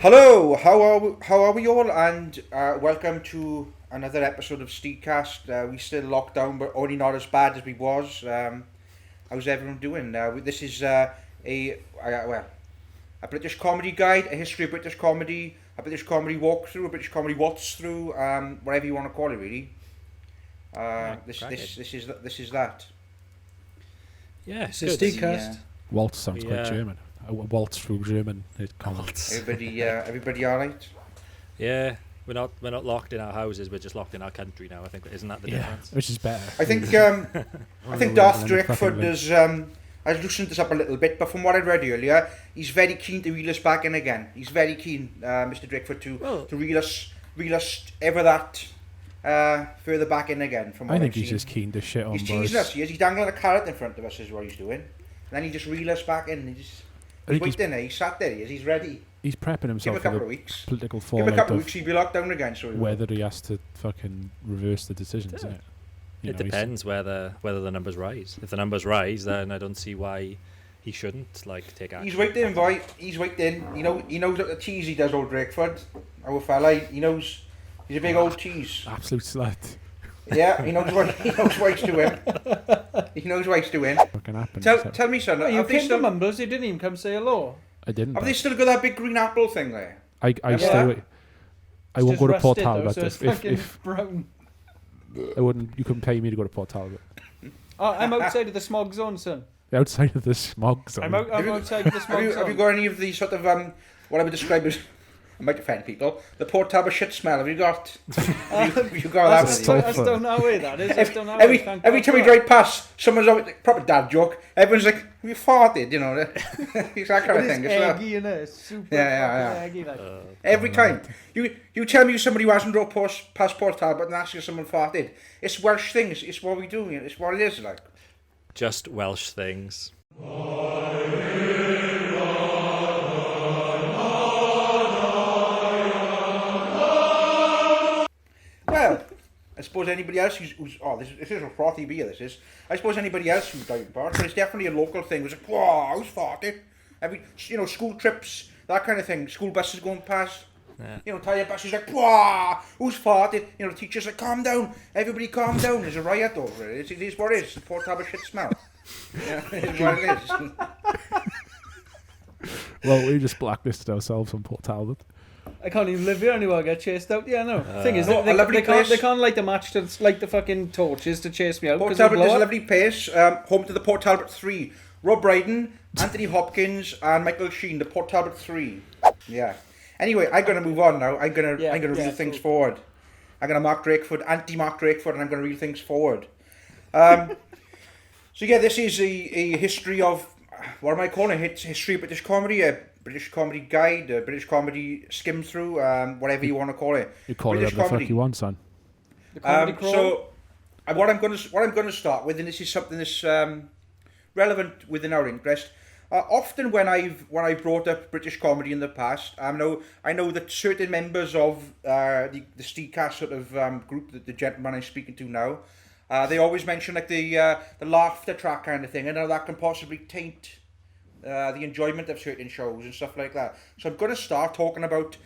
Hello, how are we all? And welcome to another episode of SteegCast. We still locked down, but only not as bad as we was. How's everyone doing? This is a British comedy guide, a history of British comedy, a British comedy walkthrough, a British comedy watch through, whatever you want to call it, really. This is that. Yeah, it's a SteegCast. Waltz sounds quite German. A waltz through German. Everybody all right? Yeah, we're not locked in our houses. We're just locked in our country now. I think isn't that the difference? Which is better. I think Darth Drakeford has loosened this up a little bit, but from what I read earlier, he's very keen to reel us back in again. He's very keen, Mr. Drakeford, to reel us ever that further back in again. From what I think I've he's seen. just keen to shit on He's boys. teasing us. He's dangling a carrot in front of us is what he's doing. And then he just reel us back in. He's waiting there. He's sat there. He's ready. He's prepping himself for the weeks. Political fallout. Give him a couple of weeks, he'll be locked down again. So whether he has to fucking reverse the decisions, isn't it? It depends whether the numbers rise. If the numbers rise, then I don't see why he shouldn't take action. He's waiting, boy. He's waiting. He knows what the tease he does, old Drakeford. Our fella. He knows. He's a big old tease. Absolute slut. Yeah, he knows what he's doing. He knows what he's doing. Tell me, son. You came to Mumbles, you didn't even come say hello. I didn't. Have they still got that big green apple thing there? I still. I won't go to Port Talbot if brown. I wouldn't. You couldn't pay me to go to Port Talbot. Oh, I'm outside of the smog zone, son. Outside of the smog zone. I'm outside of the smog zone. Have you got any of these sort of what I would describe as? I might offend people. The Port Talbot shit smell. Have you got? Have you got that? I don't know where that is. Every time we drive past, someone's always proper dad joke. Everyone's like, "Have you farted?" You know, it's that kind of thing. It's eggy, and it's super eggy. Like. Every time you tell me somebody who hasn't drove past Port Talbot and asks if someone farted, it's Welsh things. It's what we do. It's what it is like. Just Welsh things. Well, I suppose anybody else who's this is a frothy beer. This is. I suppose anybody else who's diving part, but it's definitely a local thing. It was like, whoa, who's farted? School trips, that kind of thing. School buses going past. Yeah. Tired buses like, whoa, who's farted? The teachers like, calm down, everybody, calm down. There's a riot over it. It is what it is. The Port Talbot shit smell. It's what it is. Well, we just blacklisted ourselves on Port Talbot. I can't even live here anymore. I get chased out. Yeah, no. Thing is, they can't light the match to light the fucking torches to chase me out. Port Talbot is a lovely place. Home to the Port Talbot 3. Rob Brydon, Anthony Hopkins, and Michael Sheen. The Port Talbot 3. Yeah. Anyway, I'm gonna move on now. I'm gonna reel things forward. I'm gonna Mark Drakeford, anti-Mark Drakeford, and I'm gonna reel things forward. So yeah, this is a history of what am I calling it? History of British comedy. British comedy guide, British comedy skim through, whatever you want to call it. You call British it whatever the fuck you want, son. The comedy crawl. So, what I'm going to start with, and this is something that's relevant within our interest. Often when I've brought up British comedy in the past, I know that certain members of the SteegCast sort of group, the gentleman I'm speaking to now, they always mention like the laughter track kind of thing, and how that can possibly taint the enjoyment of certain shows and stuff like that. So I'm going to start talking about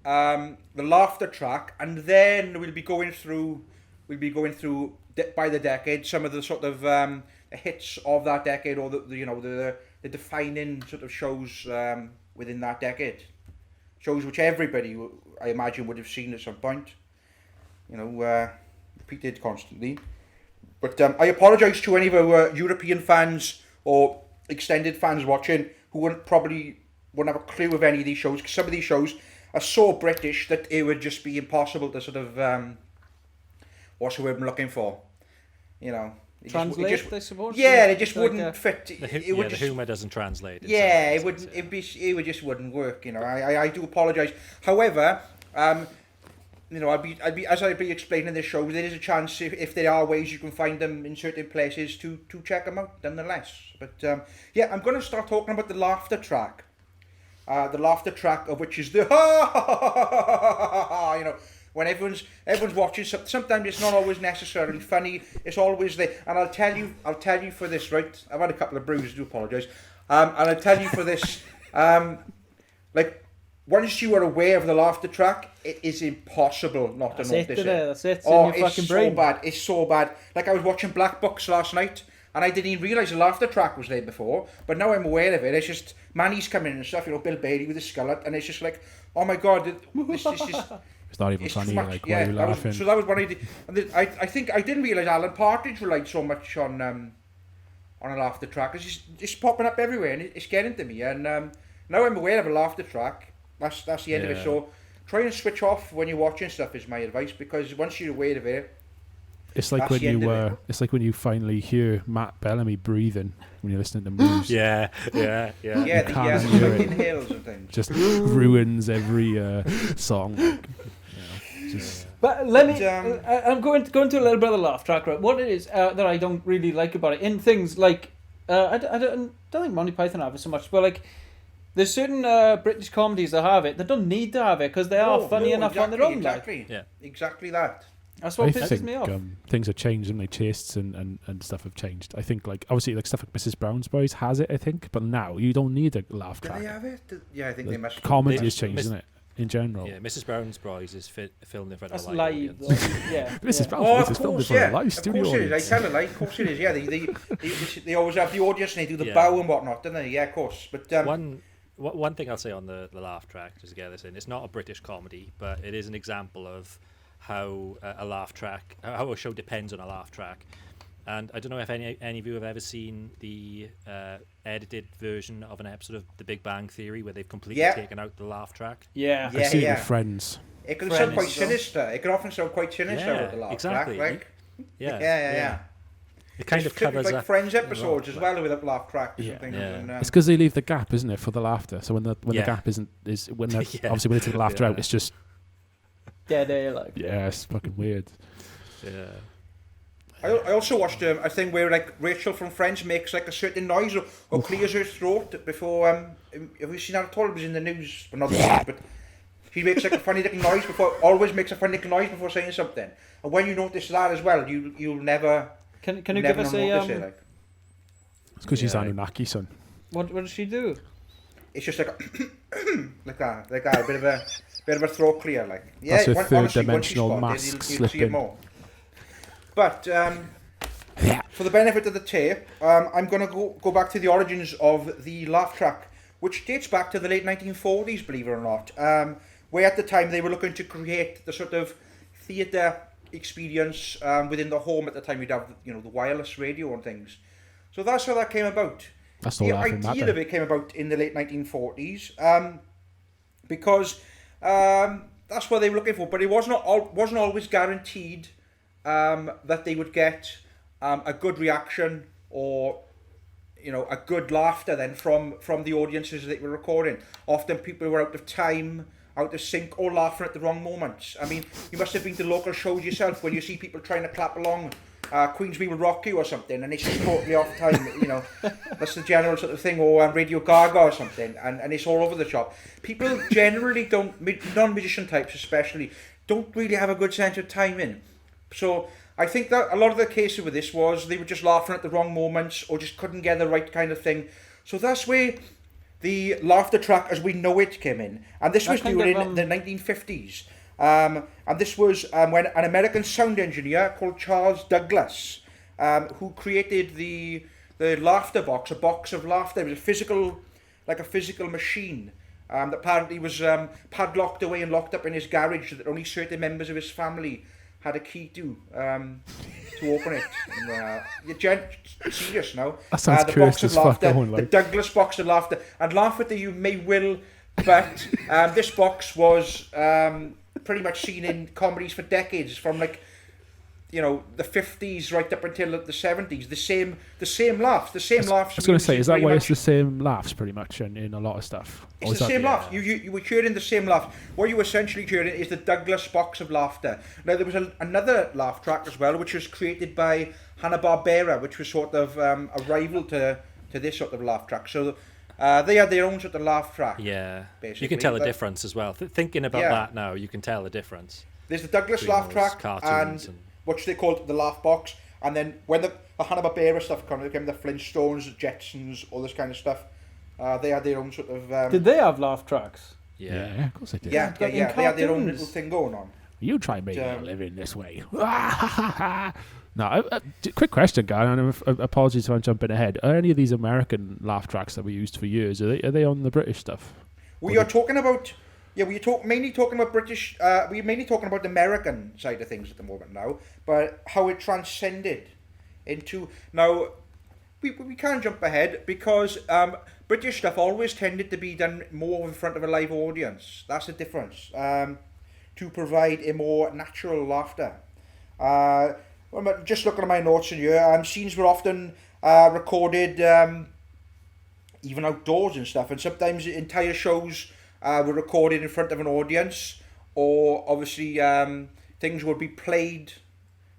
the laughter track, and then we'll be going through by the decade some of the sort of hits of that decade, or the defining sort of shows within that decade. Shows which everybody, I imagine, would have seen at some point. Repeated constantly. But I apologise to any of our European fans or extended fans watching who wouldn't have a clue of any of these shows, because some of these shows are so British that it would just be impossible to sort of what's the word I'm looking for, Translate, I suppose. Yeah, it just wouldn't fit. The humour doesn't translate. Yeah, it wouldn't. It just wouldn't work. I do apologise. However, I'd be as I'd be explaining this show, there is a chance if there are ways you can find them in certain places to check them out nonetheless. But I'm going to start talking about the laughter track. The laughter track of which is the when everyone's watching. Sometimes it's not always necessarily funny. It's always there. And I'll tell you for this, right? I've had a couple of brews. I do apologise. And I'll tell you for this, once you are aware of the laughter track, it is impossible not to notice it. That's it. It's Oh, in your it's fucking so brain. bad. It's so bad. Like, I was watching Black Books last night, and I didn't even realise the laughter track was there before, but now I'm aware of it. It's just, Manny's coming in and stuff, Bill Bailey with his skillet, and it's just like, oh my God, this is... It's not even It's funny, too much. like, Yeah, why are you laughing? so that was one I did. And then I think I didn't realise Alan Partridge relied so much on a laughter track. It's popping up everywhere, and it's getting to me. And now I'm aware of a laughter track. That's the end of it. So try and switch off when you're watching stuff is my advice, because once you're aware of it, it's like when you it's like when you finally hear Matt Bellamy breathing when you're listening to Moose. Yeah. the inhales and things. Just ruins every song. But let me. I'm going to a little bit of the laugh track. Right, what it is that I don't really like about it in things like I don't think Monty Python have it so much, but like there's certain British comedies that have it that don't need to have it because they are funny enough on their own. Exactly. Yeah. Exactly that. That's what I pisses think me off. things have changed and like tastes and stuff have changed. I think like obviously like stuff like Mrs. Brown's Boys has it, I think, but now you don't need a laugh Do track. they have it? Yeah, I think they must. Comedy has changed, isn't it? In general. Yeah, Mrs. Brown's Boys is filmed in front of That's a live live. audience. Yeah. Mrs. Yeah. Brown's Oh, Boys of is filmed in course, front of yeah. a live Of studio course it is. I audience. tell a lie. Of course it is. Yeah, they always have the audience and they do the bow and whatnot, don't they? Yeah, of course. But one thing I'll say on the laugh track, just to get this in, it's not a British comedy, but it is an example of how how a show depends on a laugh track. And I don't know if any of you have ever seen the edited version of an episode of The Big Bang Theory where they've completely taken out the laugh track. Yeah. I've seen it with Friends. It can sound quite sinister. It can often sound quite sinister with the laugh exactly. track. Like, Yeah. It kind of covers like up Friends episodes as well with laugh tracks and things. Yeah. And, It's because they leave the gap, isn't it, for the laughter? So when the gap is obviously when they take the laughter out, it's just Dead air, like. yeah, it's fucking weird. Yeah. I also watched a thing where like Rachel from Friends makes like a certain noise or clears her throat before. Have you seen that at all? It was in the news, but not the news. But she makes like a funny little noise always makes a funny little noise before saying something. And when you notice that as well, you'll never. Can you give us a It, It's because she's Anunnaki, son. What does she do? It's just like like that, a bit of a throat clear, like That's her honestly, third-dimensional once you mask spot it, you'll see it slipping. more. But for the benefit of the tape, I'm going to go back to the origins of the laugh track, which dates back to the late 1940s, believe it or not, where at the time they were looking to create the sort of theatre experience within the home. At the time, you'd have the wireless radio and things. So that's how that came about. That's The idea of it came about in the late 1940s because that's what they were looking for, but it wasn't always guaranteed that they would get a good reaction or a good laughter then from the audiences that were recording. Often people were out of time, out of sync, or laughing at the wrong moments. I mean, you must have been to local shows yourself when you see people trying to clap along Queensbury Will Rock You or something, and it's just totally off time, that's the general sort of thing, or Radio Gaga or something, and it's all over the shop. People generally non-musician types especially, don't really have a good sense of timing. So I think that a lot of the cases with this was they were just laughing at the wrong moments or just couldn't get the right kind of thing. So that's where the laughter track as we know it came in. And this was during the 1950s. And this was when an American sound engineer called Charles Douglas, who created the laughter box, a box of laughter. It was a physical machine that apparently was padlocked away and locked up in his garage that only certain members of his family had a key to open it. And, you're serious now. That sounds the curious box of as fuck, laughter, going, like. the Douglas box of laughter, and laugh at the you may will, but this box was pretty much seen in comedies for decades, from the 50s right up until the 70s. The same laughs. I was going to say, is that why it's the same laughs pretty much in a lot of stuff? It's the same laugh. You were hearing the same laugh. What you were essentially hearing is the Douglas box of laughter. Now there was another laugh track as well, which was created by Hanna-Barbera, which was sort of a rival to this sort of laugh track. So they had their own sort of laugh track. Yeah, basically. you can tell a difference as well. Thinking about that now, you can tell a difference. There's the Douglas laugh track and what they called the laugh box, and then when the Hanna-Barbera stuff came, the Flintstones, the Jetsons, all this kind of stuff. They had their own sort of. Did they have laugh tracks? Yeah. Of course they did. Yeah. They had their own cartoons. little thing going on. You try making a living this way. No, quick question, guy. And apologies if I'm jumping ahead. Are any of these American laugh tracks that we used for years? Are they on the British stuff? We are talking about. Yeah, mainly talking about British. We're mainly talking about the American side of things at the moment now, but how it transcended into now. We can't jump ahead because British stuff always tended to be done more in front of a live audience. That's the difference. To provide a more natural laughter. Just looking at my notes in here, scenes were often recorded even outdoors and stuff, and sometimes entire shows were recorded in front of an audience, or obviously things would be played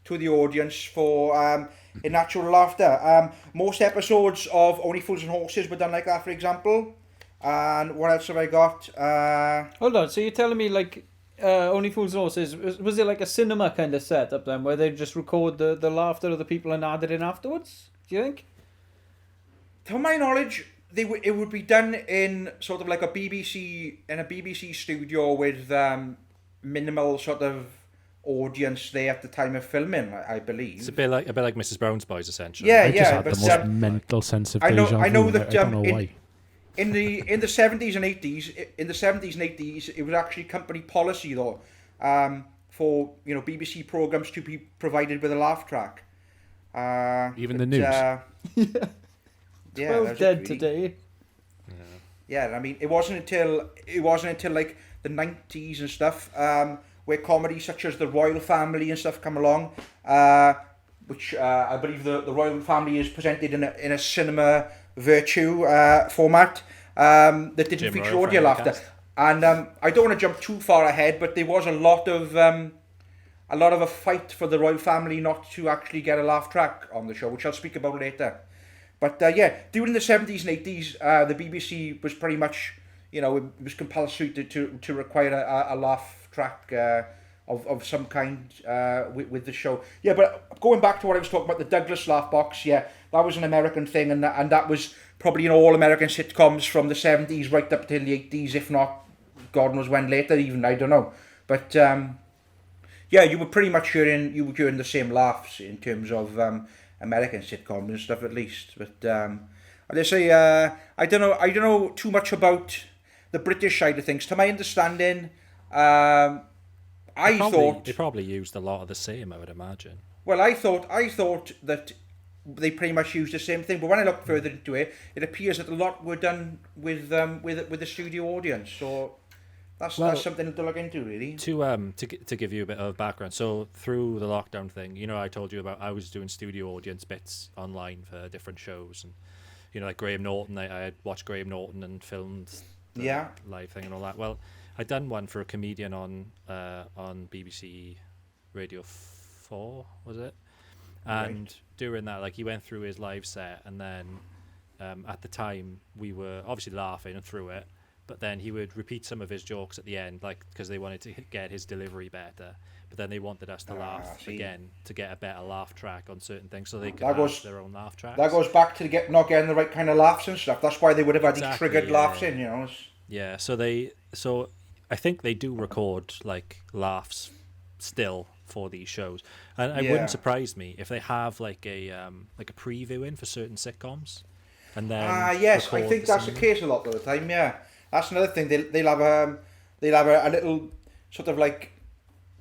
to the audience for a natural laughter. Most episodes of Only Fools and Horses were done like that, for example. And what else have I got? Hold on, so you're telling me like Only Fools and Horses, was it like a cinema kind of setup then, where they just record the laughter of the people and add it in afterwards? Do you think? To my knowledge, it would be done in sort of like a BBC studio with minimal sort of audience there at the time of filming, I believe. It's a bit like Mrs. Brown's Boys, essentially. Yeah, I just had but the most mental sense of deja vu. I know that I don't know why. In the 70s and 80s, it was actually company policy though, for BBC programs to be provided with a laugh track. Even the news. Yeah, 12 dead today. Yeah, I mean, it wasn't until like the 90s and stuff, where comedy such as the Royle family and stuff come along, which I believe the Royle family is presented in a cinema virtue format that didn't Jim feature Royle audio laughter. And I don't want to jump too far ahead, but there was a lot of a fight for the Royle family not to actually get a laugh track on the show, which I'll speak about later. But during the 70s and 80s, the BBC was pretty much, it was compulsory to require a laugh track of some kind with the show. Yeah, but going back to what I was talking about, the Douglas laugh box, that was an American thing, and that was probably in all American sitcoms from the 70s right up till the 80s, if not, God knows when later even, I don't know. But you were pretty much hearing the same laughs in terms of American sitcoms and stuff at least. But as I say, I don't know too much about the British side of things. To my understanding, they probably used a lot of the same, I would imagine. Well, I thought that they pretty much used the same thing, but when I looked further into it, it appears that a lot were done with the studio audience. So that's something to look into, really. To give you a bit of background, so through the lockdown thing, I told you about I was doing studio audience bits online for different shows, and like Graham Norton, I had watched Graham Norton and filmed the live thing and all that. Well, I'd done one for a comedian on BBC Radio 4, was it? And during that, like, he went through his live set, and then at the time we were obviously laughing through it, but then he would repeat some of his jokes at the end, like, because they wanted to get his delivery better, but then they wanted us to laugh again to get a better laugh track on certain things, so they could have their own laugh tracks. That goes back to not getting the right kind of laughs and stuff. That's why they would have had these triggered laughs in, Yeah, so I think they do record like laughs still for these shows, and it wouldn't surprise me if they have like a preview in for certain sitcoms, and then yes, I think that's the case a lot of the time. Yeah, that's another thing. They'll have a little sort of like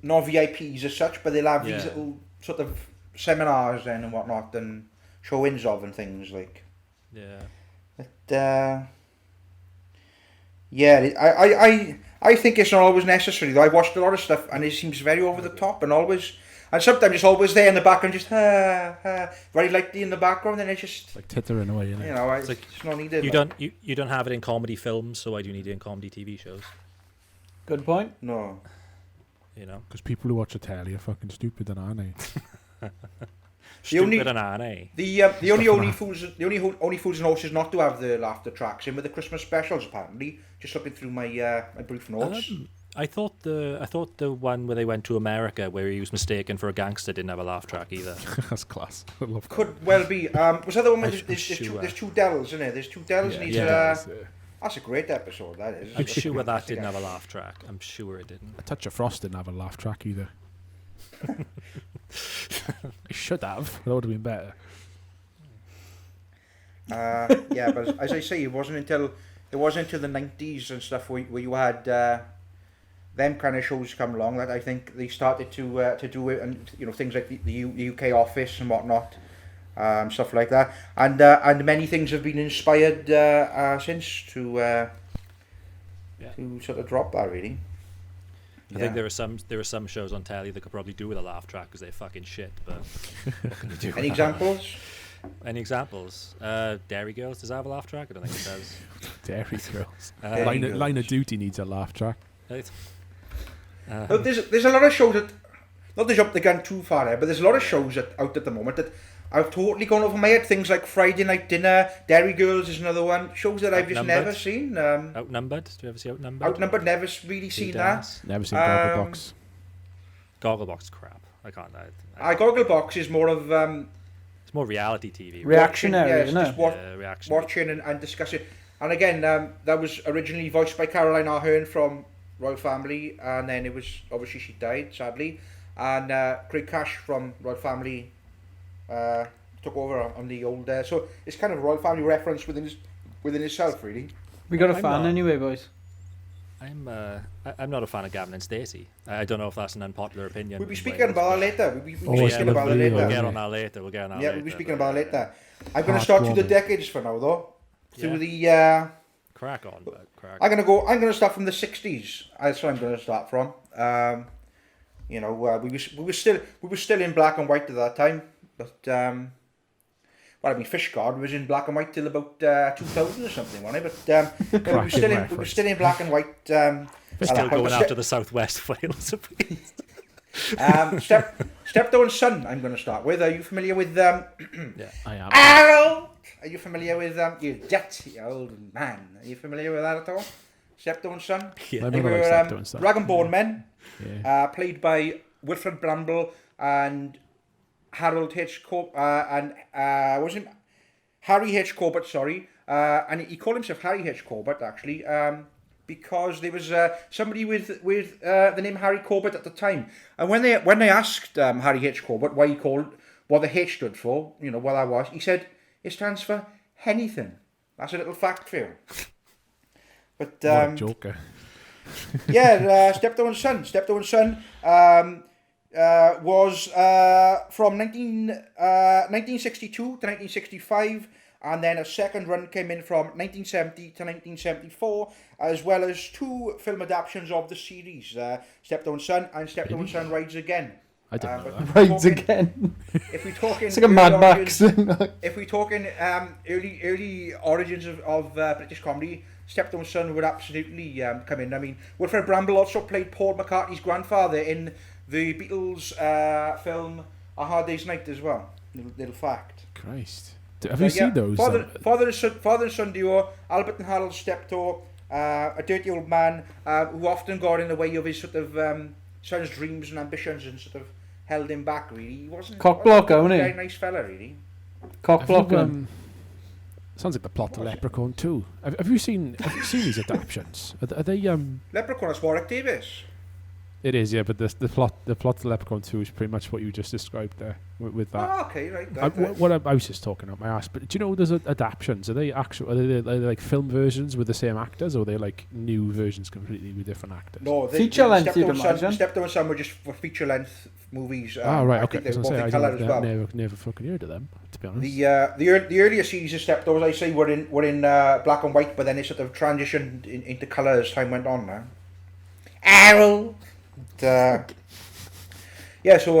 not VIPs as such, but they'll have these little sort of seminars and whatnot and show-ins of and things like. Yeah. But, I think it's not always necessary though. I've watched a lot of stuff and it seems very over the top and sometimes it's always there in the background, just very lightly in the background, and it's just like tittering away, isn't it? It's not needed. You don't have it in comedy films, so why do you need it in comedy TV shows? Good point. No. Because people who watch the telly are fucking stupid, aren't they? The only Only Fools and Horses not to have the laughter tracks in with the Christmas specials, apparently. Just looking through my brief notes. I thought the one where they went to America where he was mistaken for a gangster didn't have a laugh track either. That's class. I love that. Could well be. Was that the one where there's two Dells, isn't it? There's two Dells and That's a great episode, that is. I'm sure that didn't have a laugh track. I'm sure it didn't. A Touch of Frost didn't have a laugh track either. It should have. That would have been better. Yeah, but as I say, it wasn't until the 90s and stuff where you had them kind of shows come along that I think they started to do it, and things like the UK Office and whatnot, stuff like that, and many things have been inspired since to sort of drop that really. I think there are some shows on telly that could probably do with a laugh track because they're fucking shit. But what can you do? Any examples? Any examples? Dairy Girls, does that have a laugh track? I don't think it does. Dairy Girls. Dairy Girls. Line of Duty needs a laugh track. No, there's a lot of shows that, not to jump the gun too far there, but there's a lot of shows out at the moment that I've totally gone over my head. Things like Friday Night Dinner, Dairy Girls is another one. Shows that I've just never seen. Outnumbered? Do you ever see Outnumbered? Outnumbered, never really seen that. Never seen Gogglebox. Gogglebox crap. I can't. Gogglebox is more of it's more reality TV. Reactionary, isn't it? Just watching and discussing. And again, that was originally voiced by Caroline Ahern from Royal Family, and then it was obviously she died sadly, and Craig Cash from Royal Family took over on the old. So it's kind of a Royal Family reference within itself, really. We got a fan anyway, boys. I'm not a fan of Gavin and Stacey. I don't know if that's an unpopular opinion. We'll be speaking about that later. We'll be speaking about that later. later. We'll get on that later. We'll be speaking about it later. I'm going to start through the decades for now, though. Through the crack on, bud. Crack. I'm going to start from the 60s. That's what I'm going to start from. We were still in black and white at that time, but Fishguard was in black and white till about 2000 or something, wasn't it? But we were still in black and white. We're still going after the Southwest Wales. Steptoe and Son, I'm going to start with. Are you familiar with Yeah, I am. Harold? Are you familiar with you dirty old man? Are you familiar with that at all? Steptoe and Son? Yeah. They were Dragonborn Men, played by Wilfred Bramble and Harold H. wasn't Harry H. Corbett, sorry. And he called himself Harry H. Corbett, actually, because there was somebody with the name Harry Corbett at the time. And when they asked Harry H. Corbett what the H stood for, what that was, he said, it stands for Hennington. That's a little fact for you. But what a joker. Steptoe and Son was from 1962 to 1965, and then a second run came in from 1970 to 1974, as well as two film adaptations of the series, Steptoe and Son and Steptoe and Son Rides Again. I don't know that. Rides Again. If we're talking, it's like a Mad Max. If we're talking early origins of British comedy, Steptoe and Son would absolutely come in. I mean, Wilfred Bramble also played Paul McCartney's grandfather in the Beatles film A Hard Day's Night as well. Little fact. Christ. Have you seen those? Father and son duo, Albert and Harold Steptoe, a dirty old man who often got in the way of his sort of son's dreams and ambitions and sort of held him back, really. He wasn't cockblocker, wasn't he? A very nice fella, really. Cockblocker. Sounds like the plot of Leprechaun 2. Have you seen these adaptations? Are they Leprechaun is Warwick Davis. It is, yeah, but the plot of Leprechaun 2 is pretty much what you just described there with that. Oh, okay, right. I was just talking out my ass, but do you know there's adaptations? Are they like film versions with the same actors, or are they like new versions completely with different actors? No, feature length. Steptoe and Son were just for feature length movies. Right, okay. I've never fucking heard of them, to be honest. The earlier series of Steptoe, as I say, were in black and white, but then it sort of transitioned into colour as time went on. Now, Harold. So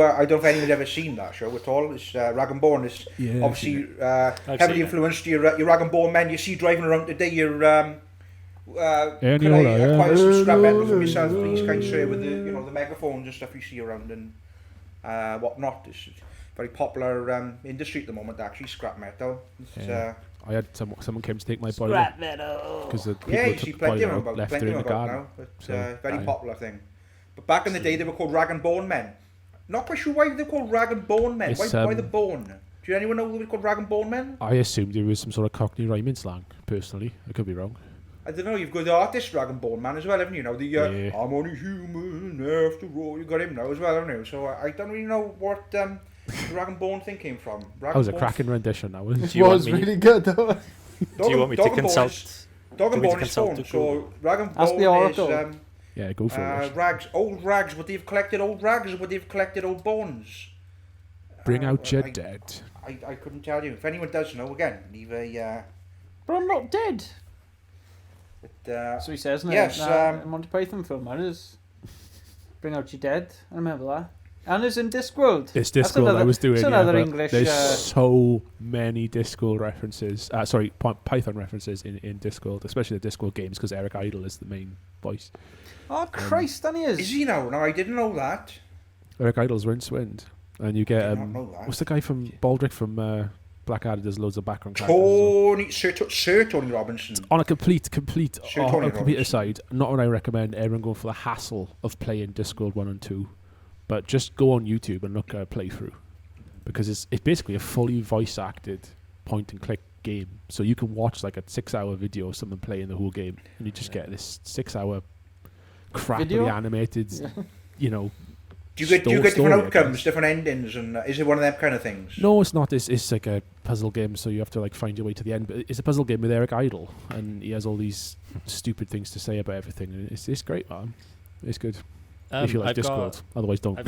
I don't know if anyone's ever seen that show at all. It's Dragonborn. It's obviously heavily influenced your Dragonborn Men. You see driving around today. Can I acquire some scrap metal from yourself, please, kind sir, with the megaphones and stuff you see around and whatnot. It's very popular industry at the moment. Actually, scrap metal. I had someone came to take my boiler. Scrap metal. Because the you see plenty of them left it in the garden. Now. It's a very popular thing. But back in the day, they were called Dragonborn Men. Not quite sure why they're called Dragonborn Men. Why the bone? Do anyone know they were called Dragonborn Men? I assumed it was some sort of Cockney rhyming slang, personally. I could be wrong. I don't know, you've got the artist Dragonborn Man as well, haven't you? Now the Yeah. I'm only human after all. You got him now as well, haven't you? So I don't really know what the Dragonborn thing came from. That was a Dragonborn- cracking rendition. That was. It was really good though. Do you want me to consult? Dragonborn is phone. So Dragonborn Ask the Oracle. is Yeah, go for it. rags, old rags. Would they've collected old rags? Or would they've collected old bones? Bring out your I- dead. I couldn't tell you. If anyone does know, again, leave a. But I'm not dead. But, So he says, no, yes, Monty Python film, man, is Bring Out Your Dead. I remember that. And it's in Discworld. It's That's Discworld I was doing. It's Yeah, another but English. there's so many Discworld references. Sorry, Python references in Discworld, especially the Discworld games, because Eric Idle is the main voice. Oh Christ, then he is. is he now? No, I didn't know that. Eric Idle's Rincewind, and you get Did not know that. what's the guy from Baldric from Blackadder? Does loads of background characters. as well. Sir Tony Robinson. On a complete Sure, Tony Robbins. aside, not what I recommend everyone going for the hassle of playing Discworld 1 and 2, but just go on YouTube and look at a playthrough, because it's basically a fully voice acted point and click game. So you can watch like a 6-hour video of someone playing the whole game, and you just get this 6-hour crappily Video? animated, you know. Do you get story, different I outcomes, guess. different endings, and is it one of them kind of things? No, it's not. It's like a puzzle game, so you have to like find your way to the end. But it's a puzzle game with Eric Idle, and he has all these stupid things to say about everything. And it's great, man. It's good if you like Discworld. Otherwise, don't.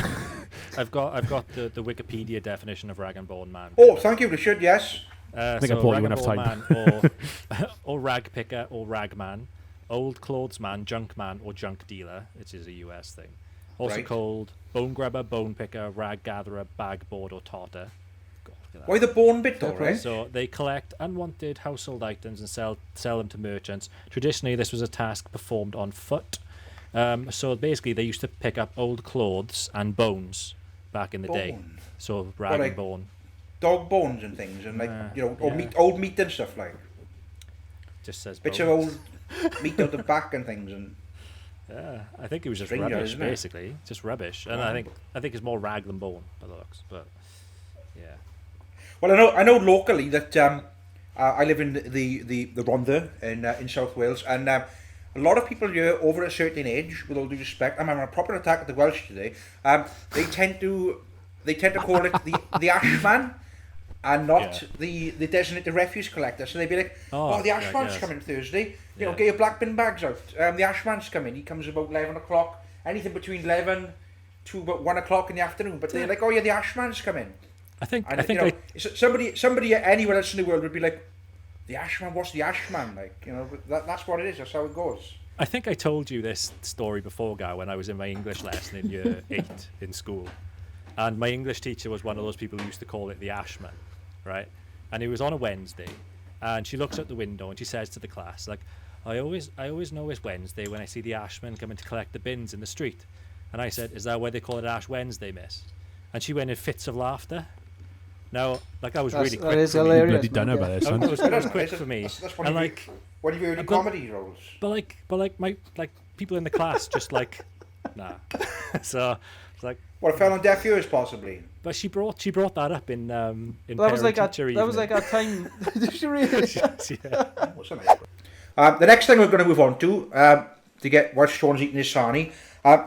I've got the Wikipedia definition of Dragonborn Man. Oh, thank you, Richard. Yes. I think I bought you enough time. Man or rag picker or rag man, old clothes man, junk man or junk dealer, which is a US thing. Also Right. called bone grabber, bone picker, rag gatherer, bag board or totter. God, look at that. Why the bone bit though, Okay. right? So they collect unwanted household items and sell them to merchants. Traditionally, this was a task performed on foot. So basically, they used to pick up old clothes and bones back in the day. Bone. So rag like- and bone. Dog bones and things, and like or yeah. old meat and stuff like. Just says Bits of bones. old meat out the back and things, and Yeah, I think it was just Stranger, rubbish, isn't it? basically, just rubbish. And I think it's more rag than bone by the looks. But yeah, well, I know locally that I live in the Rhondda in South Wales, and a lot of people here over a certain age, with all due respect, I'm having a proper attack at the Welsh today. They tend to call it the Ashman, and not the designated refuse collector. So they'd be like, Oh, the Ashman's right, yes. coming Thursday. You know, Yeah. get your black bin bags out. The Ashman's coming. He comes about 11 o'clock. Anything between 11 to about 1 o'clock in the afternoon. But they're like, oh yeah, the Ashman's coming. I think And I you know, somebody anywhere else in the world would be like, the Ashman, what's the Ashman? Like, you know, that's what it is. That's how it goes. I think I told you this story before, Guy, when I was in my English lesson in year 8 in school, and my English teacher was one of those people who used to call it the Ashman, right? And it was on a Wednesday, and she looks out the window and she says to the class, like, I always know it's Wednesday when I see the Ashman coming to collect the bins in the street. And I said, is that why they call it Ash Wednesday, miss? And she went in fits of laughter. Now, like, I was really quick. That is for me. hilarious. Bloody done man, about yeah. this, It son. was quick for me. That's one And of like, one of your early I've got- comedy roles. but my people in the class just like, nah. So it's like, Well, it fell on deaf ears, possibly. but she brought that up in That was like our teacher time. Did she really? yeah. What's the next one? The next thing we're going to move on to get while Sean's eating his sarnie,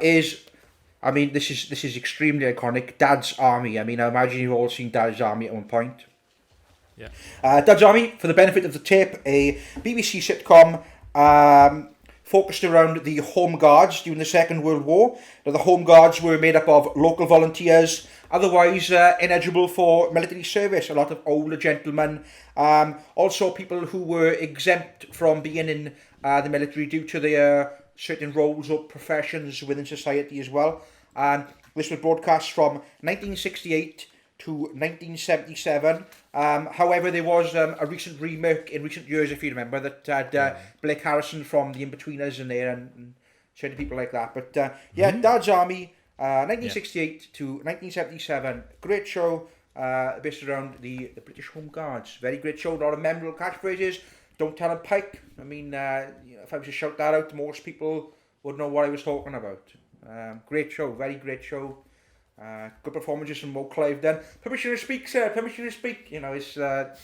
is, I mean, this is extremely iconic. Dad's Army. I mean, I imagine you've all seen Dad's Army at one point. Yeah. Dad's Army, for the benefit of the tape, a BBC sitcom focused around the Home Guards during the Second World War. Now, the Home Guards were made up of local volunteers, otherwise ineligible for military service. A lot of older gentlemen, also people who were exempt from being in the military due to their certain roles or professions within society as well. And this was broadcast from 1968 to 1977. However, there was a recent remake in recent years, if you remember, that had Blake Harrison from the Inbetweeners in there and certain people like that. But Dad's Army, 1968 to 1977. Great show, based around the British Home Guards. Very great show. A lot of memorable catchphrases. Don't tell him Pike. I mean, if I was to shout that out, most people would know what I was talking about. Great show, very great show. Good performances from Mo Clive then. Permission to speak, sir, permission to speak. You know, it's a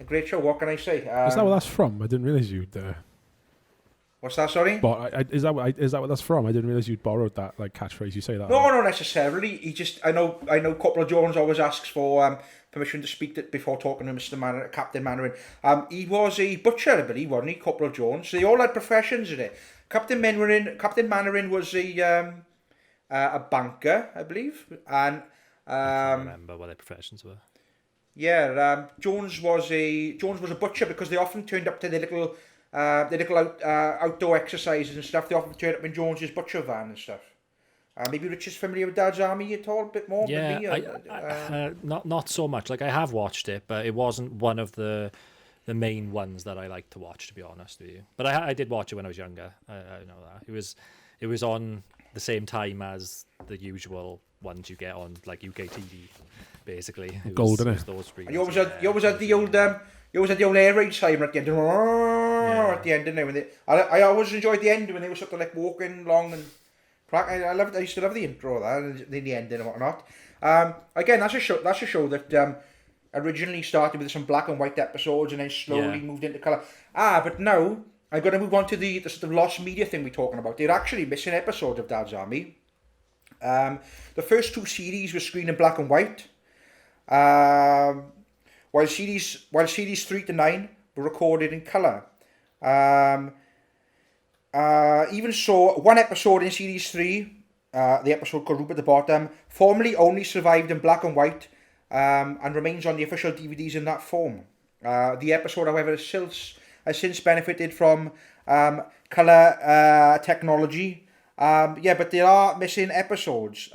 great show, what can I say? Is that what that's from? I didn't realise you'd... What's that, sorry? But is that what that's from? I didn't realise you'd borrowed that like catchphrase. You say that. No, not necessarily. He just, I know Corporal Jones always asks for permission to speak before talking to Mr. Mannering, Captain Mannering. He was a butcher, I believe, wasn't he, Corporal Jones? So they all had professions in it. Captain Mannering was a banker, I believe, and I can't remember what their professions were. Yeah, Jones was a butcher because they often turned up to their little outdoor exercises and stuff. They often turned up in Jones's butcher van and stuff. Maybe Richard's familiar with Dad's Army at all, a bit more. Yeah, maybe, not so much. Like I have watched it, but it wasn't one of the main ones that I like to watch, to be honest with you. But I did watch it when I was younger. I know that it was on the same time as the usual ones you get on like UK TV, basically. Gold, isn't it? Those three. you always had the old air raid siren at the end. At the end, didn't they? I always enjoyed the end when they were sort of like walking along and crack. I used to love the intro of that and the ending and whatnot. Again, that's a show that originally started with some black and white episodes and then slowly moved into colour. But now I'm going to move on to the sort of lost media thing we're talking about. They're actually missing episodes of Dad's Army. The first two series were screened in black and white. While series 3 to 9 were recorded in colour. Even so, one episode in series 3, the episode called Roop at the Bottom, formerly only survived in black and white and remains on the official DVDs in that form. The episode, however, has since benefited from colour technology. But there are missing episodes.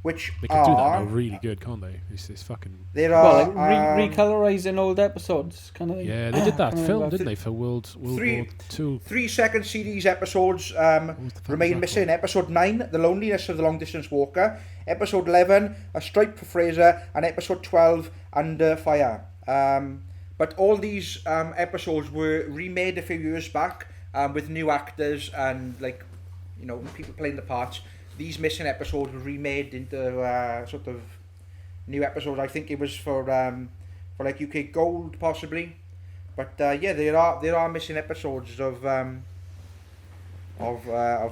Which they can do that now really good, can't they? It's fucking... There are... recolorising old episodes, kind of thing. Yeah, they did that film, didn't they, for World War II? 3-second series episodes remain missing. Episode 9, The Loneliness of the Long Distance Walker. Episode 11, A Stripe for Fraser. And episode 12, Under Fire. But all these episodes were remade a few years back with new actors and, people playing the parts. These missing episodes were remade into sort of new episodes. I think it was for like UK Gold possibly, but there are missing episodes of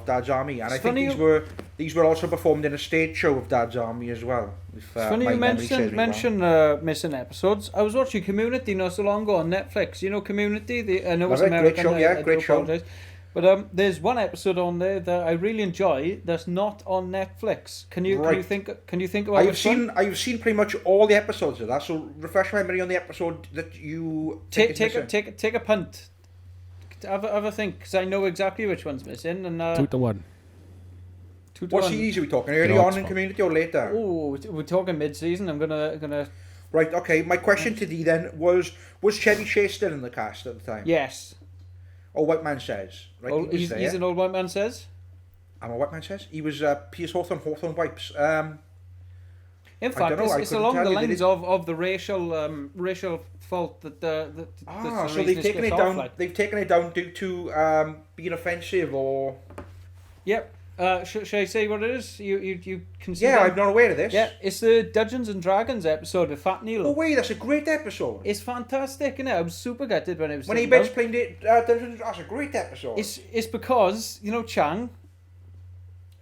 Dad's Army, and I think these were also performed in a stage show of Dad's Army as well. It's funny you mention missing episodes. I was watching Community not so long ago on Netflix. You know Community? I know it's American. Great show, great show. But there's one episode on there that I really enjoy that's not on Netflix. Can you think about it? I've seen pretty much all the episodes of that. So refresh my memory on the episode that you take a punt. Have a think, because I know exactly which one's missing. And 2 to 1. What series are we talking? Early on in Community or later? Oh, we're talking mid-season. I'm gonna. Right. Okay. My question to thee then was Chevy Chase still in the cast at the time? Yes. Old White Man Says. Right, he's an Old White Man Says? I'm a White Man Says? He was Pierce Hawthorne Wipes. In fact, it's along the lines of the racial fault that so they've taken it down. They've taken it down due to being offensive or... Yep. Shall I say what it is? You can see. Yeah, I'm not aware of this. Yeah, it's the Dungeons and Dragons episode with Fat Neil. Oh wait, that's a great episode. It's fantastic, isn't it? I was super gutted when it was. When he bench playing Dungeons, that's a great episode. It's because Chang.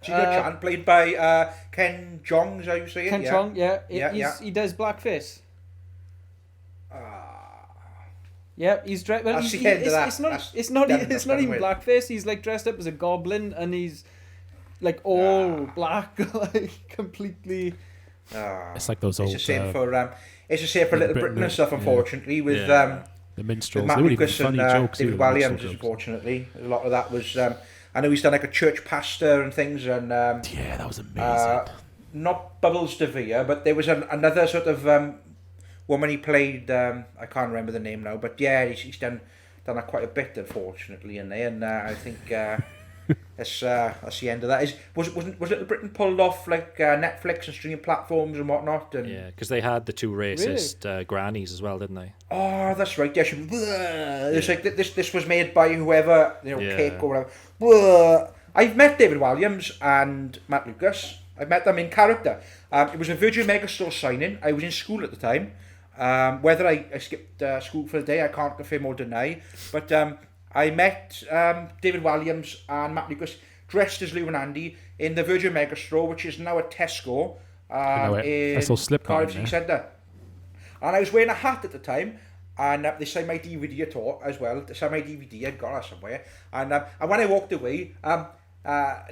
Chan, played by Ken Jeong, is how you say it? Ken Jeong, yeah. He does blackface. Yeah, he's dressed. Well, it's not even blackface. He's like dressed up as a goblin, and he's like all black, like completely. It's like those old. It's a shame for Little Britain and stuff. Unfortunately, with the minstrels, Matt Lucas and jokes David Walliams. Unfortunately, a lot of that was. I know he's done like a church pastor and things, and that was amazing. Not Bubbles DeVere, but there was another sort of woman he played. I can't remember the name now, but yeah, he's done that quite a bit, unfortunately, in there, and I think that's the end of that. Was Little Britain pulled off like Netflix and streaming platforms and whatnot? And yeah, because they had the two racist grannies as well, didn't they? Oh, that's right. Yeah, it's like this was made by whoever, Cake or whatever. I've met David Walliams and Matt Lucas. I met them in character. It was a Virgin Megastore signing. I was in school at the time. Whether I skipped school for the day, I can't confirm or deny. But I met David Williams and Matt Lucas dressed as Lou and Andy in the Virgin Megastore, which is now a Tesco in Cardiff City Centre. And I was wearing a hat at the time, and they signed my DVD as well. They signed my DVD, I'd got that somewhere. And when I walked away,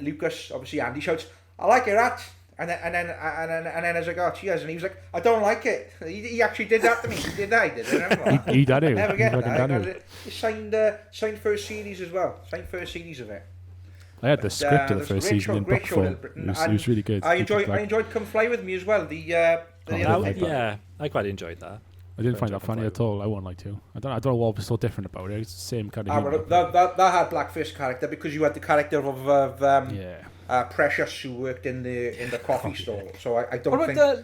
Lucas, obviously Andy, shouts, "I like your hat." And then as I got, cheers, and he was like, "I don't like it." He actually did that to me. He did that. He did. Remember that? He did it. Never get that. He signed first series as well. Signed first series of it. I had the script of the first season in book form. It was really good. I enjoyed Come Fly With Me as well. I quite enjoyed that. I didn't find that funny at all. I won't lie to you. I don't know what was so different about it. It's the same kind of humor. That had blackface character because you had the character of Precious, who worked in the coffee store. So I don't think. What about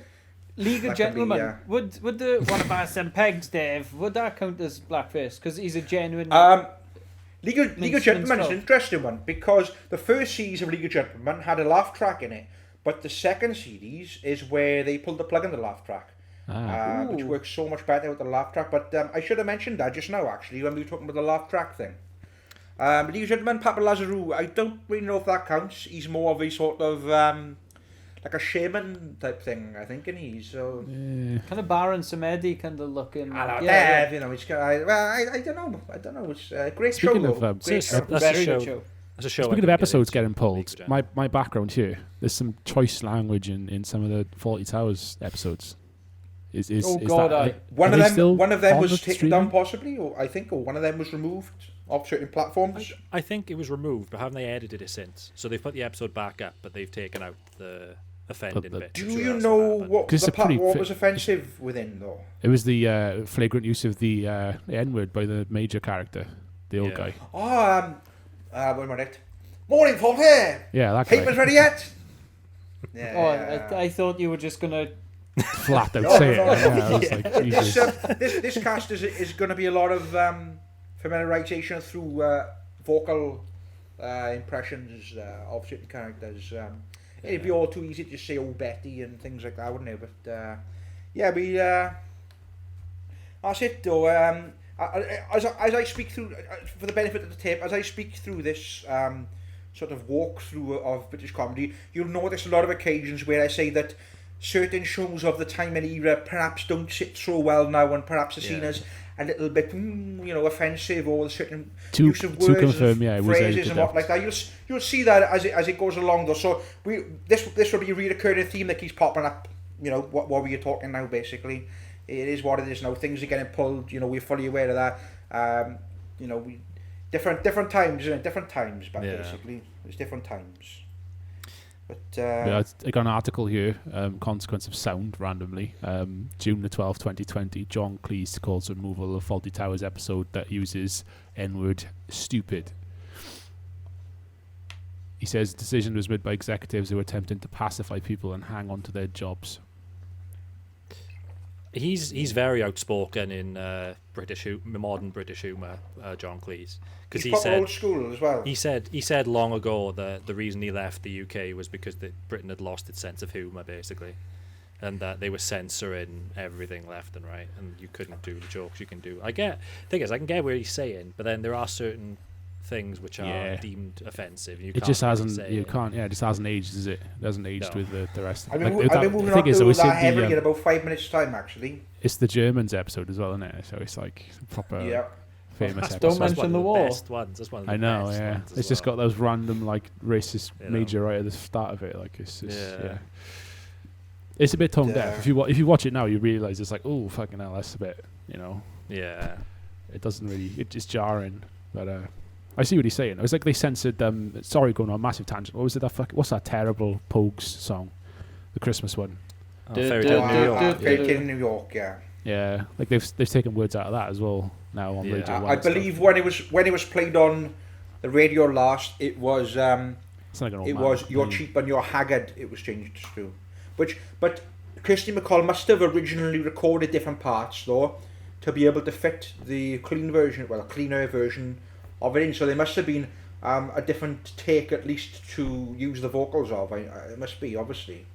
the League of Gentlemen? Would the one of us and Pegs, Dave? Would that count as blackface? Because he's a genuine. League of Gentlemen is an interesting one because the first series of League of Gentlemen had a laugh track in it, but the second series is where they pulled the plug on the laugh track. Which works so much better with the laugh track. But I should have mentioned that just now, actually, when we were talking about the laugh track thing. League of Gentlemen, Papa Lazarou, I don't really know if that counts. He's more of a sort of like a shaman type thing, I think, and he's so kind of Baron Samedi kind of looking. You know, he's I don't know. It's a great show. That's a show. Speaking of episodes getting pulled, my background here, there's some choice language in some of the 40 Towers episodes. One of them was taken down possibly, or one of them was removed off certain platforms. I think it was removed, but haven't they edited it since? So they've put the episode back up, but they've taken out the offending bit. Do you know what was offensive within though? It was the flagrant use of the N-word by the major character, the old guy. Wait a minute. Morning, Paul here. Yeah, that guy. Paper's ready yet? I thought you were just gonna flat out say it. I was like, Jesus. This cast is going to be a lot of familiarization through vocal impressions of certain characters. It'd be all too easy to just say, "Oh, Betty" and things like that, wouldn't it? But that's it though. As I speak through, for the benefit of the tape, as I speak through this sort of walkthrough of British comedy, you'll notice a lot of occasions where I say that certain shows of the time and era perhaps don't sit so well now, and perhaps are seen as a little bit, offensive, or certain use of words and phrases and what like that. You'll see that as it goes along though. So this will be a recurring theme that keeps popping up. What we are talking now. Basically, it is what it is now. Things are getting pulled. We're fully aware of that. We different times, isn't it? Different times, but basically it's different times. But, I got an article here, Consequence of Sound, randomly. June the 12th, 2020, John Cleese calls removal of Fawlty Towers episode that uses N-word stupid. He says the decision was made by executives who were attempting to pacify people and hang on to their jobs. He's very outspoken in modern British humour, John Cleese, because he said old school as well. He said long ago that the reason he left the UK was because Britain had lost its sense of humour, basically, and that they were censoring everything left and right, and you couldn't do the jokes you can do. I can get where he's saying, but then there are certain things which are deemed offensive. It just hasn't aged, is it? It hasn't aged with the rest. I've been moving on to that heavily in about 5 minutes time, actually. It's the Germans episode as well, isn't it? So it's like proper famous episode. Don't mention the war. That's one of the best ones. I know, yeah. It's just got those random racist major right at the start of it. It's a bit toned deaf. If you watch it now, you realise it's like, oh fucking hell, that's a bit, Yeah. It doesn't really. It's jarring, but. I see what he's saying. It was like they censored. Sorry, going on a massive tangent. What was it? What's that terrible Pogues song? The Christmas one. Fairy Tale New York. Fairy Tale New York. Yeah. Yeah, like they've taken words out of that as well now on Radio 1. I believe when it was played on the radio last, it was "You're cheap and you're haggard." It was changed to, but Kirsty MacColl must have originally recorded different parts though to be able to fit the cleaner version of it in, so there must have been a different take at least to use the vocals of. It must be, obviously.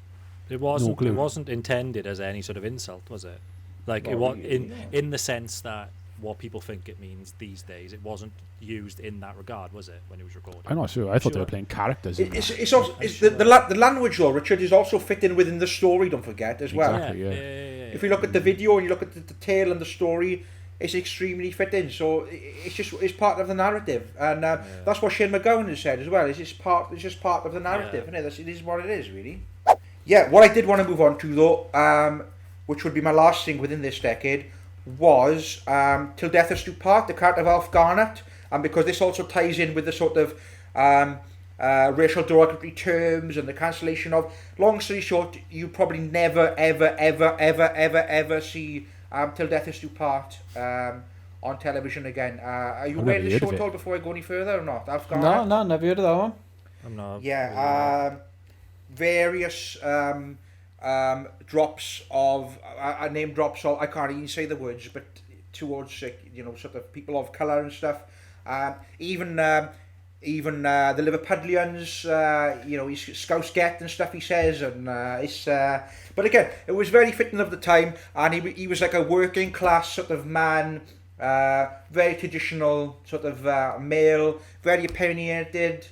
It wasn't intended as any sort of insult, was it? Like it was in the sense that what people think it means these days. It wasn't used in that regard, was it, when it was recorded? I'm not sure. I thought they were playing characters. It's also the language though, Richard, is also fitting within the story. Don't forget as well. Exactly, yeah. If you look at the video and you look at the tale and the story, it's extremely fitting. So it's part of the narrative, and that's what Shane McGowan has said as well. It's just part of the narrative, isn't it? It is what it is, really. Yeah. What I did want to move on to though, which would be my last thing within this decade, was Till Death Us Do Part, the character of Alf Garnett, and because this also ties in with the sort of racial derogatory terms and the cancellation of. Long story short, you probably never ever see Till Death Us Do Part on television again. Are you aware of the show at all before I go any further or not? Alf Garnett? No, never heard of that one. I'm not. Yeah, various drops of name drops. I can't even say the words, but towards sort of people of colour and stuff. Even the Liverpudlians, he's Scouse Get and stuff. He says, and it's. But again, it was very fitting of the time, and he was like a working class sort of man, very traditional sort of male, very opinionated.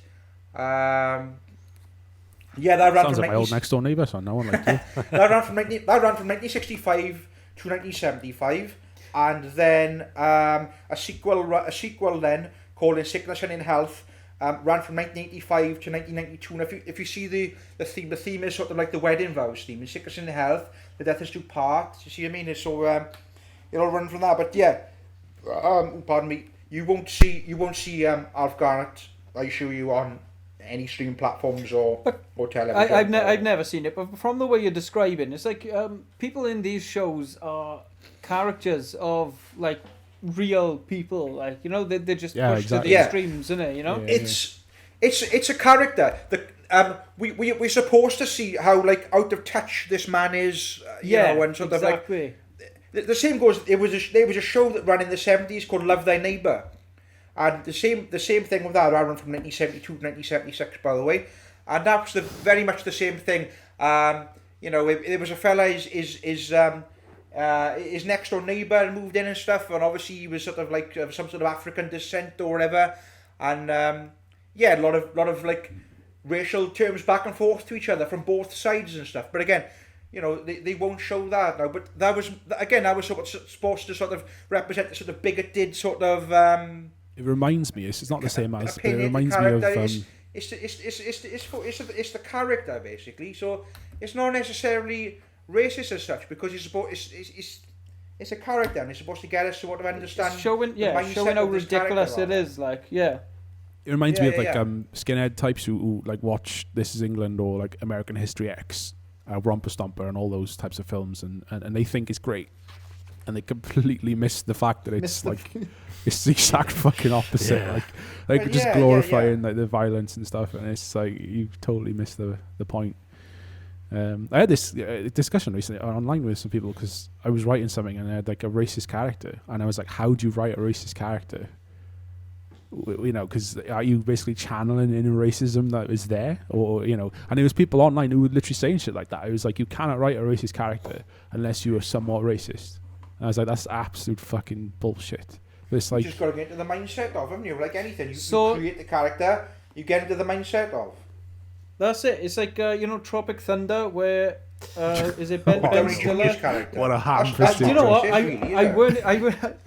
Yeah, that ran Sounds from like my old next door neighbour, so no one like you. that ran from 1965 to 1975, and then a sequel then called In Sickness and in Health ran from 1985 to 1992. And if you see the theme is sort of like the wedding vows theme. In Sickness and in Health, the Death Us Do Part. You see what I mean? So it'll run from that. But yeah, pardon me. You won't see Alf Garnett, I assure you, on any streaming platforms or television. I've never seen it, but from the way you're describing, it's like people in these shows are characters of like real people, like they're just pushed to the extremes, isn't it? It's a character. We're supposed to see how like out of touch this man is, and sort exactly. of like the same goes. There was a show that ran in the 70s called Love Thy Neighbour. And the same thing with that ran from 1972 to 1976, by the way, and that was very much the same thing. There was a fella, his next door neighbour moved in and stuff, and obviously he was sort of like some sort of African descent or whatever, and a lot of like racial terms back and forth to each other from both sides and stuff. But again, they won't show that now. But that was supposed to sort of represent the sort of bigoted sort of. It reminds me. It's not the same as. But it reminds me of. It's the character basically. So it's not necessarily racist as such because it's a character and it's supposed to get us to sort of understand. Showing how ridiculous it is. Like It reminds me of like skinhead types who like watch This Is England or like American History X, Romper Stomper and all those types of films, and they think it's great, and they completely miss the fact that it's it's the exact fucking opposite. Like just glorifying like the violence and stuff, and it's like you've totally missed the point. I had this discussion recently online with some people because I was writing something and I had like a racist character, and I was like, how do you write a racist character? Because are you basically channeling inner racism that is there, or and there was people online who were literally saying shit like that. I was like, you cannot write a racist character unless you are somewhat racist. And I was like, that's absolute fucking bullshit. It's like, you just got to get into the mindset of him. Like anything, you create the character, you get into the mindset of. That's it. It's like Tropic Thunder, where is it Ben Stiller? What a ham-fisted. You know what? I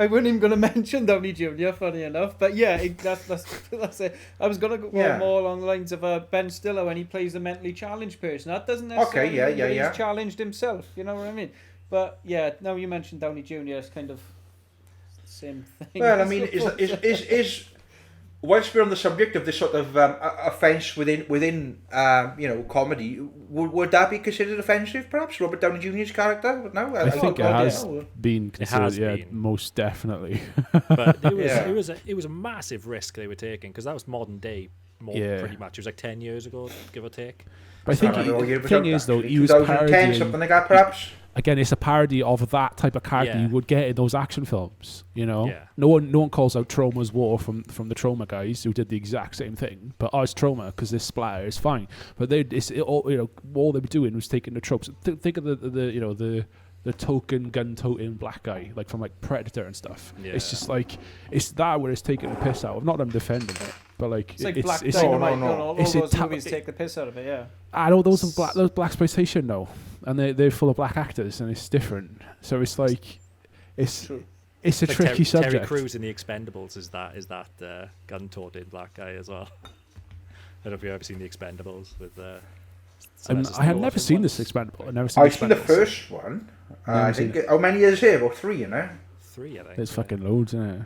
weren't even going to mention Downey Jr. Funny enough, but yeah, that's it. I was going to go more along the lines of Ben Stiller when he plays the mentally challenged person. That doesn't necessarily mean that he's challenged himself. You know what I mean? But yeah, now you mentioned Downey Jr. It's kind of same thing. Well, I mean, is whilst we're on the subject of this sort of offence within comedy, would that be considered offensive? Perhaps Robert Downey Jr.'s character? No, I think it has been considered. Most definitely. But it was a massive risk they were taking because that was modern day. Pretty much. It was like 10 years ago, give or take. But I think the thing is though, he was parodying something like that, perhaps. Again, it's a parody of that type of character you would get in those action films. No one calls out Trauma's War from the Trauma guys who did the exact same thing. But it's Trauma because this splatter is fine. But all they were doing was taking the tropes. Think of the the token gun-toting black guy, like from like Predator and stuff. Yeah. It's just like it's that where it's taking the piss out of. Not them defending it, but like It's like Black it's Dynamite. no. All It's those a movies take the piss out of it. Yeah. I know those blaxploitation though, and they're full of black actors, and it's different. So it's like it's True. it's a Like tricky subject. Terry Crews in The Expendables is that gun-toting black guy as well. I don't know if you've ever seen The Expendables with. I had never seen this Expendable. I've never seen. I've seen the first one. I seen think how many is here? About 3, you know. 3, I think. There's fucking loads, isn't it?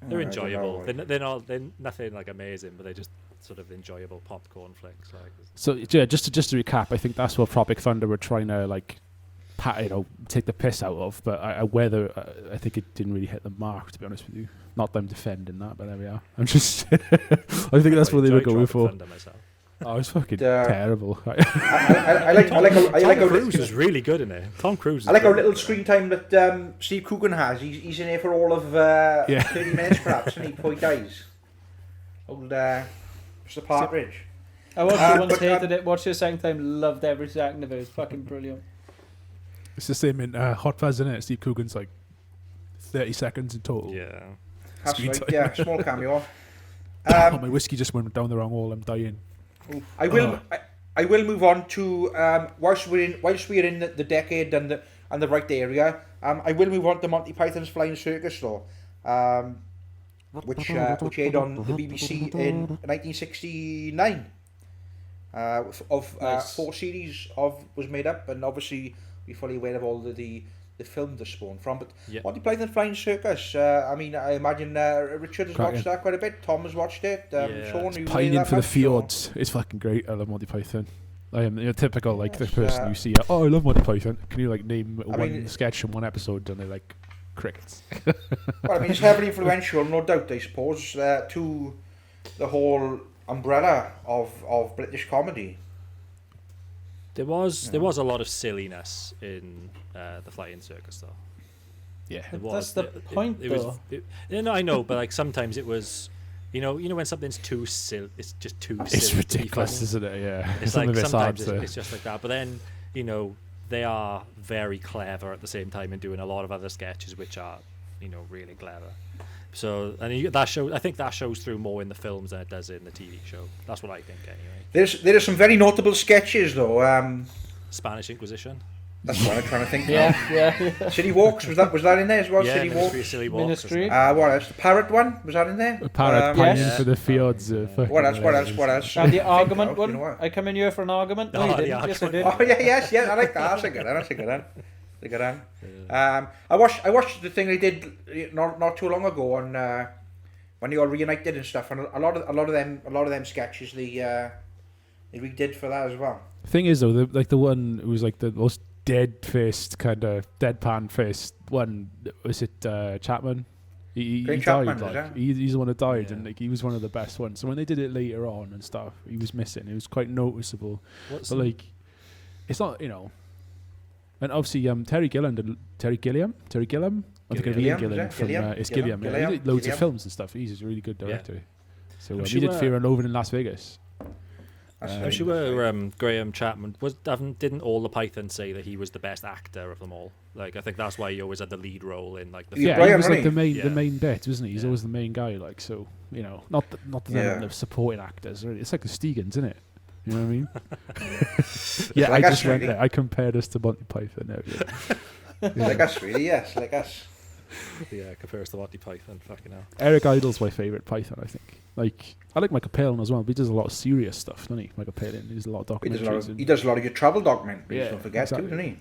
They're I don't enjoyable. know. They're nothing like amazing, but they're just sort of enjoyable popcorn flicks. Like. So yeah, just to recap, I think that's what Tropic Thunder were trying to like, take the piss out of. But I think it didn't really hit the mark, to be honest with you. Not them defending that, but there we are. I'm just, I think that's what they were going for. Myself. Oh, it's fucking terrible. I like Tom how Cruise was really good in it. Tom Cruise. I like how little screen time that Steve Coogan has. He's in here for all of 30 minutes perhaps, and he before he dies. Old Mr. Partridge. I watched it once, hated it. Watched it a second time, loved every second of it. It's fucking brilliant. It's the same in Hot Fuzz, isn't it? Steve Coogan's like 30 seconds in total. Yeah. That's Screen right. time. Yeah, small cameo. Oh, my whiskey just went down the wrong wall. I'm dying. I will move on to whilst we're in the decade and the right area. I will move on to Monty Python's Flying Circus though, which aired on the BBC in 1969. Nice. 4 series was made up, and obviously we're fully aware of all the film that spawned from. But Yeah. Monty Python Flying Circus. I mean, I imagine Richard has Cracking. watched that quite a bit. Tom has watched it. Yeah. Sean, you Pining that for the much, or- fjords. It's fucking great. I love Monty Python. I am typical like the Yes, person you see. Oh, I love Monty Python. Can you like name one mean- sketch from one episode and they're like crickets? Well, I mean, it's heavily influential, no doubt, I suppose, to the whole umbrella of British comedy. There was a lot of silliness in the Flying Circus, though. Yeah. There That's was. the point, though. No, I know, but like sometimes it was, you know when something's too silly, it's just too silly. It's to be ridiculous, funny. isn't it? Yeah. It's Some like of it's sometimes hard to- it's just like that, but then they are very clever at the same time and doing a lot of other sketches which are really clever. So I think that shows through more in the films than it does in the TV show. That's what I think anyway. There are some very notable sketches though. Spanish Inquisition. That's what I'm trying to think. Yeah. City Walks, was that in there as well? Yeah, City Ministry of Walks. Silly Walks. Ministry. What else? The Parrot one, was that in there? A parrot pining yes. for the fjords. What else? And the argument You know one. what? I come in here for an argument. No, Oh, you the didn't. Yes, I did. Oh yes, I like that. That's a good one. I watched the thing they did not too long ago on when they all reunited and stuff, and a lot of them sketches they redid for that as well. Thing is though, the one who was like the most dead-faced kind of deadpan-faced one, was it Chapman? He Greg died. Chapman, is Like, that? he's the one that died, Yeah. and like he was one of the best ones. So when they did it later on and stuff, he was missing. It was quite noticeable. What's But like, it's not And obviously, Terry Gilliam. I'm thinking of Ian Gilliam, Gilliam is it? from Gilliam? It's Gilliam. Yeah. He Gilliam? did loads Gilliam. of films and stuff. He's a really good director. So I'm he did sure- Fear and Loathing in Las Vegas. I'm sure Graham Chapman didn't all the Pythons say that he was the best actor of them all. Like I think that's why he always had the lead role in like the Yeah, Yeah, Brian, he was like wasn't the he? main bit, wasn't he? He's Yeah. always the main guy. Like so, not the Yeah. of supporting actors. Really. It's like the Steegans, isn't it? You know what I mean? Yeah, like I us, just went really. there. I compared us to Monty Python. There we go. Like us, really, yes, like us. Yeah, compares to Monty Python. Fucking hell. Eric Idle's my favourite Python, I think. Like, I like Michael Palin as well, but he does a lot of serious stuff, doesn't he? Michael Palin, he does a lot of He documentaries. does a lot of your travel documentaries, Yeah, don't forget, exactly. doesn't he?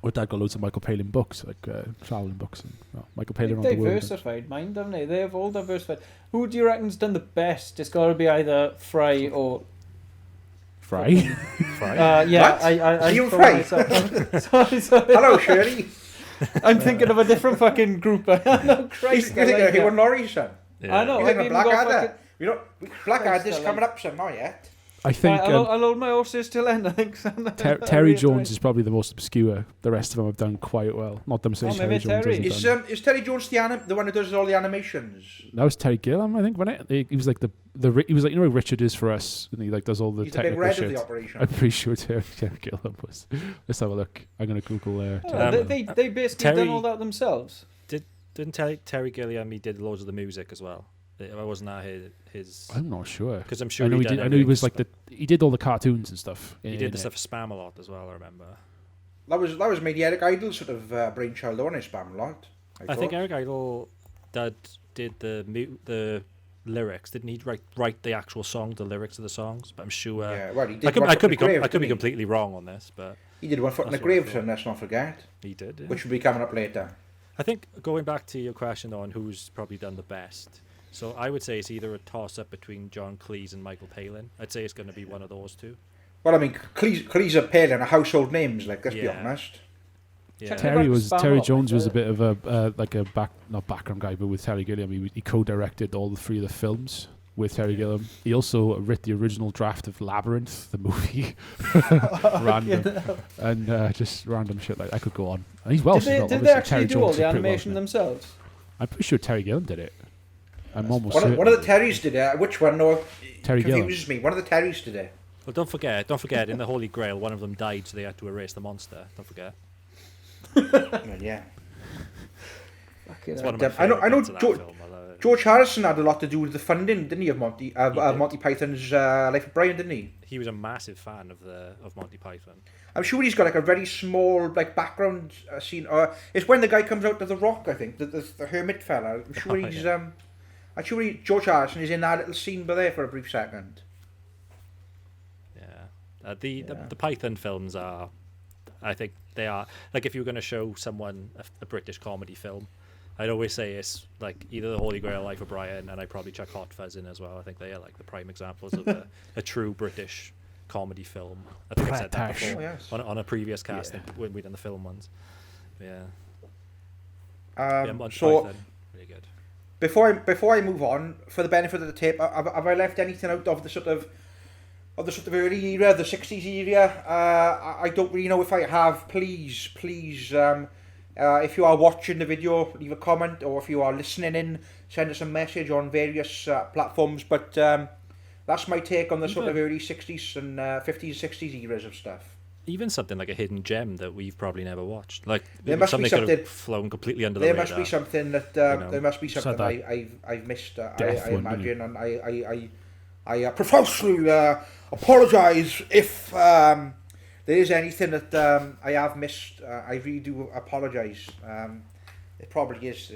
Or Dad got loads of Michael Palin books, like travelling books. And Michael Palin around the world. Diversified mind, haven't they? They have all diversified. Who do you reckon's done the best? It's got to be either Fry or. Fry? Fry. Yeah, What? I Stephen thought Fry? myself- sorry. Hello, Shirley. I'm thinking of a different fucking group. No, You're Christ. thinking of Hugh and Laurie's son. I know. You're I've thinking of even got Blackadder. fucking- Blackadder's Christ coming alive. up some, not yet. I think I'll hold my horses till then. I think Terry Jones is probably the most obscure. The rest of them have done quite well. Not them saying Terry Jones hasn't done. Is Terry Jones the one who does all the animations? That was Terry Gilliam, I think, wasn't it? He was like he was like, you know, Richard is for us, and he like does all the He's technical the big red shit. of the operation. I'm pretty sure Terry Gilliam was. Let's have a look. I'm gonna Google they basically done all that themselves. Didn't Terry Gilliam? He did loads of the music as well. I wasn't that his. I'm not sure Because I'm sure I know he did. I know he was like he did all the cartoons and stuff. He did the stuff for Spam a lot as well. I remember. That was maybe Eric Idle's sort of brainchild on his Spam a lot. I think Eric Idle did the lyrics. Didn't he write the actual song, the lyrics of the songs? But I'm sure. Yeah, well, he did. I could be completely wrong on this, but he did One Foot in the Grave, so let's not forget. He did, yeah. Which will be coming up later. I think going back to your question on who's probably done the best. So I would say it's either a toss-up between John Cleese and Michael Palin. I'd say it's going to be one of those two. Well, I mean, Cleese and Palin are household names, like, let's be honest. Yeah. Terry Jones was a bit of a not background guy, but with Terry Gilliam, he co-directed all 3 of the films with Terry Gilliam. He also wrote the original draft of Labyrinth, the movie. Random. And just random shit like that. I could go on. And he's Welsh. Did they actually do all the animation themselves? I'm pretty sure Terry Gilliam did it. I'm almost certain. certain. One of the Terrys did it. Which one? No, Terry confuses Gilliam. me. One of the Terrys did it. Well, don't forget, in the Holy Grail, one of them died, so they had to erase the monster. Don't forget. Well, yeah. It's one of my I know. film, George Harrison had a lot to do with the funding, didn't he, of Monty Python's Life of Brian, didn't he? He was a massive fan of Monty Python. I'm sure he's got like a very small like background scene. It's when the guy comes out of the rock, I think, the hermit fella. I'm sure he's George Harrison is in that little scene by there for a brief second. Yeah, the Python films are, I think they are, like if you were going to show someone a British comedy film, I'd always say it's like either the Holy Grail, Life of Brian, and I'd probably chuck Hot Fuzz in as well. I think they are like the prime examples of a true British comedy film. I think I've said that before on a previous casting when we done the film ones. Yeah. Monty Python, really good. Before I move on, for the benefit of the tape, have I left anything out of the sort of early era, the 60s era? I don't really know if I have. Please, if you are watching the video, leave a comment, or if you are listening in, send us a message on various platforms. But that's my take on the sort of early 60s and 50s, 60s eras of stuff. Even something like a hidden gem that we've probably never watched. Like there must something be something could have flown completely under the radar. There must be something that there must be something I've missed. I imagine, and I profusely apologise if there is anything that I have missed. I really do apologise. It probably is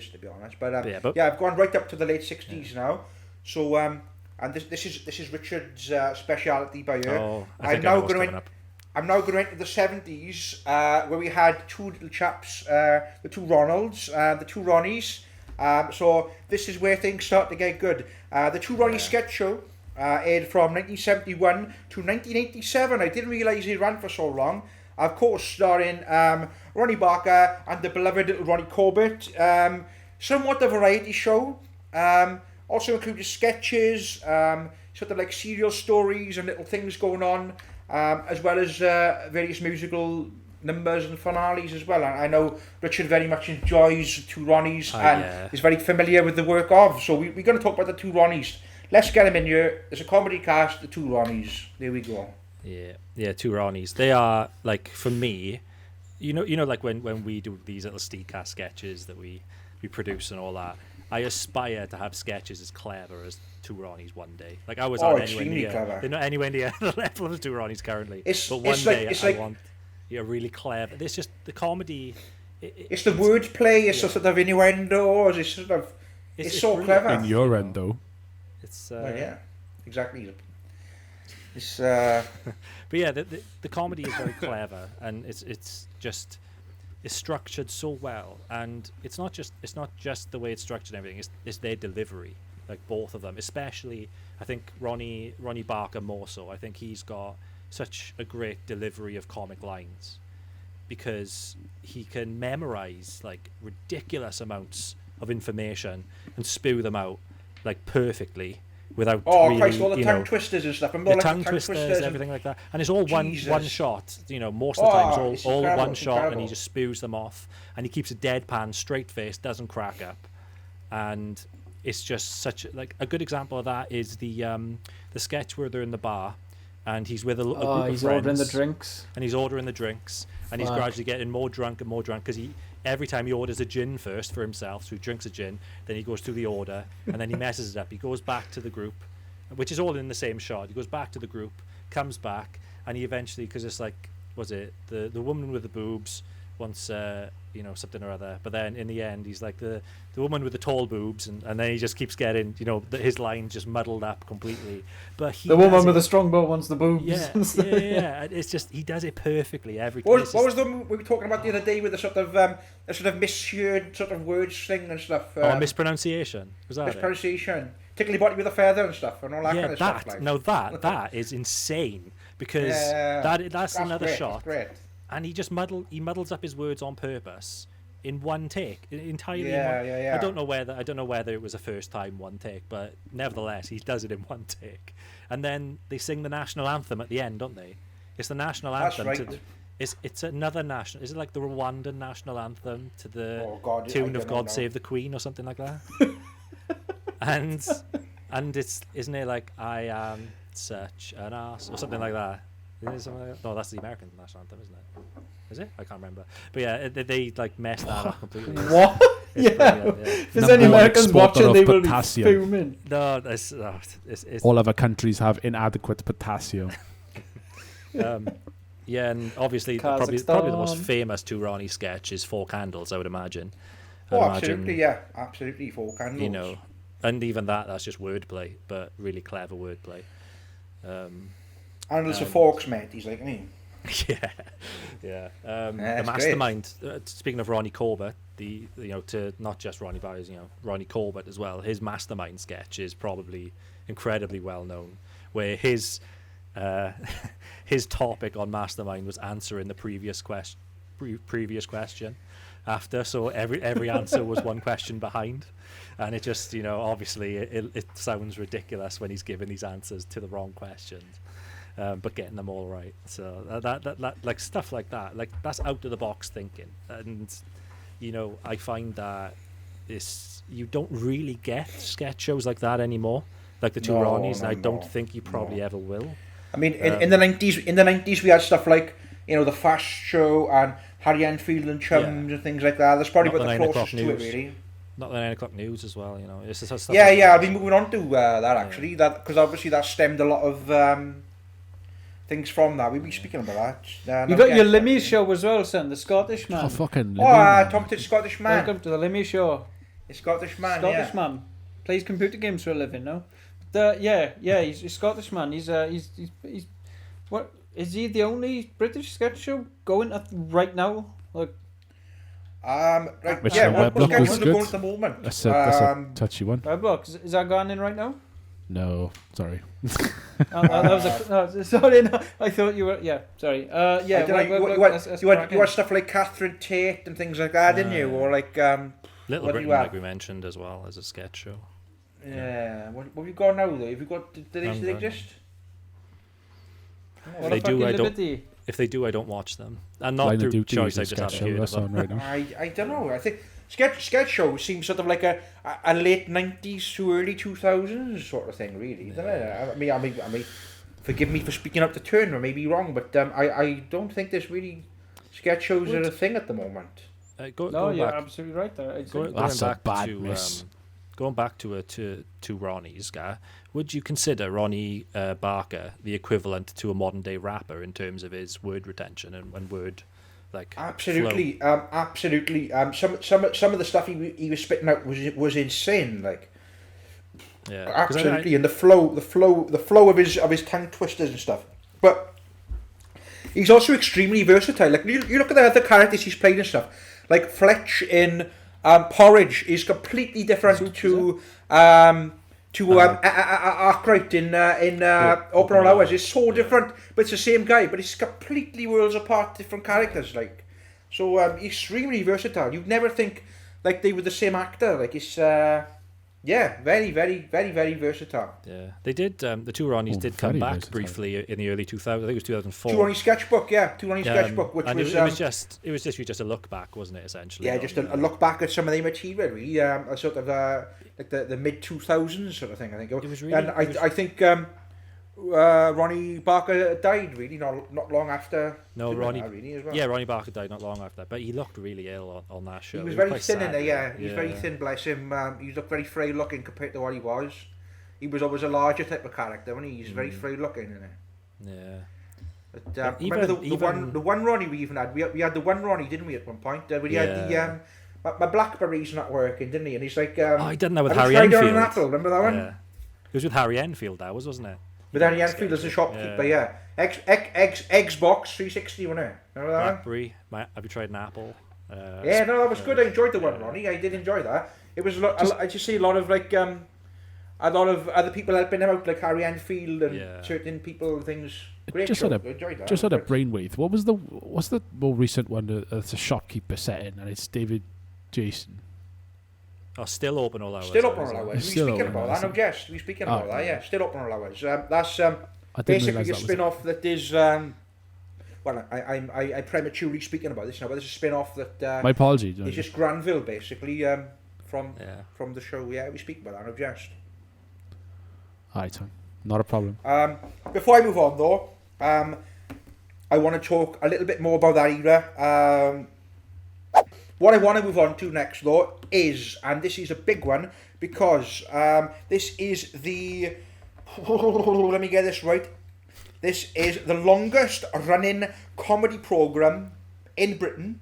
to be honest. But I've gone right up to the late 60s now. So and this is Richard's speciality by year. Oh, I'm now going to enter the 70s, where we had two little chaps, the two Ronalds, the two Ronnies. So this is where things start to get good. The Two Ronnies sketch show aired from 1971 to 1987. I didn't realise it ran for so long. Of course, starring Ronnie Barker and the beloved little Ronnie Corbett. Somewhat a variety show. Also included sketches, sort of like serial stories and little things going on. As well as various musical numbers and finales as well. I know Richard very much enjoys Two Ronnies and is very familiar with the work of. So we're going to talk about the Two Ronnies. Let's get them in here. There's a comedy cast, the Two Ronnies. There we go. Yeah, Two Ronnies. They are, like, for me, you know, like when we do these little SteegCast sketches that we produce and all that, I aspire to have sketches as clever as Two Ronnies one day. Like I was on anywhere near. Clever. They're not anywhere near the level of Two Ronnies currently. But one day I want really clever. It's just the comedy. It's the wordplay. It's sort of innuendos. It's sort of. It's so clever. Innuendo. It's. Yeah, exactly. It's. But yeah, the comedy is very clever, and it's just. Is structured so well, and it's not just the way it's structured and everything, it's their delivery, like both of them, especially I think Ronnie Barker more so. I think he's got such a great delivery of comic lines because he can memorize like ridiculous amounts of information and spew them out like perfectly without Oh, really, Christ, all the you tongue know, twisters and stuff. the tongue twisters, everything like that, and it's all one shot. You know, most of the time it's all one shot, and he just spews them off, and he keeps a deadpan, straight face, doesn't crack up, and it's just such a good example of that is the sketch where they're in the bar, and he's with a group of friends. He's ordering the drinks, and he's gradually getting more drunk because every time he orders a gin first for himself, so he drinks a gin, then he goes through the order, and then he messes it up. He goes back to the group, which is all in the same shot. He goes back to the group, comes back, and he eventually, because it's like, was it the woman with the boobs wants something or other, but then in the end he's like the woman with the tall boobs, and then he just keeps getting his line just muddled up completely. But the woman with the strong bow wants the boobs. Yeah. It's just he does it perfectly every time. What was the we were talking about the other day with the sort of misheard sort of words thing and stuff? Mispronunciation. Was that mispronunciation? Tickly body with a feather and stuff and all that kind of stuff. Like. No, that is insane because that's another great, shot. That's great. And he just muddles up his words on purpose in one take, entirely. Yeah. I don't know whether it was a first time one take, but nevertheless he does it in one take. And then they sing the national anthem at the end, don't they? It's the national anthem. That's right. It's another national. Is it like the Rwandan national anthem to the tune of "God Save the Queen" or something like that? and it's isn't it like "I am such an ass" or something like that? No, that's the American national anthem, isn't it? Is it? I can't remember. But yeah, they like messed that up completely. What? If there's any Americans watching, they will be fuming. No, it's all other countries have inadequate potassium. Yeah, and obviously probably the most famous Two Ronnies sketch is Four Candles, I would imagine. Absolutely, yeah. Absolutely, Four Candles. And even that's just wordplay, but really clever wordplay. Handles of forks, mate. He's like me. Yeah. The mastermind. Speaking of Ronnie Corbett, to not just Ronnie Barker, Ronnie Corbett as well. His mastermind sketch is probably incredibly well known, where his topic on mastermind was answering the previous question after, so every answer was one question behind, and it just obviously it sounds ridiculous when he's giving these answers to the wrong questions. But getting them all right, so that like stuff like that, like that's out of the box thinking, and I find that you don't really get sketch shows like that anymore, like the Two Ronnies, and I don't think you probably ever will. I mean, in the 90s, we had stuff like the Fast Show and Harry Enfield and Chums and things like that. That's probably what the closest to it, really. Not the 9 o'clock news as well, It's just stuff I'll be moving on to that actually. That because obviously that stemmed a lot of things from that. We'll be speaking about that. You got your Limmy show as well, son. The Scottish man. Oh, fucking Limmy. Tom to Scottish man. Welcome to the Limmy show. The Scottish man. Scottish man plays computer games for a living, no? He's a Scottish man. He's what is he the only British sketch show going right now? Like, what sketches are going at the moment? That's a touchy one. Weblock is that going in right now? No, sorry. Sorry, no. I thought you were. Yeah, sorry. You had stuff like Catherine Tate and things like that, didn't you? Or like Little Britain, like we mentioned as well as a sketch show. Yeah. What have you got now though? Have you got? Do they exist? If they do, I don't watch them. And not through choice. I just haven't heard of them. Right now. I don't know. I think sketch show seems sort of like a late 90s to early 2000s sort of thing, really. I mean, forgive me for speaking up the turn, or maybe wrong, but I don't think there's really sketch shows are a thing at the moment. You're absolutely right there. That's a bad miss. Going back to Two Ronnies, would you consider Ronnie Barker the equivalent to a modern day rapper in terms of his word retention and word absolutely flow? Absolutely. Some of the stuff he was spitting out was insane, like absolutely, and the flow of his tongue twisters and stuff. But he's also extremely versatile. Like you look at the other characters he's played and stuff, like Fletch in Porridge is completely different to Arkwright in Open All Hours. It's so different, but it's the same guy, but it's completely worlds apart, different characters. Like, so extremely versatile. You'd never think like they were the same actor. Like it's Yeah, very, very, very, very versatile. Yeah, they did. The Two Ronnies did come very back versatile. briefly in the early 2000s. I think it was 2004. Two Ronnies sketchbook, yeah. Two Ronnies sketchbook, which and was... it was just a look back, wasn't it, essentially? Yeah, just a look back at some of the material, really. A sort of like the mid-2000s sort of thing, I think. It was really... And I think Ronnie Barker died, really, not long after. No, Ronnie... really, as well. Yeah, Ronnie Barker died not long after that, but he looked really ill on that show. He was very quite thin in sad, there, yeah. He was very thin, bless him. He looked very frail looking compared to what he was. He was always a larger type of character, wasn't he? He's very frail looking in it. Yeah. But, remember the one Ronnie we even had? We had the one Ronnie, didn't we, at one point? We had the... my Blackberry's not working, didn't he? And he's like... he did that with "Have Harry you tried Enfield. an apple?" Remember that one? Yeah. It was with Harry Enfield, that wasn't it? With Harry Enfield as a shopkeeper, yeah. Xbox 360, wasn't it? Remember that one? Blackberry. Have you tried an apple? Yeah, no, that was good. I enjoyed the one, Ronnie. I did enjoy that. It was I just see a lot of like a lot of other people helping him out, like Harry Enfield and certain people and things. Great Just show. had I enjoyed that. Just had a brainwave. What's the more recent one that's a shopkeeper setting and it's David Jason? Oh, still open all hours. Still open all hours. We Still speaking open, about that. isn't No, yes, we speaking about that. Yeah, still open all hours. That's I didn't basically realise a that was spin-off that is. Well, I prematurely speaking about this now, but there's a spin-off that. My apologies. It's just Granville, basically, from the show. Yeah, we speak about that. No, just. Alright, Tom. Not a problem. Before I move on, though, I want to talk a little bit more about that era. What I want to move on to next, though, is, and this is a big one, because this is the... Let me get this right. This is the longest running comedy programme in Britain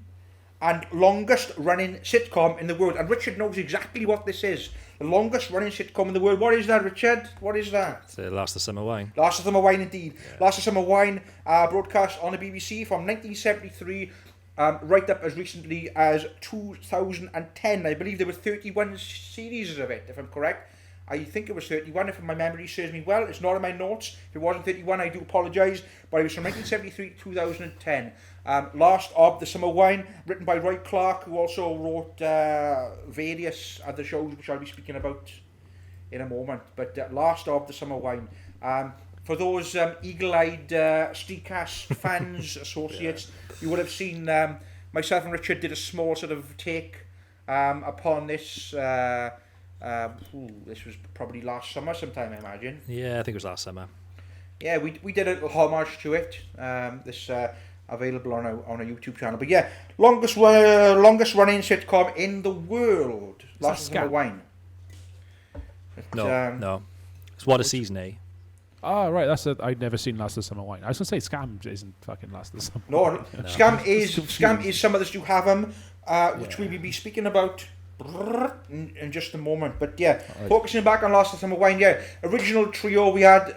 and longest running sitcom in the world. And Richard knows exactly what this is. The longest running sitcom in the world. What is that, Richard? What is that? It's Last of Summer Wine. Last of Summer Wine, indeed. Yeah. Last of Summer Wine, broadcast on the BBC from 1973, right up as recently as 2010. I believe there were 31 series of it, if I'm correct. I think it was 31, if my memory serves me well. It's not in my notes. If it wasn't 31, I do apologise. But it was from 1973 to 2010. Last of the Summer Wine, written by Roy Clark, who also wrote various other shows, which I'll be speaking about in a moment. But Last of the Summer Wine. For those eagle-eyed SteegCast fans, associates, you would have seen myself and Richard did a small sort of take upon this. This was probably last summer sometime, I imagine. Yeah, I think it was last summer. Yeah, we did a little homage to it. This available on our YouTube channel. But yeah, longest running sitcom in the world. Last of Summer Wine. But, no. It's What a Season, eh? Oh, right. I'd never seen Last of Summer Wine. I was going to say Scam isn't fucking Last of Summer. No. Scam is some of the Stu Havum, which we will be speaking about in just a moment. But yeah, focusing back on Last of Summer Wine, yeah, original trio we had,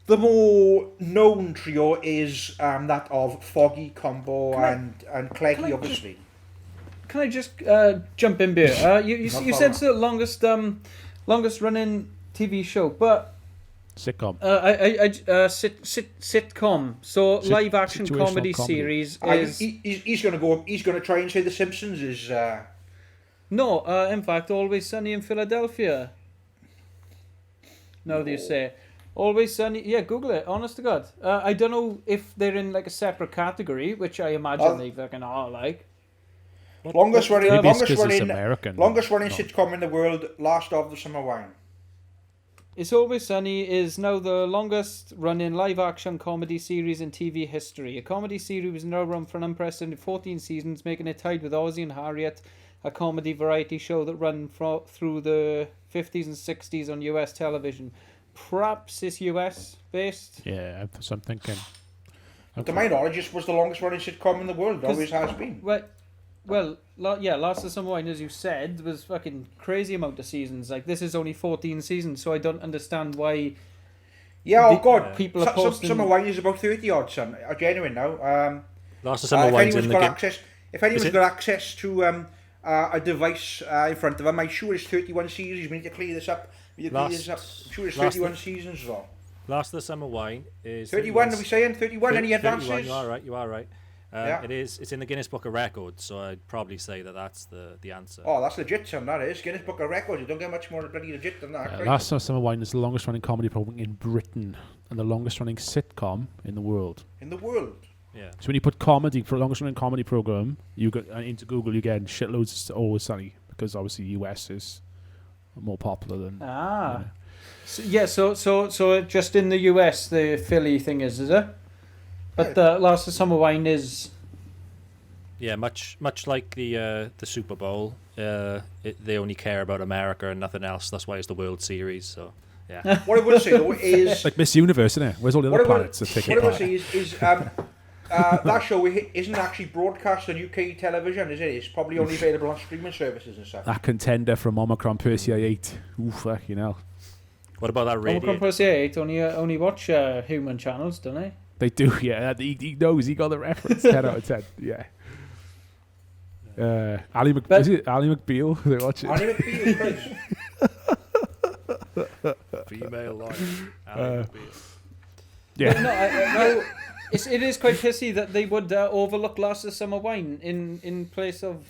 the more known trio is that of Foggy, Combo, and Cleggy, obviously. Can I just jump in here? You said it's the longest running TV show, but sitcom. Sitcom. So live action comedy series is. He's gonna try and say The Simpsons is. No, in fact, Always Sunny in Philadelphia. Now that you say, Always Sunny. Yeah, Google it. Honest to God, I don't know if they're in like a separate category, which I imagine they fucking are like. Longest running American. sitcom in the world. Last of the Summer Wine. It's Always Sunny is now the longest running live action comedy series in TV history. A comedy series was now run for an unprecedented 14 seasons, making it tied with Ozzie and Harriet, a comedy variety show that ran through the 50s and 60s on US television. Perhaps it's US based? Yeah, that's what I'm thinking. To my knowledge, it was the longest running sitcom in the world. Always has been. Last of Summer Wine, as you said, was fucking crazy amount of seasons. Like, this is only 14 seasons, so I don't understand why. Yeah, God, people are posting. Summer Wine is about 30 odd, son. Genuine now. Last of Summer Wine's in the game. If anyone's got access to a device in front of them, I'm sure it's 31 seasons. We need to clear this up. I'm sure it's 31 seasons as well. Last of the Summer Wine is 31. Are we saying 31? Any advances? 31, you are right. It's in the Guinness Book of Records, so I'd probably say that's the answer. Oh, that's legit, son. That is Guinness Book of Records. You don't get much more bloody legit than that. Last Summer Wine is the longest running comedy program in Britain and the longest running sitcom in the world. In the world. Yeah. So when you put comedy for longest running comedy program, you go into Google, you get shitloads of Always Sunny because obviously US is more popular than. So just in the US, the Philly thing is it? But the Last Summer Wine is. Yeah, much like the Super Bowl. They only care about America and nothing else. That's why it's the World Series. So yeah. What I would say though is like Miss Universe, isn't it? Where's all the other planets that take What I would part? say is that show isn't actually broadcast on UK television, is it? It's probably only available on streaming services and stuff. That contender from Omicron Persei 8. Ooh, fucking hell. What about that radio? Omicron Persei 8 only watch human channels, don't they? They do, yeah. He knows. He got the reference. 10 out of 10. Yeah. Ali McBeal. They watch it. Ali McBeal, Female lawyer. Ali McBeal. Yeah. No, it is quite pissy that they would overlook Last Summer Wine in place of.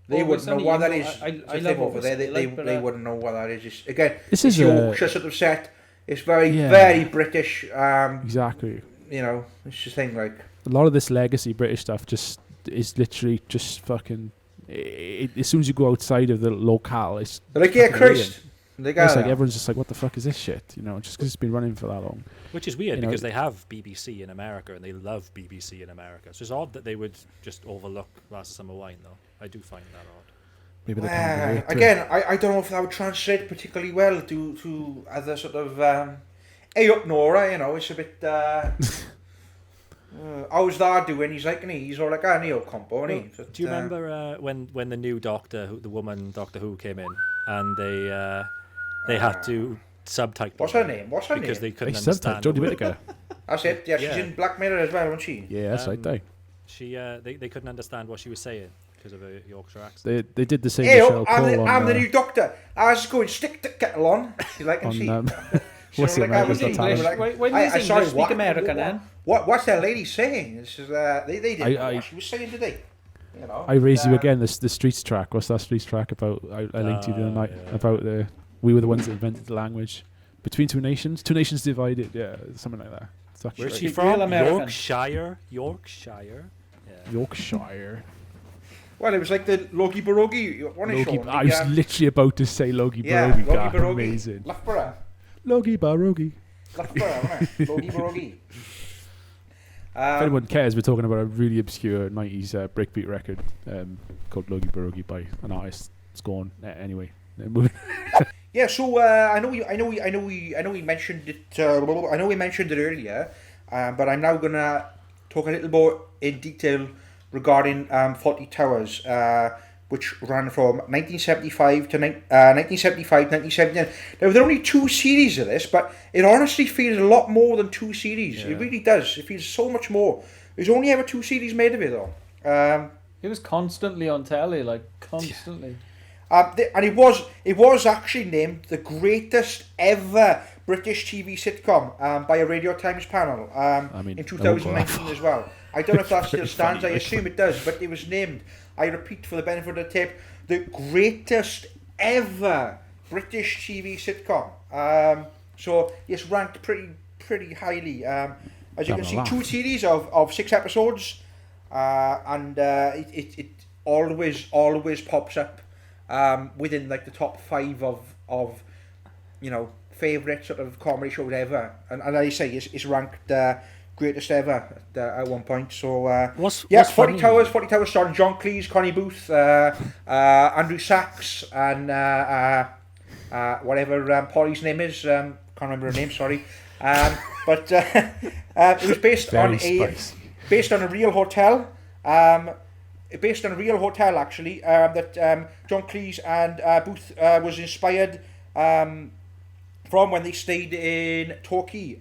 They wouldn't know what that is. I love over there. They wouldn't know what that is. Again, this it's is Yorkshire sort of set. It's very British. Exactly. You know, it's just thing like a lot of this legacy British stuff just is literally just fucking. As soon as you go outside of the locale, it's they're like, yeah, Christ. It's like everyone's just like, what the fuck is this shit? You know, just because it's been running for that long. Which is weird because they have BBC in America and they love BBC in America. So it's odd that they would just overlook Last Summer Wine, though. I do find that odd. Maybe they can't again, I don't know if that would translate particularly well to other sort of. Hey up Nora, you know, it's a bit. How's that doing? He's like, he's all like, Neo compo, isn't he? But, do you remember when the new Doctor, the woman Doctor Who came in, and they had to subtitle? What's her name? Because they couldn't understand. Jodie Whittaker. That's it. Yeah, she's in Black Mirror as well, isn't she? Yeah, that's right. They couldn't understand what she was saying because of her Yorkshire accent. They did the same. Hey, Michelle I'm the new Doctor. I was going stick the kettle on. You like and she. What's the American's Got Talent? Why does English speak American then? What's that lady saying? This is they didn't know what she was saying today. You know. I raised you again. The Streets track. What's that Streets track about? I linked you the other night about we were the ones that invented the language between two nations. Two nations divided. Yeah, something like that. Where's she from? Yorkshire. Yeah. Yorkshire. Well, it was like the Logie Barogie. I was literally about to say Logie Barogie. Yeah, Logie Barogie. Amazing. Loughborough. Logie Barogie. Loughborough, Logie Barogie. If anyone cares, we're talking about a really obscure 90s breakbeat record called Logie Barogie by an artist. It's gone anyway. Yeah, so I know we mentioned it. I know we mentioned it earlier, but I'm now gonna talk a little more in detail regarding Fawlty Towers, which ran from 1975 to 1979. Now there are only 2 series of this, but it honestly feels a lot more than 2 series. Yeah. It really does. It feels so much more. There's only ever 2 series made of it, though. It was constantly on telly, like constantly. And it was actually named the greatest ever British TV sitcom by a Radio Times panel in 2019 as well. I don't know if that still stands. I assume it does, but it was named, I repeat for the benefit of the tape, the greatest ever British TV sitcom. So it's ranked pretty highly. As you can see, 2 series of 6 episodes, and it always pops up within like the top 5 of favourite sort of comedy shows ever. And as I say, it's ranked greatest ever at one point. So Fawlty Towers starring John Cleese, Connie Booth, Andrew Sachs, and whatever Polly's name is. Can't remember her name. Sorry. But it was based on a real hotel. Based on a real hotel, actually, that John Cleese and Booth was inspired from when they stayed in Torquay.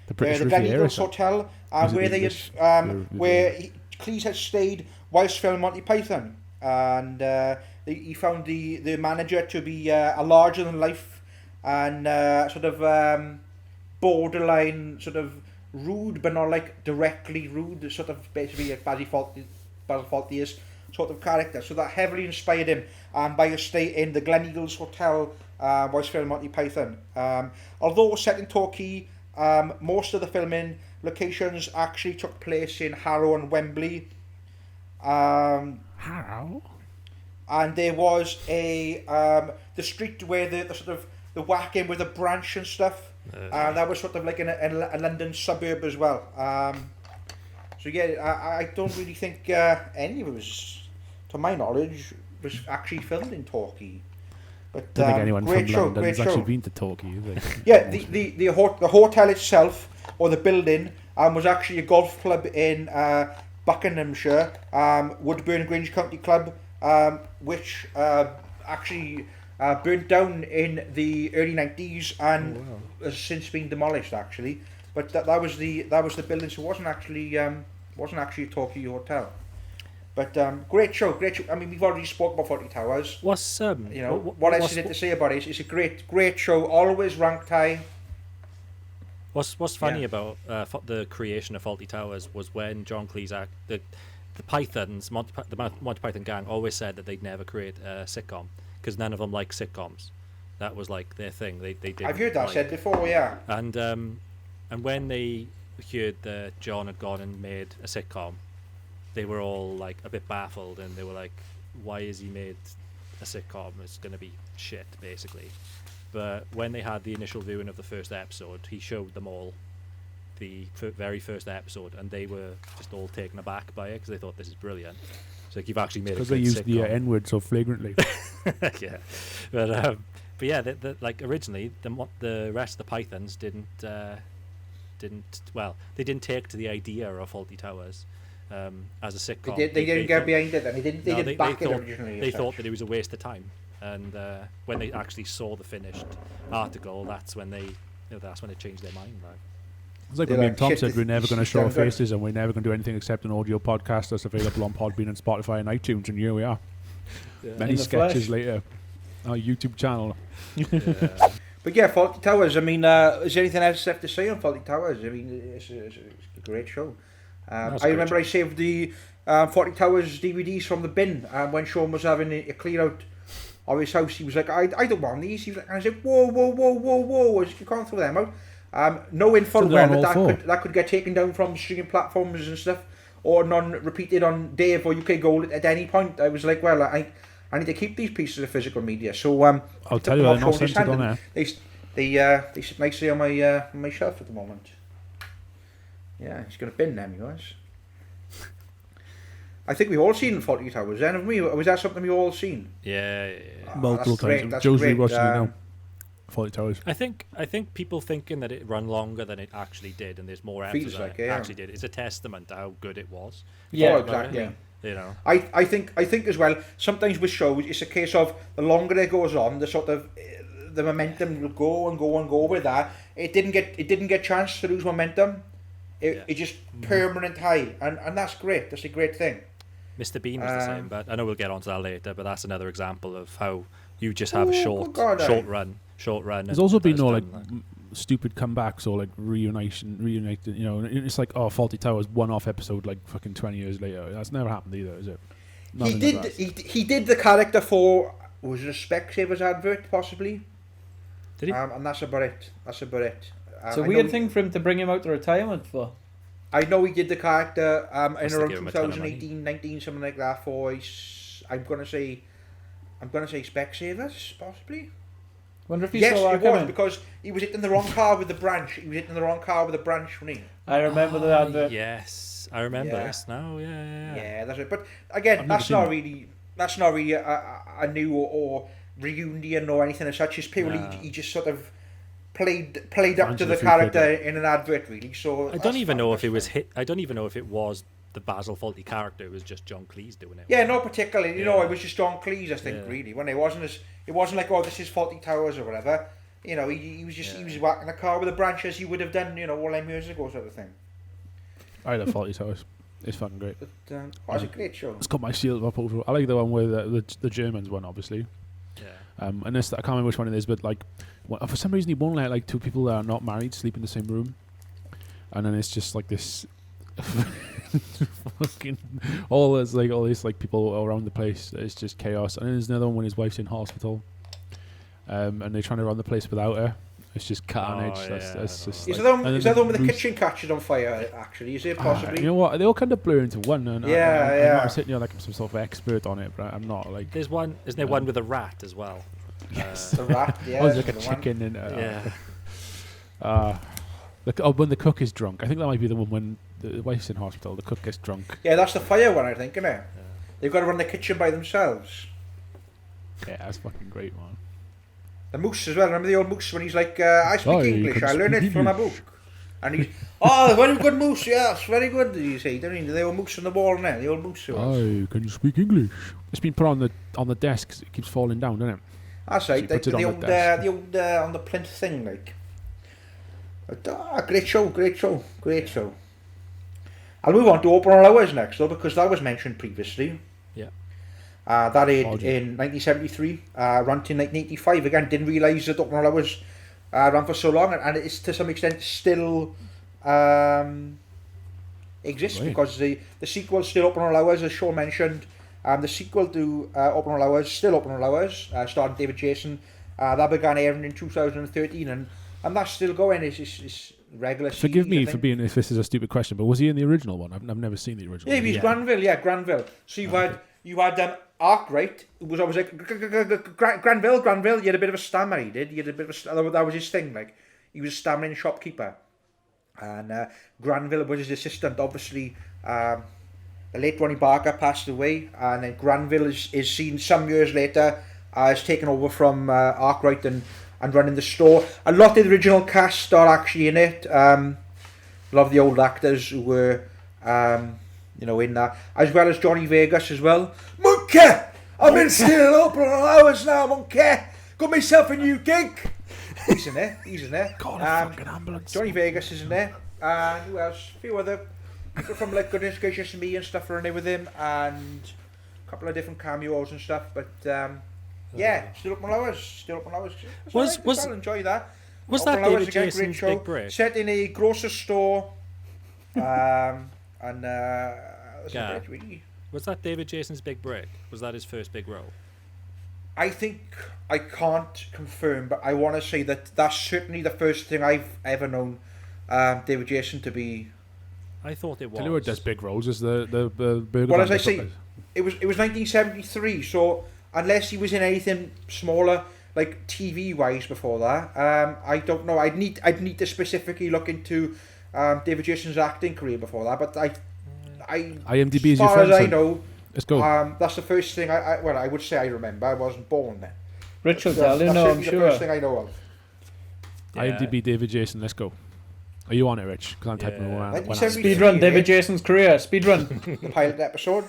The British the Riviera Hotel, where Cleese had stayed whilst filming Monty Python, and he found the manager to be a larger than life and sort of borderline sort of rude, but not like directly rude. Sort of basically a Basil Fawlty's sort of character. So that heavily inspired him by a stay in the Glen Eagles Hotel whilst filming Monty Python. Although set in Torquay, most of the filming locations actually took place in Harrow and Wembley. Harrow? And there was the street where the sort of the whacking with a branch and stuff. That was sort of like in a London suburb as well. So yeah, I don't really think any of it was, to my knowledge, was actually filmed in Torquay. But I don't think anyone from London has actually been to Torquay, is they? Yeah, the hotel itself, or the building, was actually a golf club in Buckinghamshire, Woodburn Grange County Club, which actually burnt down in the early 90s and has since been demolished actually. But that was the building, so it wasn't actually a Torquay hotel. But great show. I mean, we've already spoke about 40 Towers. What's what else is it to say about it? It's a great show. Always ranked high. What's funny about the creation of Fawlty Towers was when John Cleese, the Pythons, the Monty Python gang, always said that they'd never create a sitcom because none of them like sitcoms. That was like their thing. They did. I've heard that said before, yeah. And when they heard that John had gone and made a sitcom, they were all like a bit baffled, and they were like, "Why has he made a sitcom? It's going to be shit, basically." But when they had the initial viewing of the first episode, he showed them all the very first episode, and they were just all taken aback by it because they thought this is brilliant. So like, you've actually made because they used sitcom. the N-word so flagrantly. Yeah, but yeah, like originally the rest of the Pythons didn't take to the idea of Fawlty Towers as a sitcom. They didn't get behind it, and they didn't back it originally. They thought that it was a waste of time, and when they actually saw the finished article, that's when they changed their mind. Like. It's like when me and Tom said we're never going to show our faces and we're never going to do anything except an audio podcast that's available on Podbean and Spotify and iTunes, and here we are. Yeah. Many sketches later. Our YouTube channel. Yeah. But yeah, Fawlty Towers, I mean, is there anything else left to say on Fawlty Towers? I mean, it's a great show. I remember I saved the Fawlty Towers DVDs from the bin when Sean was having a clear out of his house. He was like, I don't want these. He was like, and I said, whoa, you can't throw them out. Knowing full well that could get taken down from streaming platforms and stuff, or non-repeated on Dave or UK Gold at any point. I was like, well, I need to keep these pieces of physical media. So I'll tell you, they're not censored on there. They sit nicely on my shelf at the moment. Yeah, he's going to bin them, he was. I think we've all seen Fawlty Towers, haven't we? Was that something we've all seen? Yeah. Multiple times. Joe's rewatching it now. Fawlty Towers. I think people thinking that it run longer than it actually did, and there's more episodes than it actually did. It's a testament to how good it was. Yeah, exactly. Yeah. You know, I think as well. Sometimes with shows, it's a case of the longer it goes on, the sort of the momentum will go and go and go with that. It didn't get chance to lose momentum. It just permanent high, and that's great. That's a great thing. Mr. Bean was the same, but I know we'll get onto that later. But that's another example of how you just have a short run. There's also been no stupid comebacks or like reunited. You know, it's like Fawlty Towers one-off episode like fucking 20 years later. That's never happened either, is it? He did the character for, was it a Specsavers advert possibly? Did he? And that's about it. It's a weird thing for him to bring him out to retirement for. I know he did the character in around 2018, 19, something like that. For I'm gonna say Specsavers possibly. Wonder if he saw that it was because he was hitting the wrong car with the branch. Wasn't he? I remember the advert. Yes, I remember this now. Yeah, that's it. But again, that's not really a new or reunion or anything as such. It's purely he just sort of played up to the character in an advert, really. So I don't even know if it was I don't even know if it was the Basil Fawlty character. It was just John Cleese doing it. Yeah, not particularly. You know, it was just John Cleese, I think, really. When it wasn't like, this is Fawlty Towers or whatever. You know, he was whacking a car with a branch as you would have done, you know, all them years ago, sort of thing. I love Fawlty Towers. It's fucking great. But it's a great show. It's got my seal up over. I like the one with the Germans one, obviously. Yeah. And this, I can't remember which one it is, but like for some reason he won't let like two people that are not married sleep in the same room. and then it's just like this. Fucking all these like people around the place. It's just chaos. And then there's another one when his wife's in hospital, and they're trying to run the place without her. It's just cut on edge. That's just. Is that the one with the kitchen catches on fire? Actually, is it possibly? You know what? They all kind of blur into one. And I'm sitting here like I'm some sort of expert on it, but I'm not. Like there's one. Isn't there one with a rat as well? Yes, the rat. Yeah, oh, there's like a chicken in it. When the cook is drunk. I think that might be the one when the wife's in hospital. The cook gets drunk. Yeah, that's the fire one, I think, isn't it? Yeah. They've got to run the kitchen by themselves. Yeah, that's fucking great, man. The moose as well. Remember the old moose when he's like, I speak English. I learned it from a book. And he's, very good moose. Yes, very good. You say, don't you? The old moose on the wall, innit? The old moose. Oh, can you speak English? It's been put on the desk. 'Cause it keeps falling down, doesn't it? That's right. The old on the plinth thing, like. Great show. I'll move on to Open All Hours next, though, because that was mentioned previously. Yeah. That aired in 1973, ran to 1985. Again, didn't realise that Open All Hours ran for so long, and it's to some extent still exists, because the sequel still Open All Hours, as Sean mentioned. The sequel to Open All Hours, still Open All Hours, starring David Jason. That began airing in 2013, and that's still going. It's regular. Forgive me for being if this is a stupid question, but was he in the original one? I've never seen the original. Yeah, he's Granville. Yeah, Granville. So you had Arkwright, who was always like Granville. You had a bit of a stammer. He did. He had a bit of that was his thing. Like he was a stammering shopkeeper, and Granville was his assistant. Obviously, the late Ronnie Barker passed away, and then Granville is seen some years later as taken over from Arkwright and running the store. A lot of the original cast are actually in it. A lot of the old actors who were, in that, as well as Johnny Vegas as well. Monkey! I've been still Open All Hours now, Monkey! Got myself a new gig! He's in there. God, a fucking ambulance. Johnny Vegas is in there. And who else? A few other people from like Goodness Gracious Me and stuff are in there with him. And a couple of different cameos and stuff. But, yeah, still Open All Hours. I'll enjoy that. Was that David Jason's big break? Set in a grocery store, and was that David Jason's big break? Was that his first big role? I think I can't confirm, but I want to say that that's certainly the first thing I've ever known David Jason to be. I thought it was. Tell you what does big roles is the burger. Well, as I say, it was 1973, so. Unless he was in anything smaller, like TV wise before that, I don't know. I'd need to specifically look into David Jason's acting career before that. But IMDb as far as I know, let's go. That's the first thing I would say I remember. I wasn't born then. Richard Allen, I'm sure. The first thing I know of. Yeah. IMDb David Jason. Let's go. Are you on it, Rich? Because I'm typing it around. Speedrun David Jason's career. Speedrun. The pilot episode.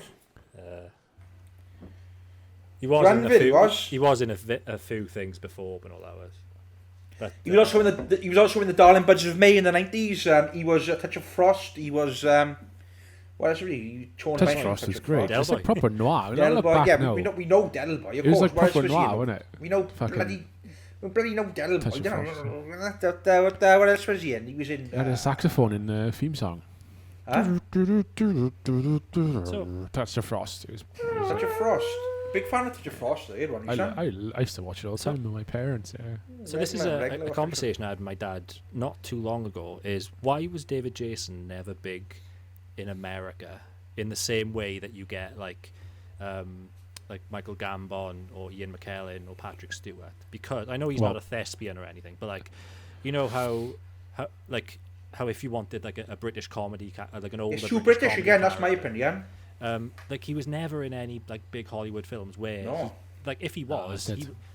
He was in a few things before Open All Hours. But, he was also in the Darling Buds of May in the 90s. He was a Touch of Frost. He was what else really? Touch of Frost is great. It's like proper noir. We know Del Boy. It was like proper noir, wasn't it? We know bloody know Del Boy. What else was he in? He was in. He had a saxophone in the theme song. Touch of Frost. Touch of Frost. Big fan of Touch of Frost, I used to watch it all the time with my parents. Yeah. So this is a conversation I had with my dad not too long ago. Is why was David Jason never big in America in the same way that you get like Michael Gambon or Ian McKellen or Patrick Stewart? Because I know he's not a thespian or anything, but like, you know how if you wanted like a British comedy, like an older. It's too British again. That's my opinion. Like he was never in any like big Hollywood films where like if he was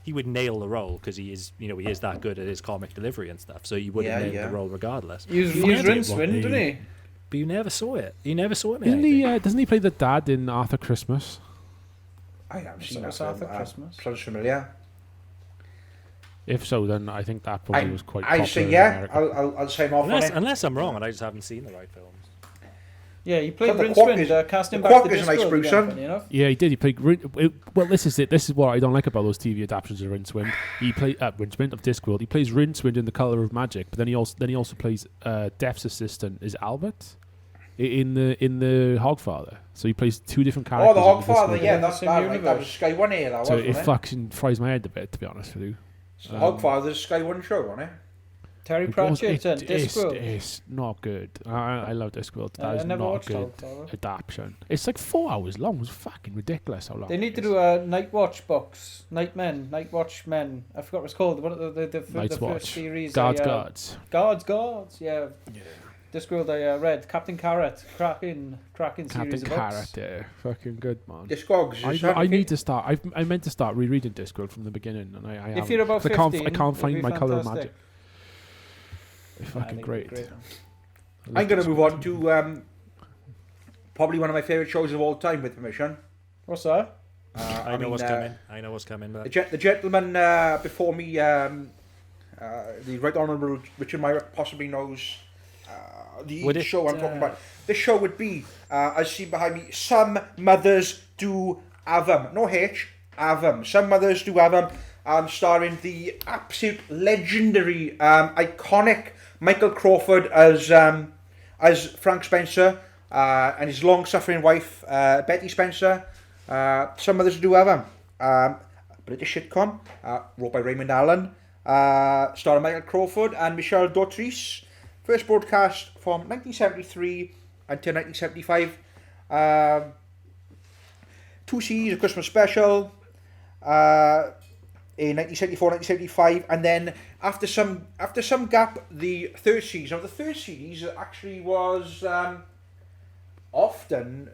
he would nail the role because he is that good at his comic delivery and stuff, so you wouldn't nail the role regardless. He was Rincewind, didn't he? But you never saw it. Doesn't he play the dad in Arthur Christmas? I haven't seen that. Arthur Christmas. Sounds familiar. If so, then I think that probably was quite. I say yeah. I'll sign off on it. Unless I'm wrong and I just haven't seen the right films. Yeah, he played The Quack Rincewind, casting the back Quack the is a nice Discworld spruce, again, son. funny enough. Yeah, he did. He played. Well, this is what I don't like about those TV adaptations of Rincewind. He played Rincewind of Discworld. He plays Rincewind in The Color of Magic, but then he also plays Death's assistant is Albert in the Hogfather. So he plays two different characters. Oh, the Hogfather, Discworld. yeah, Same that's right. That universe. was Sky One here, that So wasn't it fucking fries my head a bit, to be honest with you. The Hogfather's Sky One show, wasn't it? Terry Pratchett and It's Discworld. not good. I love Discworld. That I is never not a watched good Hogfather. adaptation. It's like 4 hours long. It's fucking ridiculous how long. They it need to is. do a Night Watch box. Night Watch Men. I forgot what it's called. One of the Night's first Watch. series. Guards. Guards. Yeah. Discworld I read. Captain Carrot. Cracking Captain series of Carrot, books. yeah. Fucking good, man. Discogs. I need to start. I meant to start rereading Discworld from the beginning, and I If haven't. you're about 'Cause 15, I can't it'll find be my Colour of fantastic. Magic. It's I fucking think great. it'll be I'm going to move on to probably one of my favourite shows of all time, with permission. What's that? I know what's coming. I know what's coming. But The gentleman before me, the Right Honourable Richard Myrick, possibly knows the show I'm talking about. This show would be, as seen behind me, Some Mothers Do Have 'Em. No H, have 'em. Some Mothers Do Have 'Em. Starring the absolute legendary, iconic Michael Crawford as Frank Spencer and his long-suffering wife, Betty Spencer. Some Mothers Do Have 'Em. British sitcom, wrote by Raymond Allen, starring Michael Crawford and Michelle Dautrice. First broadcast from 1973 until 1975. 2 seasons, a Christmas special in 1974, 1975, and then after some gap, the third season. Now, the third series actually was often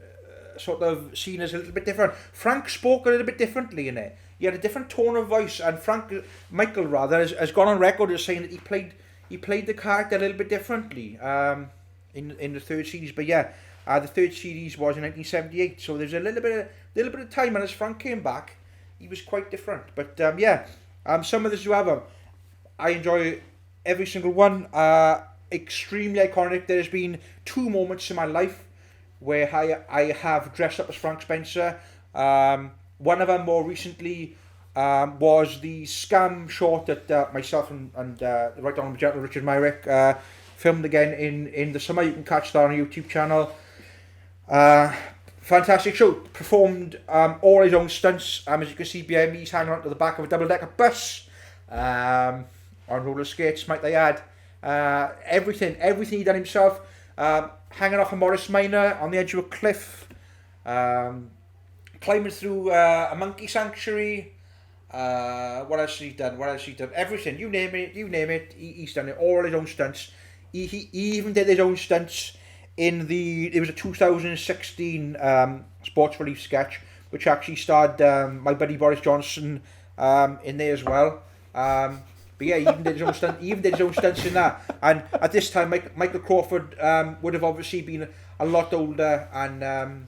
sort of seen as a little bit different. Frank spoke a little bit differently in it. He had a different tone of voice, and Michael has gone on record as saying that he played the character a little bit differently in the third series. But yeah, the third series was in 1978, so there's a little bit of time, and as Frank came back, he was quite different. But Some Mothers Do Have 'Em. I enjoy every single one. Extremely iconic. There's been 2 moments in my life where I have dressed up as Frank Spencer. One of them more recently was the scam short that myself and the Right Honourable Gentleman Richard Myrick filmed again in the summer. You can catch that on our YouTube channel. Fantastic show. Performed all his own stunts. As you can see behind me, he's hanging onto the back of a double-decker bus on roller skates, might I add. Everything he done himself. Hanging off a Morris Minor on the edge of a cliff. Climbing through a monkey sanctuary. What else has he done? Everything. You name it. He's done it. All his own stunts. He even did his own stunts it was a 2016 Sports Relief sketch, which actually starred my buddy Boris Johnson in there as well. But yeah, he even did his own stunts in that. And at this time, Michael Crawford would have obviously been a lot older and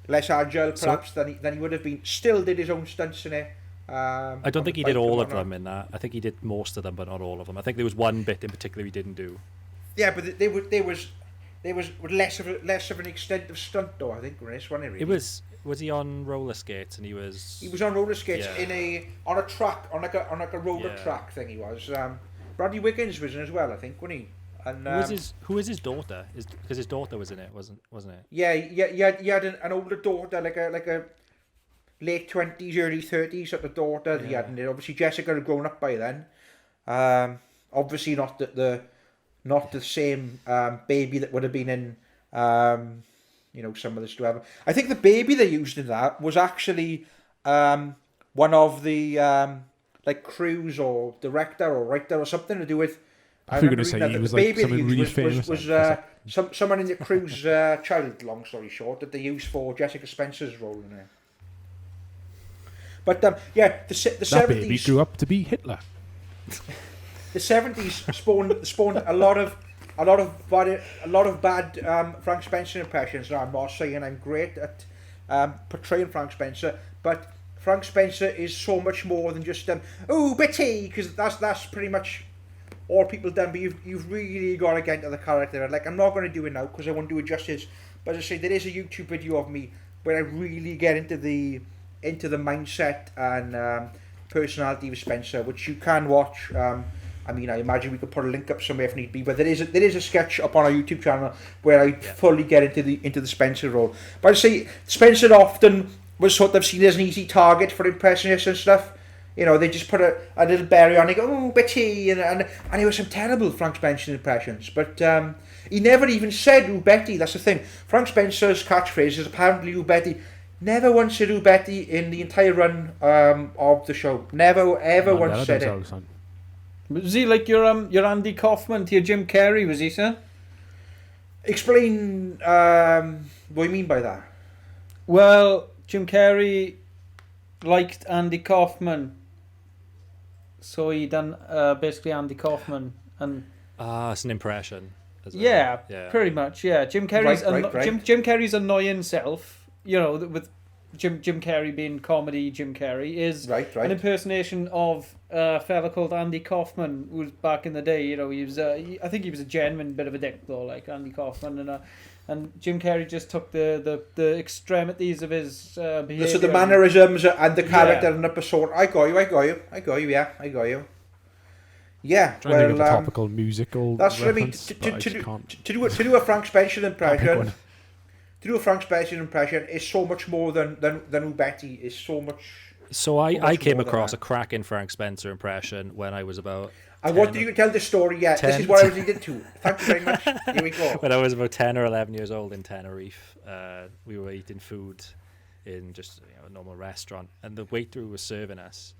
less agile, perhaps, than he would have been. Still did his own stunts in it. I don't think he did all of them in that. I think he did most of them, but not all of them. I think there was one bit in particular he didn't do. Yeah, but there was less of an extent of stunt, though. I think in this one, really. Was he on roller skates? And he was on roller skates yeah. on a track, on like a roller track thing. He was. Bradley Wiggins was in as well, I think, wasn't he? And who was his daughter? Because his daughter was in it, wasn't it? Yeah. He had an older daughter, like a late 20s, early 30s sort of daughter that he had in it. Obviously, Jessica had grown up by then. Obviously, not the same baby that would have been in Some Mothers Do Have 'Em. I think the baby they used in that was actually one of the crews or director or writer or something to do with. I was going to say he was like something really famous. Was someone in the crew's child, long story short, that they used for Jessica Spencer's role in it. But the 70s. That baby grew up to be Hitler. The 70s spawned a lot of bad Frank Spencer impressions. Now, I'm not saying I'm great at portraying Frank Spencer, but Frank Spencer is so much more than just Betty, because that's pretty much all people done, but you've really got to get into the character. And like, I'm not going to do it now because I won't do it justice. But as I say, there is a YouTube video of me where I really get into the mindset and personality of Spencer, which you can watch. I mean, I imagine we could put a link up somewhere if need be, but there is a sketch up on our YouTube channel where I fully get into the Spencer role. But I say Spencer often was sort of seen as an easy target for impressionists and stuff. You know, they just put a little berry on, and they go, oh, Betty, and he was some terrible Frank Spencer impressions. But he never even said, "Ooh, Betty." That's the thing. Frank Spencer's catchphrase is apparently "Ooh, Betty." Never once said "Ooh, Betty" in the entire run of the show. Never, ever once said it. Was he like your Andy Kaufman to your Jim Carrey, was he, sir? Explain what you mean by that. Well, Jim Carrey liked Andy Kaufman, so he done basically Andy Kaufman, and it's an impression. Yeah, pretty much. Yeah, Jim Carrey's right. Jim Carrey's annoying self. You know, with Jim Carrey being comedy, Jim Carrey is an impersonation of a fella called Andy Kaufman, who was back in the day. You know, he was I think he was a genuine bit of a dick though, like Andy Kaufman, and Jim Carrey just took the extremities of his behaviour. So the mannerisms and the character and the persona. I got you. Yeah, I got you. Yeah, trying to think of a topical musical. That's what I mean. To do a Frank Spencer impression. To do a Frank Spencer impression is so much more than who Betty is. So much. So I came across a cracking Frank Spencer impression when I was about. I wanted you to tell the story. Yeah, this is what I was leading to. Thank you very much. Here we go. When I was about 10 or 11 years old in Tenerife, we were eating food in just a normal restaurant, and the waiter was serving us.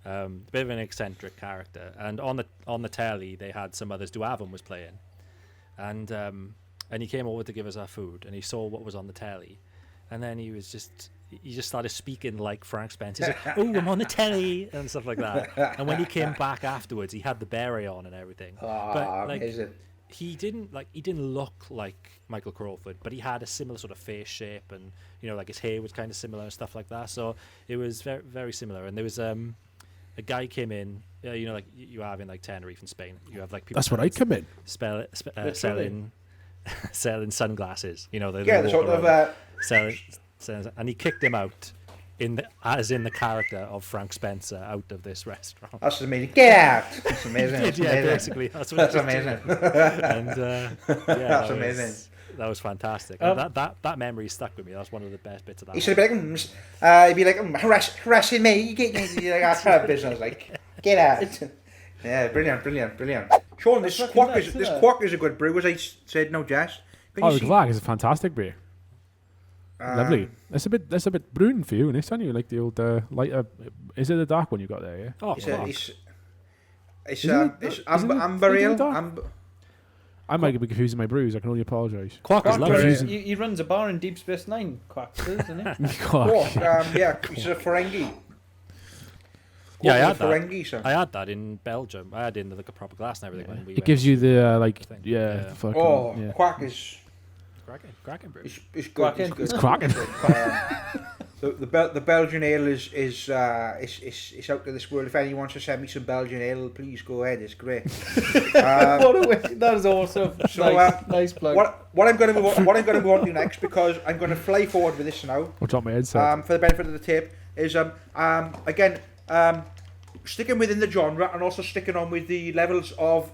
A bit of an eccentric character, and on the telly they had Some Others Do Have 'Em was playing, and he came over to give us our food, and he saw what was on the telly, and then he just started speaking like Frank Spencer. He's like, "Oh, I'm on the telly," and stuff like that. And when he came back afterwards, he had the beret on and everything. But like, he didn't look like Michael Crawford, but he had a similar sort of face shape, and like his hair was kind of similar and stuff like that. So it was very, very similar. And there was a guy came in, like you have in like Tenerife in Spain. You have like people. That's what I come in. Selling sunglasses. They the sort of selling, and he kicked him out in the character of Frank Spencer out of this restaurant. That's amazing. Get out! That's amazing. Basically, that's what. That's amazing. And that's amazing. That was fantastic. That memory stuck with me. That's one of the best bits of that. He should be like, he'd be like, harassing me. You get that kind of business. Like, get out. Yeah, brilliant. Sean, this quack is a good brew, as I said. No, Jess. The Glag is a fantastic beer. Lovely. That's a bit brewing for you, isn't it? Like the old lighter. Is it the dark one you got there? Yeah. Oh, it's amber ale. I might be confusing my brews. I can only apologise. Quack is lovely. He runs a bar in Deep Space Nine. Quack, doesn't he? Quack. He's a Ferengi. Yeah, I had that in Belgium. I had it in like a proper glass and everything. It gives you the Quack is cracking brew. It's good. It's cracking. The Belgian ale is out of this world. If anyone wants to send me some Belgian ale, please go ahead. It's great. That is awesome. So, nice plug. What I'm going to move on to next, because I'm going to fly forward with this now. I'll drop my headset. For the benefit of the tape, is again sticking within the genre and also sticking on with the levels of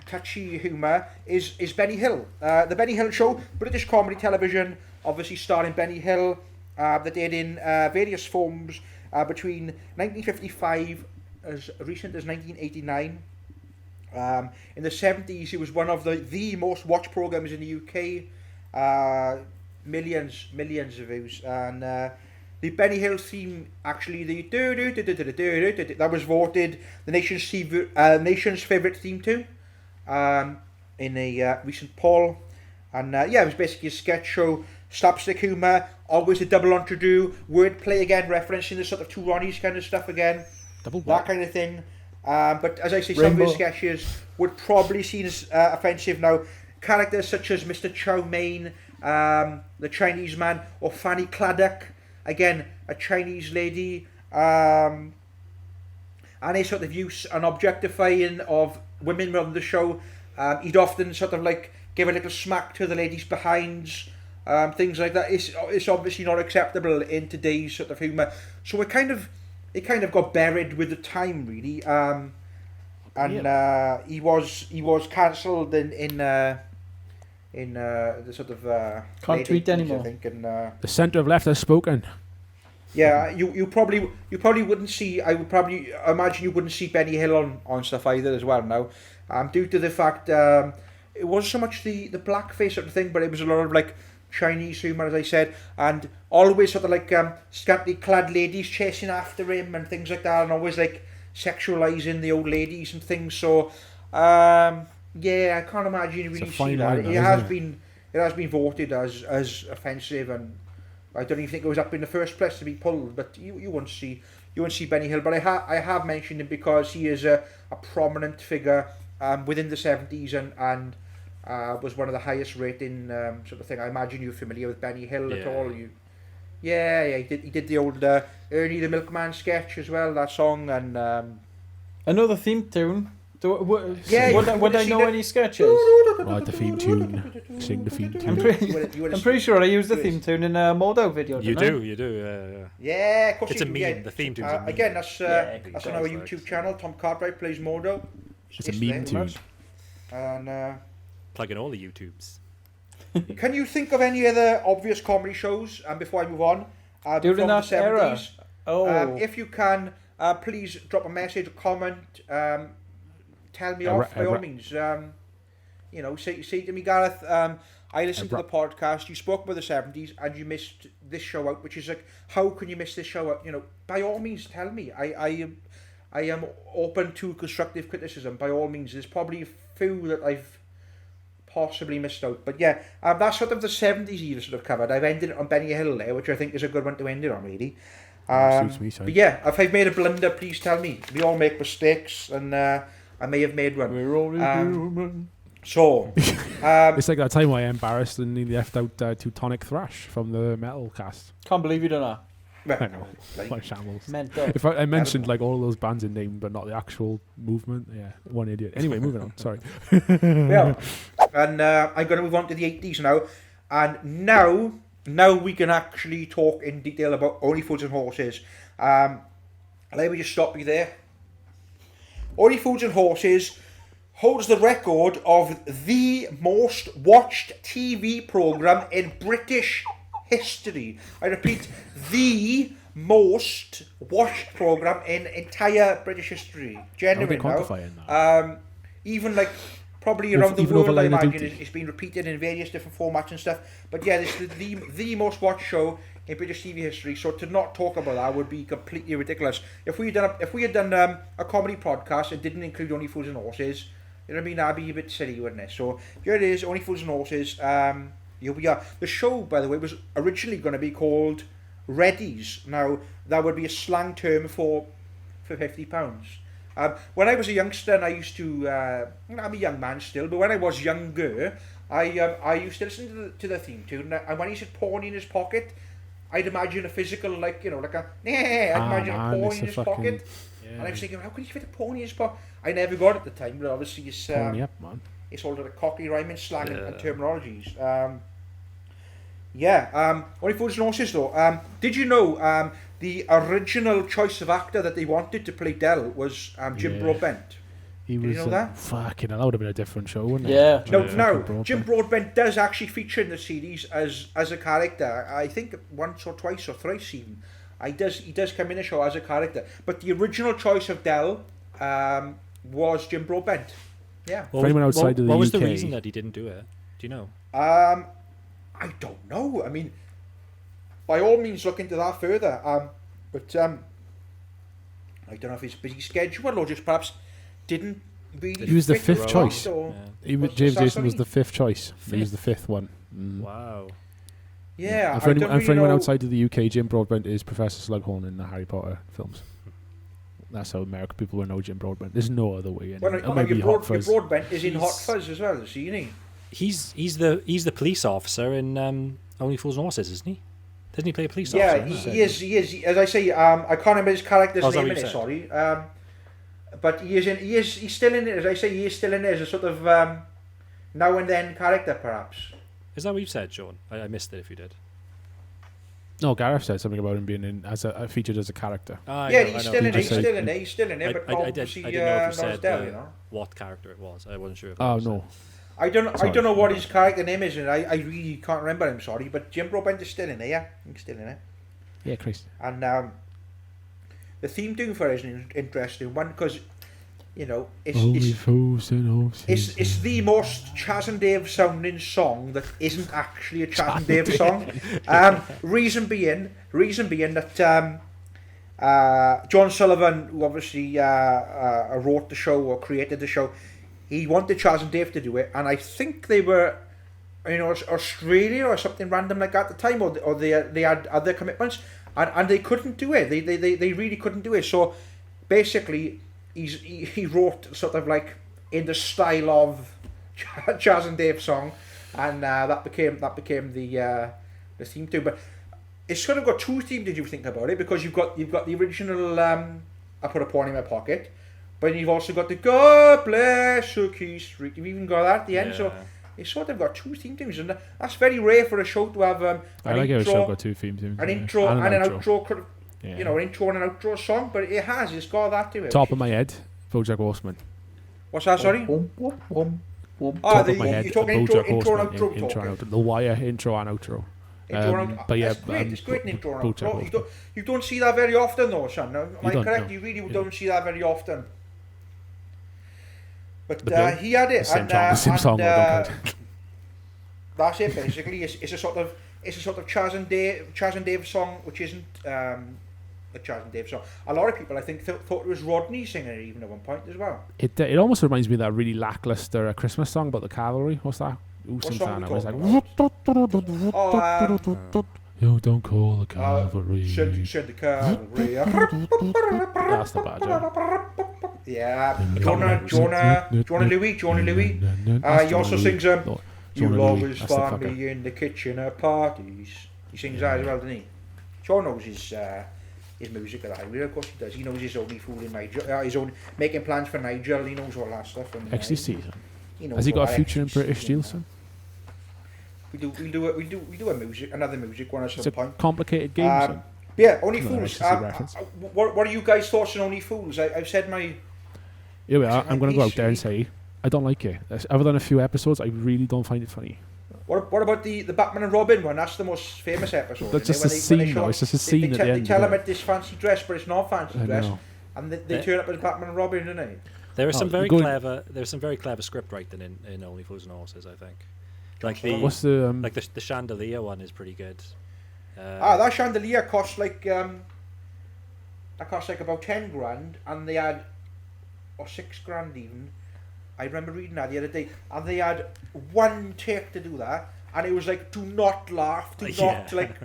touchy humour is Benny Hill. The Benny Hill Show, British comedy television, obviously starring Benny Hill, that did in various forms between 1955 as recent as 1989. In the 70s, it was one of the most watched programmes in the UK. Millions of views, and the Benny Hill theme, actually, that was voted the nation's favourite theme tune in a recent poll. And it was basically a sketch show, slapstick humour, always a double entendre, wordplay again, referencing the sort of Two Ronnies kind of stuff again, that kind of thing. But as I say, some of his sketches would probably seen as offensive now. Characters such as Mr. Chow Mein, the Chinese man, or Fanny Claddock, again a Chinese lady, any sort of use and objectifying of women on the show. He'd often sort of like give a little smack to the ladies' behinds, things like that. It's obviously not acceptable in today's sort of humour. So it kind of got buried with the time, really. He was cancelled in the sort of can't tweet 80s, anymore. I think, and The centre of left has spoken. yeah, you probably wouldn't see. I imagine you wouldn't see Benny Hill on stuff either as well now, due to the fact it wasn't so much the blackface sort of thing, but it was a lot of like Chinese humour, as I said, and always sort of like scantily clad ladies chasing after him and things like that, and always like sexualising the old ladies and things. So yeah, I can't imagine you really see that. It has been voted as offensive, and I don't even think it was up in the first place to be pulled. But you won't see Benny Hill. But I have mentioned him because he is a prominent figure within the 70s and was one of the highest rating sort of thing. I imagine you're familiar with Benny Hill at all. Yeah, he did the old Ernie the Milkman sketch as well, that song, and I know the theme tune. Would I know any sketches? Right, the theme tune. Sing the theme tune. I'm pretty sure I used the theme tune in a Modo video. You do. Yeah, of course. It's a meme. Yeah. The theme tune's a meme. Again, that's on our YouTube channel. Tom Cartwright plays Modo. It's a meme tune. And plugging all the YouTubes. can you think of any other obvious comedy shows? And before I move on, during from that the 70s, era. if you can, please drop a message, a comment. Tell me off by all means. Say to me, Gareth. I listened to the podcast. You spoke about the 70s, and you missed this show out. Which is like, how can you miss this show out? By all means, tell me. I am open to constructive criticism. By all means, there's probably a few that I've possibly missed out. But yeah, that's sort of the 70s era sort of covered. I've ended it on Benny Hill there, which I think is a good one to end it on, really. Suits me, but yeah, if I've made a blunder, please tell me. We all make mistakes, and I may have made one. We're all human. So, it's like that time I embarrassed and nearly left out Teutonic Thrash from the metal cast. Can't believe you done that. I know. What shambles. Mental. If I mentioned like all those bands in name, but not the actual movement, yeah, one idiot. Anyway, moving on. Sorry. Yeah, and I'm going to move on to the 80s now, and now we can actually talk in detail about Only Fools and Horses. Let me just stop you there. Only Fools and Horses holds the record of the most watched TV programme in British history. I repeat, the most watched programme in entire British history. Genuine now. Even like probably around the world, I imagine it's been repeated in various different formats and stuff. But yeah, this is the most watched show in British TV history. So to not talk about that would be completely ridiculous. If we had done a comedy podcast and didn't include Only Fools and Horses, you know what I mean? That'd be a bit silly, wouldn't it? So here it is, Only Fools and Horses. Here we are. The show, by the way, was originally going to be called Reddies. Now that would be a slang term for £50. When I was a youngster, and I used to, I'm a young man still, but when I was younger, I used to listen to the theme tune, and when he said porn in his pocket, I'd imagine a physical, like, I'd imagine a porn in his pocket, and I was thinking, how can you fit a porn in his pocket? I never got it at the time, but obviously it's it's all the cocky rhyming slang and terminologies. Only Fools and Horses though. Did you know the original choice of actor that they wanted to play Del was Jim Broadbent? Did you know that? Fucking hell, that would have been a different show, wouldn't it? Yeah. No, Jim Broadbent does actually feature in the series as a character. I think once or twice or thrice even. He does come in the show as a character. But the original choice of Del was Jim Broadbent. Yeah. For anyone outside of the UK. What was the reason that he didn't do it? Do you know? I don't know. I mean, by all means, look into that further. But I don't know if it's a busy schedule or just perhaps didn't really. He was the fifth choice. James Jason was the fifth choice. He was the fifth one. Wow. Yeah. And for anyone outside of the UK, Jim Broadbent is Professor Slughorn in the Harry Potter films. That's how American people will know Jim Broadbent. There's no other way. Your Broadbent is in Hot Fuzz as well, isn't he? He's the police officer in Only Fools and Horses, isn't he? Doesn't he play a police officer? Yeah, he is. As I say, I can't remember his character's name in it. Sorry. But he's still in it, as I say, he is still in it as a sort of now and then character, perhaps. Is that what you said, Sean? I missed it if you did. No, Gareth said something about him being in as featured as a character. He's still in it, but I didn't know if you said you know? what character it was. I wasn't sure. If No. I don't know what his character name is, and I really can't remember him. Sorry, but Jim Broadbent is still in it. Yeah, he's still in it. Yeah, Chris. And the theme tune for it is an interesting one because, you know, it's the most Chaz and Dave sounding song that isn't actually a Chaz and Dave song. Reason being that John Sullivan, who obviously wrote the show or created the show, he wanted Chaz and Dave to do it, and I think they were, you know, Australia or something random like that at the time, or they had other commitments, and they couldn't do it. They really couldn't do it. So basically, he wrote sort of like in the style of Chaz and Dave song, and that became the theme tune. But it's sort of got two themes. Did you think about it? Because you've got the original I Put a Pawn in My Pocket. But you've also got the God Bless Suki Street. You've even got that at the end. So it's sort of got two theme tunes, and that's very rare for a show to have I like how a show got two theme tunes. An intro and an outro. You know, an intro and an outro song. But it's got that to it. Top of my head, BoJack Horseman. What's that? Sorry. Top of my head, you're talking intro and outro. The Wire intro and outro. But yeah, it's great in intro and outro. You don't see that very often, though, son. Am I correct? No. You really don't see that very often. But he had it, the same song. Don't that's it. Basically, it's a sort of Chaz and Dave song, which isn't a Chaz and Dave song. A lot of people, I think, thought it was Rodney singing it even at one point as well. It almost reminds me of that really lackluster Christmas song about the cavalry. What's that? What song was like, you don't call the cavalry. Send the cavalry. That's the bad joke. Yeah, Jonah Louis. He also sings You'll always find me in the kitchen at parties. He sings that as well, doesn't he? Sean knows his music at that. Of course he does. He knows his only fool in Nigel. His own making plans for Nigel. He knows all that stuff. And, XTC. Has he got a future in British Steel, son? We'll do another music one at some point. It's a complicated game, son. Yeah, Only Fools. What are you guys' thoughts on Only Fools? I've said my... Here we are. I'm going to go out there and say I don't like it. Other than a few episodes, I really don't find it funny. What about the Batman and Robin one? That's the most famous episode. That's just a scene, though. It's just a scene at the end. They tell him at this fancy dress, but it's not fancy dress. And they turn up as Batman and Robin, don't they? There is some very clever. There's some very clever script writing in Only Fools and Horses, I think. Like the chandelier one is pretty good. That chandelier cost like about 10 grand, and they had, or 6 grand even. I remember reading that the other day, and they had one take to do that, and it was like, do not laugh, not like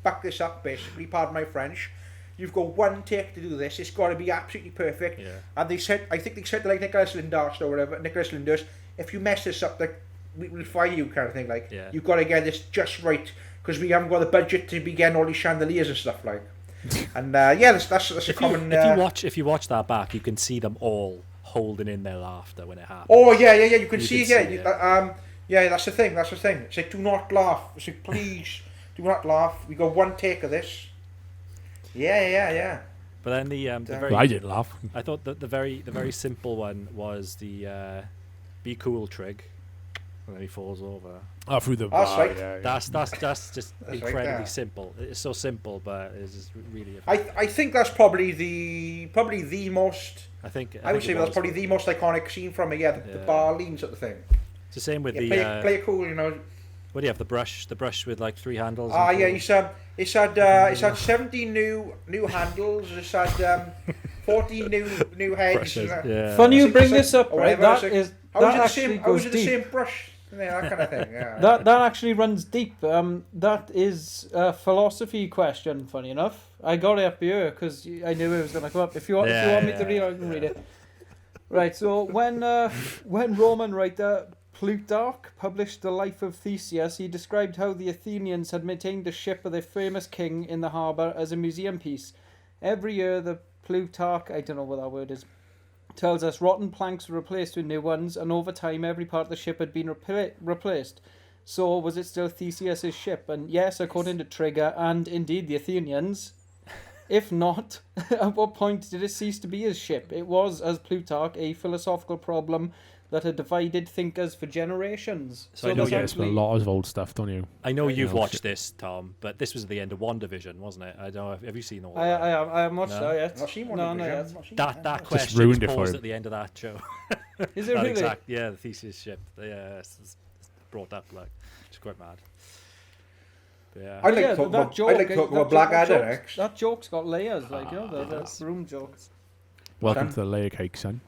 back this up. Basically, pardon my French. You've got one take to do this. It's got to be absolutely perfect. Yeah. And they said, I think they said to like Nicholas Lyndhurst or whatever, Nicholas Lyndhurst, if you mess this up, like we'll fire you, kind of thing. Like you've got to get this just right, because we haven't got the budget to be getting all these chandeliers and stuff like. And that's a common. If you watch that back, you can see them all holding in their laughter when it happens. Oh yeah. You can see. That's the thing. It's like, do not laugh. It's like, please do not laugh. We got one take of this. Yeah. But then the very, I didn't laugh. I thought that the very simple one was the be cool trig, and then he falls over. Oh, through the bar. Right. Yeah. That's just incredibly simple. It's so simple, but it's really. I think that's probably the most. I would say that's probably the most iconic scene from it. Yeah, the bar leans at the thing. It's the same with play it cool, you know. What do you have? The brush with like 3 handles. It's had 17 new handles. It's had 14 new heads. Yeah. Funny you bring this up, right? That actually goes deep. The same brush. Yeah, that kind of thing. Yeah. that actually runs deep. That is a philosophy question. Funny enough, I got it up here because I knew it was going to come up. If you want me to read, I can read it. Right. So when Roman writer Plutarch published the life of Theseus, he described how the Athenians had maintained the ship of their famous king in the harbour as a museum piece. Every year, the Plutarch, I don't know what that word is, tells us rotten planks were replaced with new ones, and over time every part of the ship had been replaced. So was it still Theseus' ship? And yes, according to Trigger and indeed the Athenians. If not, at what point did it cease to be his ship? It was, as Plutarch, a philosophical problem that had divided thinkers for generations. So I You know get a lot of old stuff, don't you? I know you've know, watched this, Tom, but this was the end of WandaVision, wasn't it? I don't know. Have you seen all I that? haven't watched No. that yet. I've not seen one No, of not them. yet. I've not seen That that. question ruined is it for paused him. at the end of that show. Is it That really? exact, yeah, the Theseus ship. Yeah, it's brought up like it's quite mad. But yeah. I like talking about Blackadder, Rex. That joke's got layers, like, the room jokes. Welcome Dan? to the layer cake, son.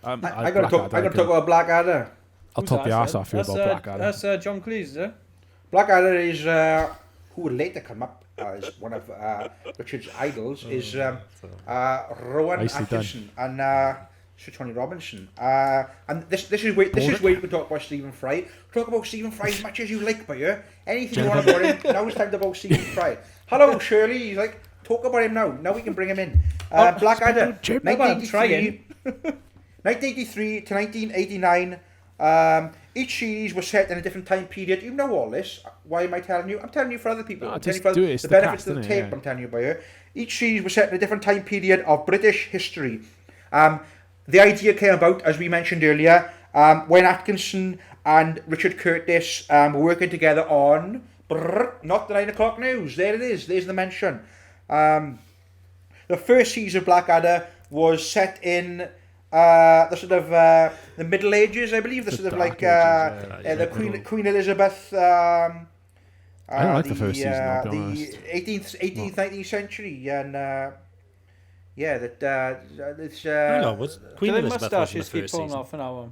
I'm gonna talk about Blackadder. I'll Who's talk the that, arse sir? off you about Blackadder. That's John Cleese, is it? Blackadder is who would later come up as one of Richard's idols is Rowan Nicely Atkinson and Sir Tony Robinson. And this is where you can talk about Stephen Fry. Talk about Stephen Fry as much as you like, but yeah, anything you want about him. Now it's time to about Stephen Fry. Hello, Shirley. He's like, talk about him now. Now we can bring him in. Blackadder, 1983 to 1989. Each series was set in a different time period. You know all this. Why am I telling you? I'm telling you for other people. No, I'm telling just you for do it. It's the the benefits cast, of the innit? tape. Yeah. I'm telling you about it. Each series was set in a different time period of British history. The idea came about, as we mentioned earlier, when Atkinson and Richard Curtis were working together on not the 9 o'clock news. There it is. There's the mention. The first season of Blackadder was set in the sort of the Middle Ages, I believe. The sort of like the Queen Elizabeth. I don't like the first season, I'll be the honest. 18th, 19th century, and it's. I know. Was Queen Do the Elizabeth wasn't the moustaches keep first pulling season? off an hour?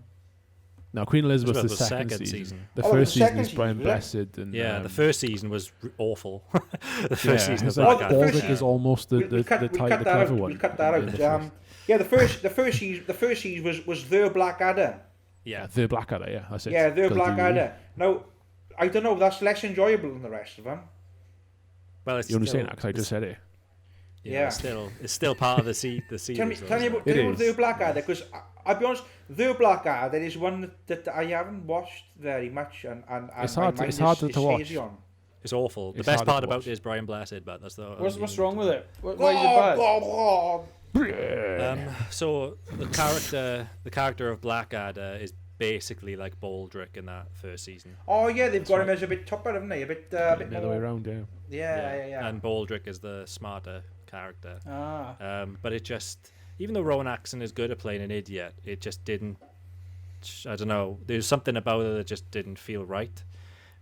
No, Queen Elizabeth's the Elizabeth was second second season. season. The Oh, first the season second is Brian season, was Blessed. And, Yeah, the first season was awful. The first season of it's like Blackadder. Baldric is almost the clever one. We'll cut that out. The first season was the Blackadder. Yeah. The Blackadder, yeah, that's it. Yeah, the Got a Blackadder. Now, I don't know. That's less enjoyable than the rest of them. Well, it's You only still, saying that because I just said it. Yeah. It's still part of the series. Tell me about It the is. Blackadder, because I'll be honest, the Blackadder is one that I haven't watched very much, and It's my hard to- mind it's hard is to watch. hazy on. It's awful. The It's best harder part to about watch. it is Brian Blessed, but that's the. What's wrong with it? Why is it bad? So the character of Blackadder is basically like Baldric in that first season. Oh yeah, they've got him as a bit tougher, haven't they? A bit The other way more. around, yeah. Yeah. And Baldric is the smarter character. Ah. But it just, even though Rowan Atkinson is good at playing an idiot, it just didn't. I don't know. There's something about it that just didn't feel right.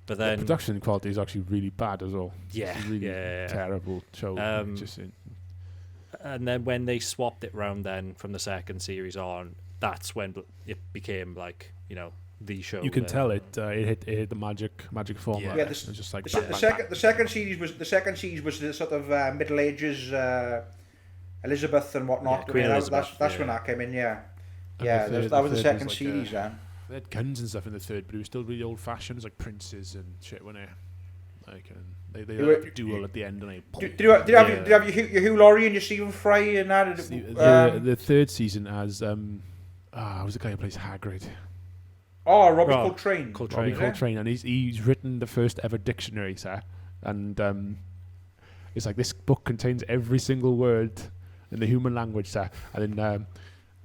But then The production quality is actually really bad as well. Yeah, It's a really yeah. terrible show. And then when they swapped it round then from the second series on, that's when it became like, the show. You can that- tell it hit the magic format. Yeah, It's just like The bang, bang, second series was the sort of Middle Ages, Elizabeth and whatnot. Yeah, Queen Elizabeth, That's when that came in. Yeah, And yeah. the third- That was the the third second was like series. Then. They had guns and stuff in the third, but it was still really old fashioned. It was like princes and shit, weren't they? Like, and they were- had a duel at the end, and Did you have your Hugh Laurie and your Stephen Fry and that? the third season as who's the guy who plays Hagrid? Robert Rob Coltrane. Coltrane. Robbie Coltrane, and he's written the first ever dictionary, sir. And it's like this book contains every single word in the human language, sir. And then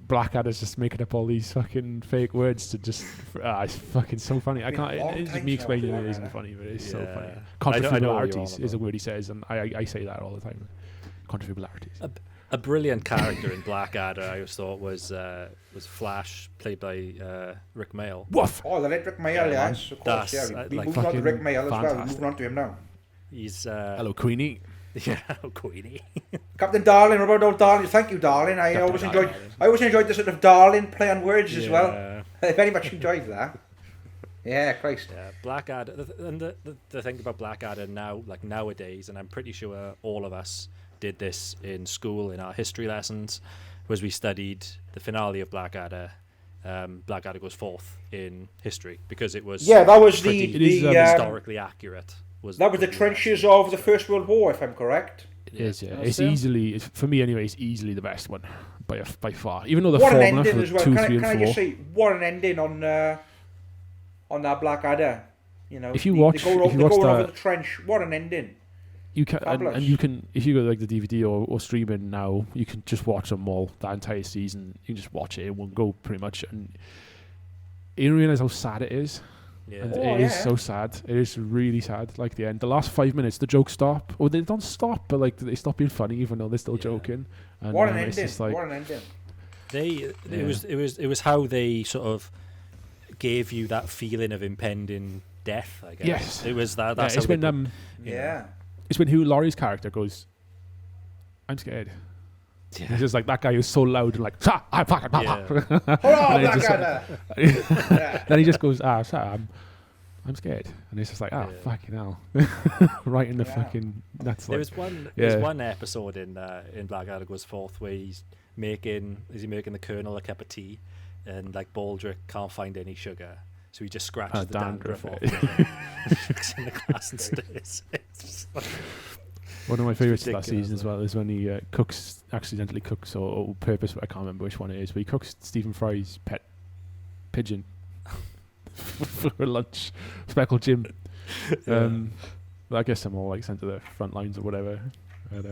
Blackadder's just making up all these fucking fake words to just. It's fucking so funny. I Been a can't. long It's just time me since I explaining watched it isn't Blackadder. funny, but it's so Yeah. funny. I know what you're on Controversiality is a about. word he says, and I say that all the time. Controversiality. A brilliant character in Blackadder, I always thought, was Flash, played by Rick Mayall. Woof! Oh, the late Rick Mayall, Yeah, yes, of course. that's, Yeah, we like, moved on to fucking Rick Mayall as well. fantastic. Moving on to him now. He's Hello, Queenie. yeah, Queenie. Captain Darling, what about old Darling? Thank you, Darling. I always enjoyed the sort of Darling play on words as well. I very much enjoyed that. Yeah, Christ. Yeah, Blackadder, and the thing about Blackadder now, like nowadays, and I'm pretty sure all of us did this in school in our history lessons, was we studied the finale of Blackadder. Blackadder goes fourth in history because it was Yeah, that was pretty historically accurate. That was the trenches of the First World War, if I'm correct. It is, yeah. That's It's it. easily, for me anyway, it's easily the best one. by far. Even though the What an formula ending for as well. 2, Can 3, I and 4. just say, what an ending on that Blackadder. You know, If you watch they're going that, over the trench. What an ending. you can and you can, if you go like the DVD or streaming now, you can just watch them all, that entire season. You can just watch it in one go pretty much, and you don't realize how sad it is. Yeah. And it is so sad. It is really sad. Like the end, the last 5 minutes, the jokes stop. Or they don't stop, but like they stop being funny, even though they're still joking. And, what an it's ending! just like, What an ending! It was how they sort of gave you that feeling of impending death. I guess. Yes. It was that. That's it's how when Yeah. It's when Hugh Laurie's character goes, "I'm scared." Yeah. He's just like that guy who's so loud and like, "Ah, I'm fucking." Hurrah, Blackadder! Then he just goes, I'm scared, and it's just like, fucking hell, right in the fucking nuts. There Like, was one episode in Blackadder Goes Forth where he's making the Colonel a cup of tea, and like Baldric can't find any sugar, so he just scratches the dandruff off in the glass and stays. one of my favourites of that season as well is when he accidentally cooks or purpose, I can't remember which one it is, but he cooks Stephen Fry's pet pigeon for lunch, Speckled Jim. I guess I'm all like sent to the front lines or whatever. But,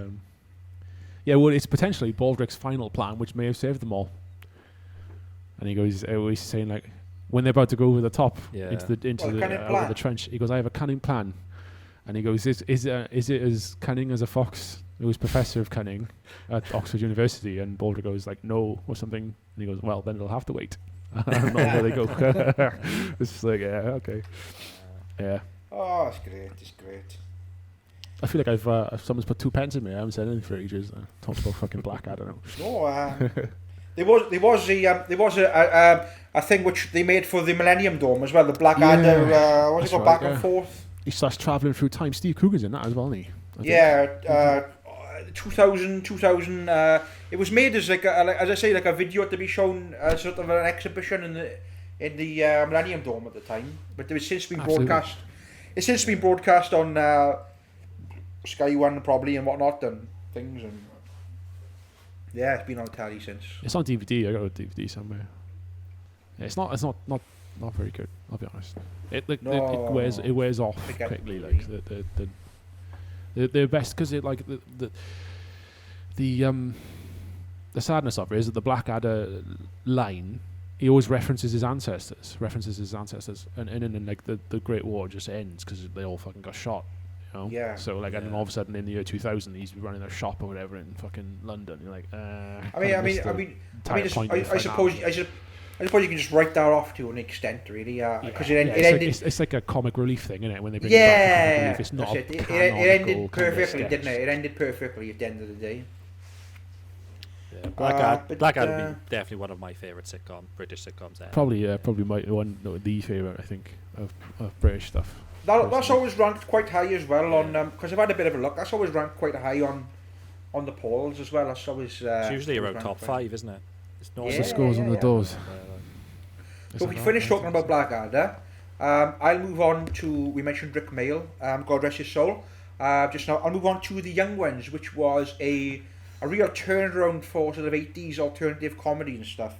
well, it's potentially Baldric's final plan, which may have saved them all. And he goes, he's saying like, when they're about to go over the top into the trench, he goes, "I have a cunning plan." And he goes, "Is it as cunning as a fox who was professor of cunning at Oxford University?" And Baldric goes like, "No," or something. And he goes, "Well, then it'll have to wait." I don't know where they go. It's just like, okay. Yeah. Oh, it's great. It's great. I feel like if someone's put 2 pence in me, I haven't said anything for ages. Talked about fucking black, I don't know. No, there was a thing which they made for the Millennium Dome as well. The Blackadder, what's it called, back and forth. He starts travelling through time. Steve Coogan's in that as well, isn't he? 2000. It was made as like as I say, like a video to be shown as sort of an exhibition in the Millennium Dome at the time. But it was since been broadcast. It's since been broadcast on Sky One probably and whatnot and things, and it's been on telly since. It's on DVD. I got a DVD somewhere. Yeah, it's not very good. I'll be honest. It wears off quickly. Like the best because it like the sadness of it is that the Blackadder line, he always references his ancestors, and then like the Great War just ends because they all fucking got shot. You know? Yeah. So like, and then all of a sudden in the year 2000, he's running a shop or whatever in fucking London. You're like, I suppose you can just write that off to an extent, really. Because it's like a comic relief thing, isn't it? When they bring it back, it's not. It ended perfectly, didn't it? It ended perfectly at the end of the day. Yeah, Blackadder would be definitely one of my favourite British sitcoms ever. Probably the favourite, I think, of British stuff. That's always ranked quite high as well on because I've had a bit of a look. That's always ranked quite high on the polls as well. That's always it's usually around top 5, isn't it? It's not the scores on the doors. So we finished talking about Blackadder. I'll move on to, we mentioned Rick Mail, God rest his soul. Just now, I'll move on to The Young Ones, which was a real turnaround for sort of 80s alternative comedy and stuff.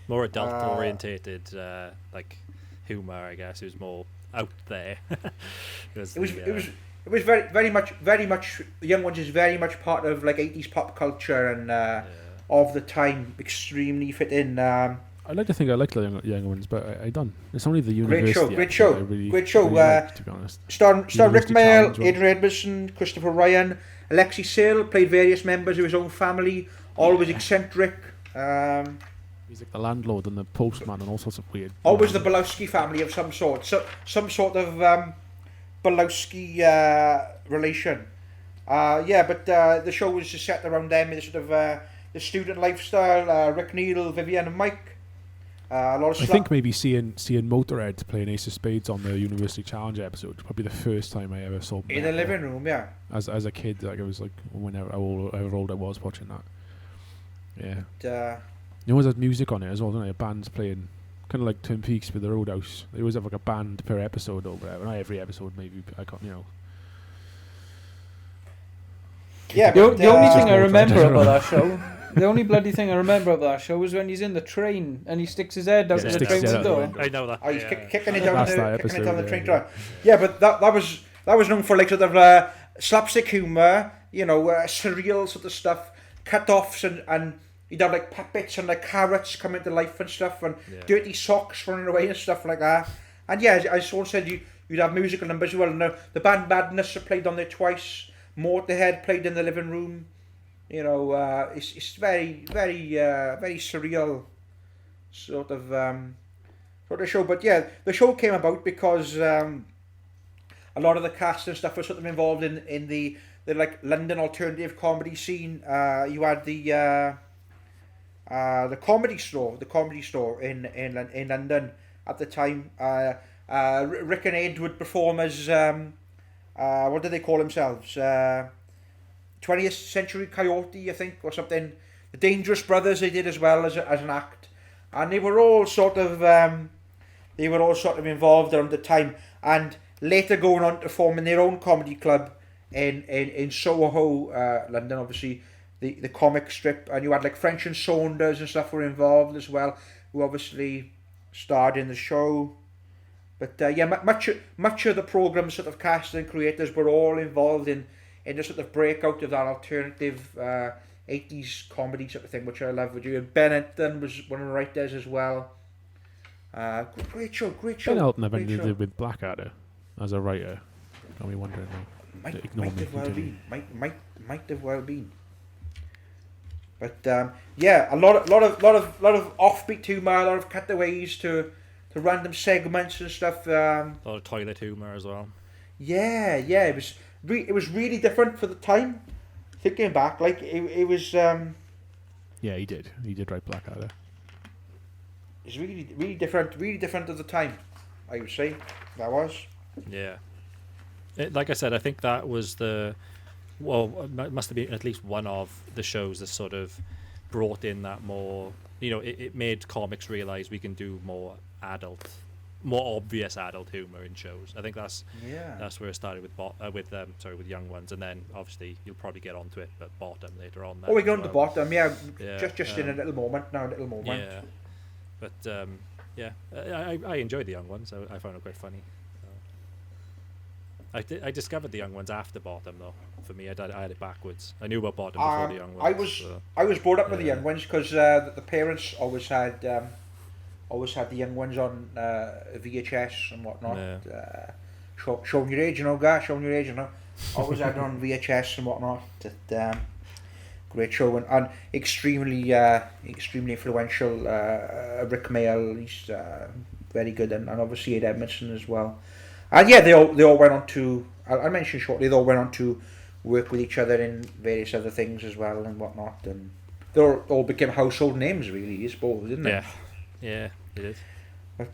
More adult orientated, like humour, I guess. It was more out there. It was very much The Young Ones is very much part of like 80s pop culture and of the time, extremely fit in. I like to think I like the Young Ones, but I don't. It's only the university. Great show. Really like, to be honest. Starring Rick Mail, Adrian Edmondson, Christopher Ryan, Alexei Sale played various members of his own family, always eccentric. He's like the landlord and the postman and all sorts of weird. Always the Belowski family of some sort. So some sort of Belowski relation. But the show was just set around them, the sort of the student lifestyle. Rick Neal, Vivian, and Mike. A lot of I think maybe seeing Motorhead playing Ace of Spades on the University Challenge episode was probably the first time I ever saw in the living room. Yeah. As a kid, like it was like however old I was watching that. Yeah. You always had music on it as well, don't they? Bands playing, kind of like Twin Peaks with the Roadhouse. They always have like a band per episode or whatever. Not every episode, maybe. I can't, Yeah. The only thing I remember about that show The only bloody thing I remember of that show was when he's in the train and he sticks his head out Yeah, the sticks train his head out the window. window. I know that. Oh, he's yeah. kicking it down That's that kicking it episode, down the yeah, train yeah. track. Yeah, but that was known for like sort of slapstick humour, you know, surreal sort of stuff, cut-offs and you'd have like puppets and like carrots coming to life and stuff, and dirty socks running away and stuff like that. And yeah, as Sean said, you'd have musical numbers as well. And the band Madness are played on there twice. Motorhead played in the living room. You know, it's very surreal sort of show. But yeah, the show came about because a lot of the cast and stuff was sort of involved in the like London alternative comedy scene. You had the comedy store in London at the time. Rick and Ed would perform as what did they call themselves? 20th Century Coyote, I think, or something. The Dangerous Brothers they did as well as an act, and they were all sort of involved around the time, and later going on to forming their own comedy club in Soho, London. Obviously, the comic strip, and you had like French and Saunders and stuff were involved as well, who obviously starred in the show. But yeah, much of the program's sort of cast and creators were all involved in the sort of breakout of that alternative 80s comedy sort of thing, which I love. Ben Anthem was one of the writers as well. Great show. Ben Elton have anything to do with Blackadder as a writer? Got me wondering now. Might have well been. But yeah, a lot of offbeat humor, a lot of cutaways to random segments and stuff. A lot of toilet humour as well. Yeah, it was really different for the time. Thinking back, like it was. Yeah, he did write Blackadder. It's really different at the time. I would say that was. Yeah, like I said, I think that was it must have been at least one of the shows that sort of brought in that more. You know, it made comics realise we can do more obvious adult humor in shows. I think that's where it started with Young Ones, and then obviously you'll probably get onto it, but Bottom later on. Oh, we got on the Bottom, yeah. Just in a little moment. Yeah, but I enjoyed the Young Ones. I found it quite funny. I discovered the Young Ones after Bottom though. For me, I had it backwards. I knew about Bottom before the Young Ones. I was brought up with the Young Ones because the parents always had the Young Ones on VHS and whatnot. Yeah. Showing your age, you know, guys. Showing your age, you know. Always had it on VHS and whatnot. Great show and extremely influential. Rick Mayall, he's very good, and obviously Ed Edmondson as well. And yeah, they all went on to. I'll mention shortly. They all went on to work with each other in various other things as well and whatnot, and they all became household names, really, I suppose, didn't they? Yeah, it is. But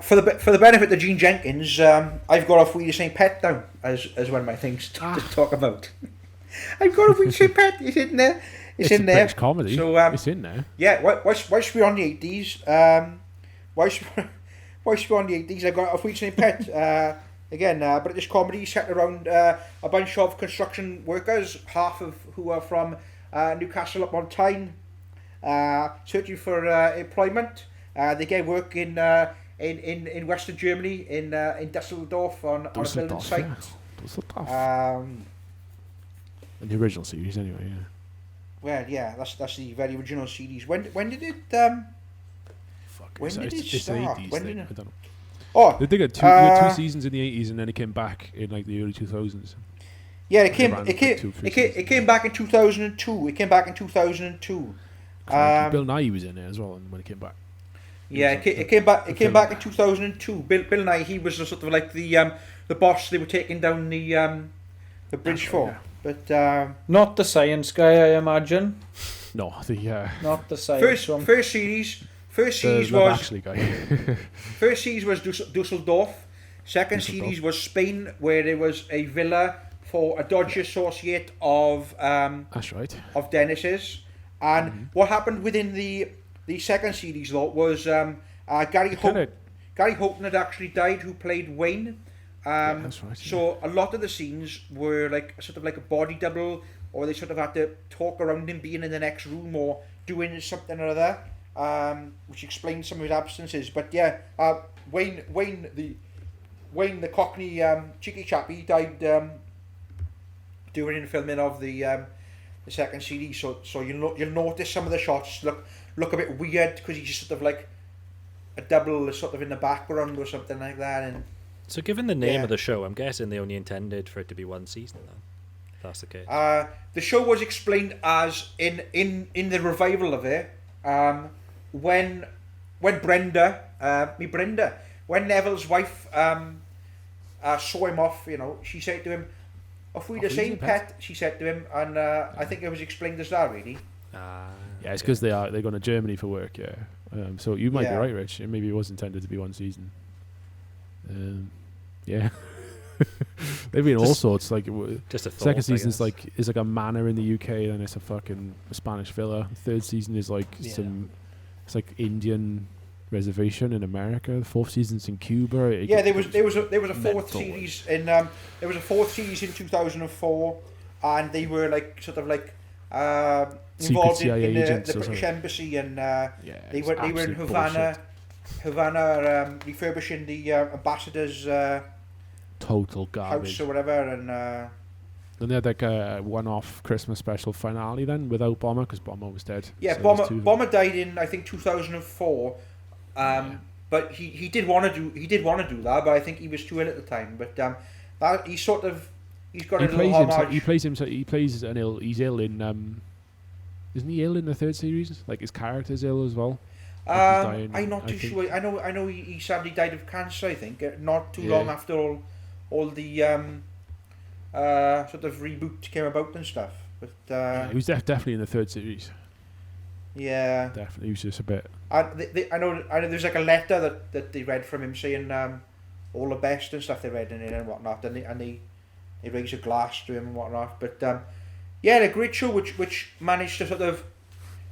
for the benefit of Gene Jenkins, I've got a Wheelie St. Pet down as one of my things to talk about. I've got a Wheelie St. Pet. It's in there. It's in there. British comedy. So it's in there. Yeah. Whilst we're on the 80s, whilst we're on the 80s, I've got a Wheelie St. Pet. Again, British comedy set around a bunch of construction workers, half of who are from Newcastle upon Tyne. Searching for employment. They get work in Western Germany in Dusseldorf on a building site. Yeah. Dusseldorf. In the original series, anyway. Yeah. Well, yeah, that's the very original series. When did it? When did it start? I don't know. Oh, they did two seasons in the 80s, and then it came back in like the early 2000s. Yeah, it came back in 2002. It came back in 2002. Bill Nye was in there as well when it came back. Yeah, it came back in 2002. Bill Nye, he was sort of like the boss they were taking down the bridge for. Yeah. But not the science guy, I imagine. No, not the science one. First series was Dusseldorf. Second series was Spain, where there was a villa for a dodgy associate of that's right, of Dennis's. And what happened within the second series though was Gary Houghton had actually died, who played Wayne. That's right. So a lot of the scenes were like sort of like a body double or they sort of had to talk around him being in the next room or doing something or other, which explains some of his absences. But yeah, Wayne the Cockney cheeky chappy died during the filming of the second series. So you'll notice some of the shots look a bit weird because he's just sort of like a double sort of in the background or something like that. And so, given the name of the show, I'm guessing they only intended for it to be one season. Then, if that's the case. The show was explained as in the revival of it. When Brenda, when Neville's wife saw him off, she said to him, "If we the same pet," she said to him, and I think it was explained as that really. Yeah, it's because they're going to Germany for work. Yeah, so you might be right, Rich. Maybe it was intended to be one season. Yeah, they've been all sorts. Like just a thought, second season's like is like a manor in the UK, then it's a fucking Spanish villa. Third season is like it's like Indian reservation in America. The fourth season's in Cuba. There was a fourth series in there was a fourth series in 2004, and they were like sort of like involved in the British embassy, and they were in Havana. Havana refurbishing the ambassador's total garbage house or whatever, and then they had like a one-off Christmas special finale then without Bomber because Bomber was dead. Yeah, so Bomber died in I think 2004, but he did want to do that, but I think he was too ill at the time. But he's got a little homage. He's ill in isn't he ill in the third series? Like his character's ill as well. I'm not too sure. I know he sadly died of cancer. I think not too long after all the sort of reboot came about and stuff. But he was definitely in the third series. Yeah, definitely. He was just a bit. I know. There's like a letter that they read from him saying all the best and stuff they read in it and whatnot, and they raised a glass to him and whatnot. But a great show which managed to sort of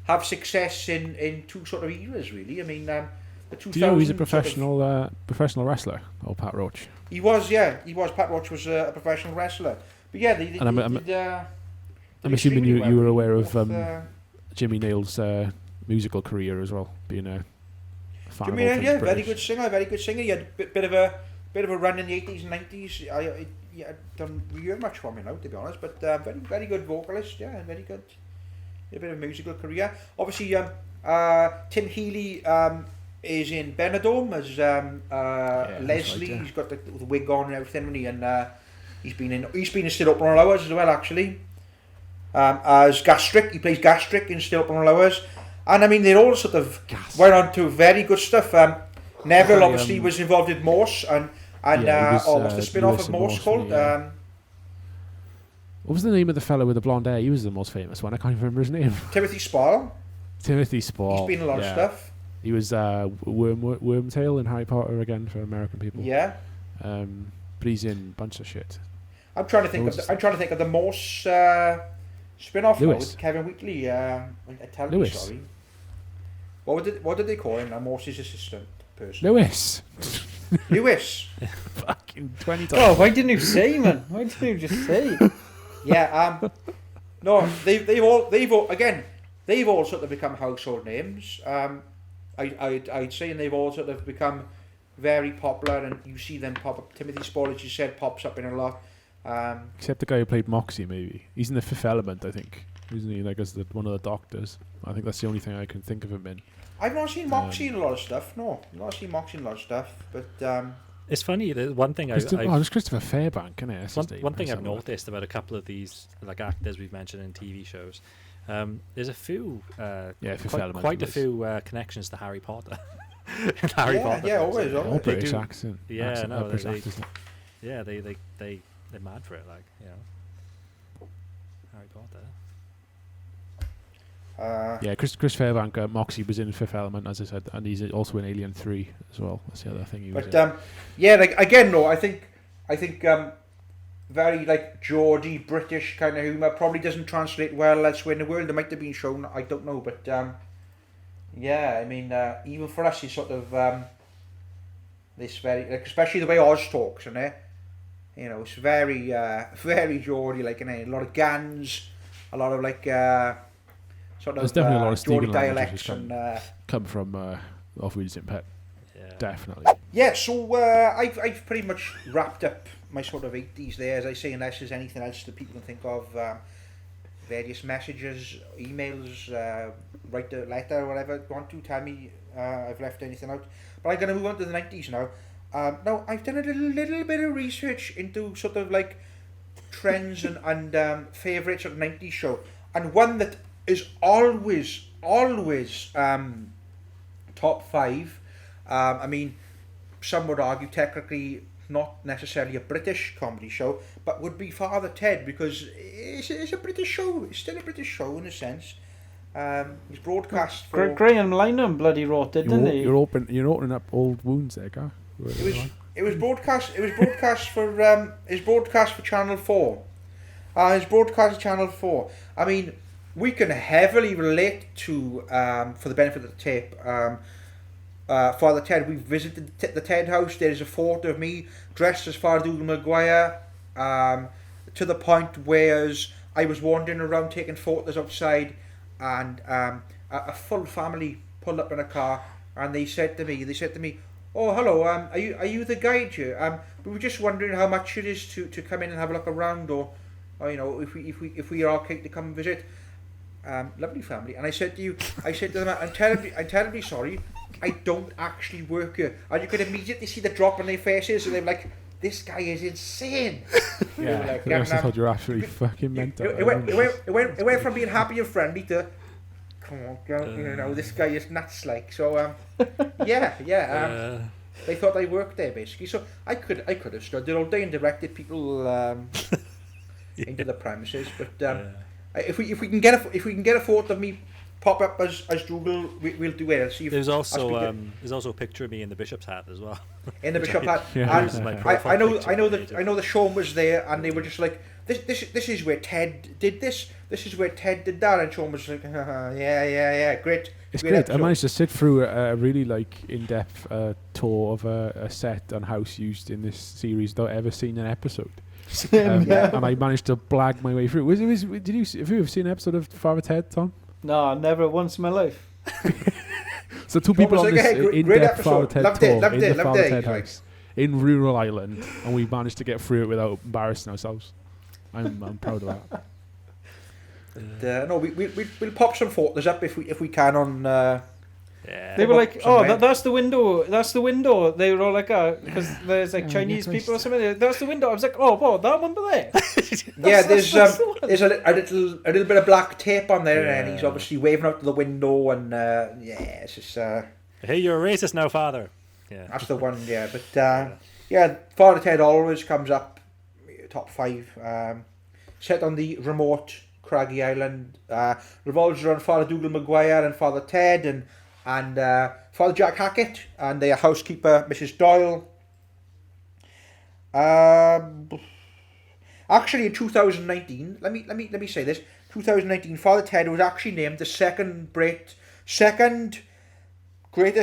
have success in two sort of eras, really. I mean, the 2000s. Do you know he's a professional professional wrestler? Or Pat Roach? He was, yeah. He was. Pat Roach was a professional wrestler. But yeah, I'm assuming you were aware of Jimmy Nail's musical career as well, being a fan Jimmy of all Nail, things very good singer. He had a bit of a run in the 80s and 90s. I don't hear much from him now, to be honest. But very, very good vocalist. Yeah, very good. A bit of a musical career. Obviously, Tim Healey is in Benidorm as Leslie. Right, He's got the wig on and everything, and he's been in Still Open All Hours as well, actually. As Gastric, he plays Gastric in Still Open All Hours, and I mean they all sort of went on to very good stuff. Neville obviously was involved in Morse, and what's the spin-off of Morse called? What was the name of the fellow with the blonde hair? He was the most famous one. I can't even remember his name. Timothy Spall. He's been in a lot of stuff. He was Wormtail in Harry Potter again for American people. Yeah. But he's in a bunch of shit. I'm trying to think of the Morse spin-off now with Kevin Wheatley. Sorry. What did they call him? Morse's assistant person. Lewis. Fucking 20 times. Oh, why didn't you say, man? Why didn't you just say? Yeah. No, they've all sort of become household names. I'd say, and they've all sort of become very popular, and you see them pop up. Timothy Spall, as you said, pops up in a lot. Except the guy who played Moxie, maybe. He's in The Fifth Element, I think. Isn't he, like, as one of the doctors? I think that's the only thing I can think of him in. I've not seen Moxie in a lot of stuff, no. I've not seen Moxie in a lot of stuff, but... It's funny, the one thing it's Christopher Fairbank, isn't it? One thing I've noticed about a couple of these like actors we've mentioned in TV shows, there's a few, quite a few connections to Harry Potter. Harry Potter. Yeah, always. All British accent. Yeah, no, they're mad for it, like, you know. Harry Potter. Chris Fairbank, Moxie was in Fifth Element, as I said, and he's also in Alien 3 as well. That's the other thing he was in. I think very like Geordie British kind of humour probably doesn't translate well elsewhere in the world. It might have been shown, I don't know, but I mean, even for us, it's sort of this very, like, especially the way Oz talks, and it's very very Geordie, like, a lot of gans. a lot of like sort There's of definitely a lot of Geordie Stegan dialects languages and. come from off Wheels in Pet. Yeah. Definitely. Yeah, so I've pretty much wrapped up my sort of 80s there, as I say, unless there's anything else that people can think of. Various messages, emails, write a letter or whatever you want to tell me I've left anything out. But I'm going to move on to the 90s now. Now, I've done a little bit of research into sort of like trends and favourites of the 90s show. And one that is always top 5. I mean, some would argue technically not necessarily a British comedy show, but would be Father Ted, because it's a British show. It's still a British show in a sense. It's broadcast for... Graham Lynham bloody wrote it, didn't he? You're opening up old wounds there, Gar. It was broadcast for Channel 4. It's broadcast Channel 4. I mean, we can heavily relate to, for the benefit of the tape, Father Ted. We visited the Ted house. There is a photo of me dressed as Father Dougal Maguire, to the point where I was wandering around taking photos outside, and a full family pulled up in a car, and they said to me, "Oh, hello, are you the guide here? We were just wondering how much it is to come in and have a look around, or you know, if we are okay to come and visit." Lovely family. And I said to them, I'm terribly sorry, I don't actually work here. And you could immediately see the drop on their faces, and they're like, this guy is insane. Yeah, like, I thought you were absolutely fucking mental. It went from being happy and friendly to, come on, girl, you know, this guy is nuts, like. So, they thought I worked there, basically. So I could have stood there all day and directed people into the premises, but if we can get a photo of me pop up as Dougal, we'll do it. I'll see if there's also a picture of me in the bishop's hat as well. In the bishop hat. Yeah. And I know that Sean was there, and they were just like, this is where Ted did this. This is where Ted did that, and Sean was like, yeah, great. It's great. I managed to sit through a really like in-depth tour of a set and house used in this series without ever seeing an episode. And I managed to blag my way through. Have you ever seen an episode of Father Ted, Tom? No, never once in my life. So two people on this in-depth Father Ted loved tour it, in the Father Ted like. house in rural Ireland, and we managed to get through it without embarrassing ourselves. I'm proud of that. No, we'll pop some photos up if we can on. They were like, that's the window. That's the window. They were all like, because there's like Chinese people or something. That's the window. I was like, that one there. There's a little bit of black tape on there, and he's obviously waving out to the window, and it's just. Hey, you're a racist now, Father. Yeah, that's the one. Yeah, but Father Ted always comes up top 5. Set on the remote craggy island, revolves around Father Dougal Maguire and Father Ted and Father Jack Hackett and their housekeeper Mrs. Doyle. Actually, in 2019, let me say this: 2019, Father Ted was actually named the second greatest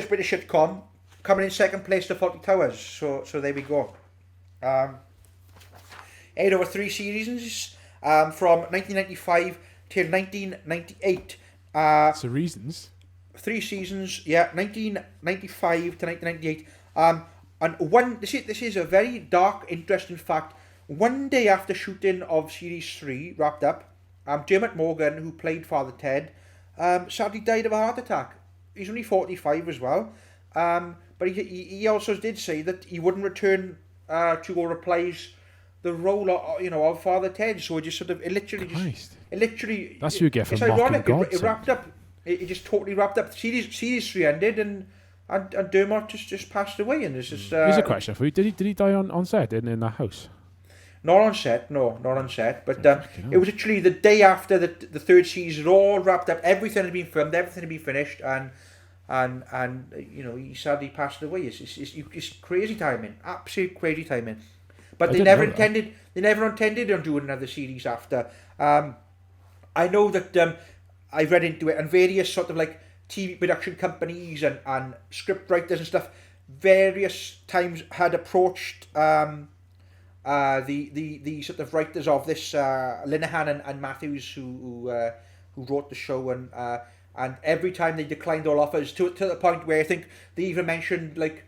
British sitcom, coming in second place to Fawlty Towers. So there we go. Aired over 3 seasons, from 1995 till 1998. So reasons. 3 seasons, 1995 to 1998. And this is a very dark, interesting fact. One day after shooting of Series 3 wrapped up, Dermot Morgan, who played Father Ted, sadly died of a heart attack. He's only 45 as well. But he also did say that he wouldn't return to go reprise the role of Father Ted. So it just sort of, it literally that's what you get from it's ironic. It wrapped up. It just totally wrapped up. Series 3 ended, and Dermot just passed away. And it's just. Here's a question for you: Did he die on set in that house? Not on set, no, not on set. But it was literally the day after the 3rd season, all wrapped up. Everything had been filmed, everything had been finished, and he sadly passed away. It's crazy timing, absolute crazy timing. But they never intended on doing another series after. I know that I read into it, and various sort of like TV production companies and script writers and stuff various times had approached the sort of writers of this, Linehan and Matthews, who wrote the show, and every time they declined all offers to the point where I think they even mentioned like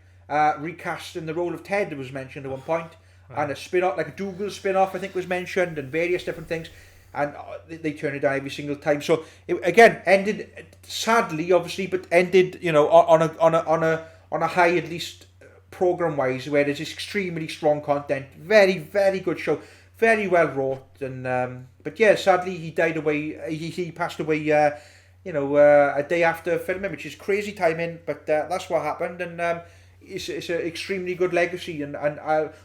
recasting the role of Ted was mentioned at one point, and a spin-off, like a Dougal spin-off I think was mentioned, and various different things, and they turned it down every single time. So it again ended sadly, obviously, but ended on a high, at least program wise, where there's extremely strong content, very very good show, very well wrote, and but yeah, sadly he died away. He passed away. A day after filming, which is crazy timing, but that's what happened, and it's an extremely good legacy, and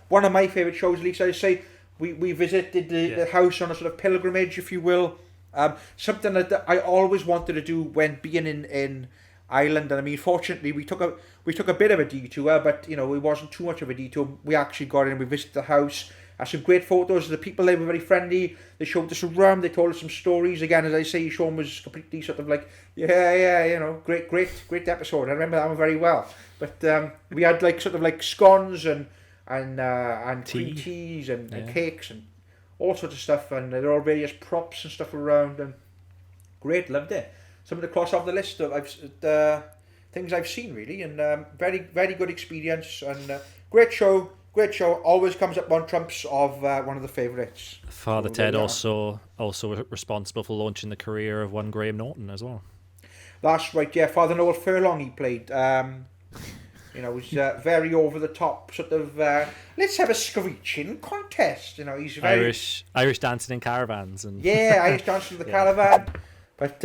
one of my favourite shows, at least I say. We visited the house on a sort of pilgrimage, if you will. Something that I always wanted to do when being in Ireland, and I mean, fortunately, we took a bit of a detour, but it wasn't too much of a detour. We actually got in, we visited the house. Some great photos. The people there were very friendly. They showed us around. They told us some stories. Again, as I say, Sean was completely sort of like, great episode. I remember that one very well. But we had like sort of like scones and cream teas and cakes and all sorts of stuff. And there are all various props and stuff around. And great, loved it. Something to cross off the list of things I've seen really. And very, very good experience and great show. Great show, always comes up on trumps of one of the favourites. Father Ted also responsible for launching the career of one Graham Norton as well. That's right, yeah. Father Noel Furlong he played. Was very over the top, sort of. Let's have a screeching contest. He's very Irish dancing in caravans and Irish dancing in the caravan. But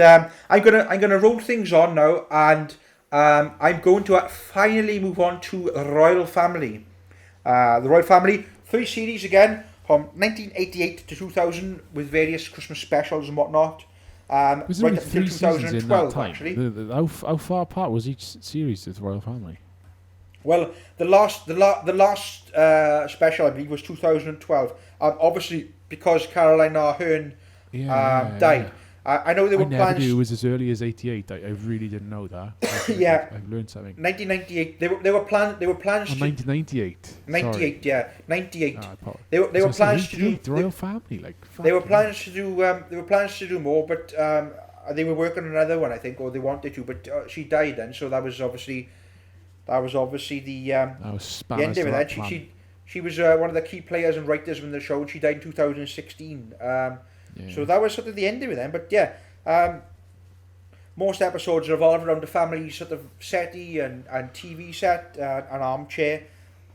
I'm gonna roll things on now, and I'm going to finally move on to Royle Family. The Royle Family, 3 series again, from 1988 to 2000, with various Christmas specials and whatnot. Was there right only up 3 until seasons in that 2012, time? actually. How far apart was each series with Royle Family? Well, the last special, I believe, was 2012. Obviously, because Caroline Ahern died. Yeah. I know they were I never plans. knew it was as early as 88. I really didn't know that. I've learned something. 1998. They were plans. Oh, 1998. 98, Sorry. 98. They were plans to do the Royle Family. They were plans to do. They were plans to do more, but they were working on another one, I think, or they wanted to. But she died then, so that was obviously the end of it. She was one of the key players and writers in the show, and she died in 2016. So that was sort of the end of it then. But yeah, most episodes revolve around the family sort of settee and TV set, an armchair.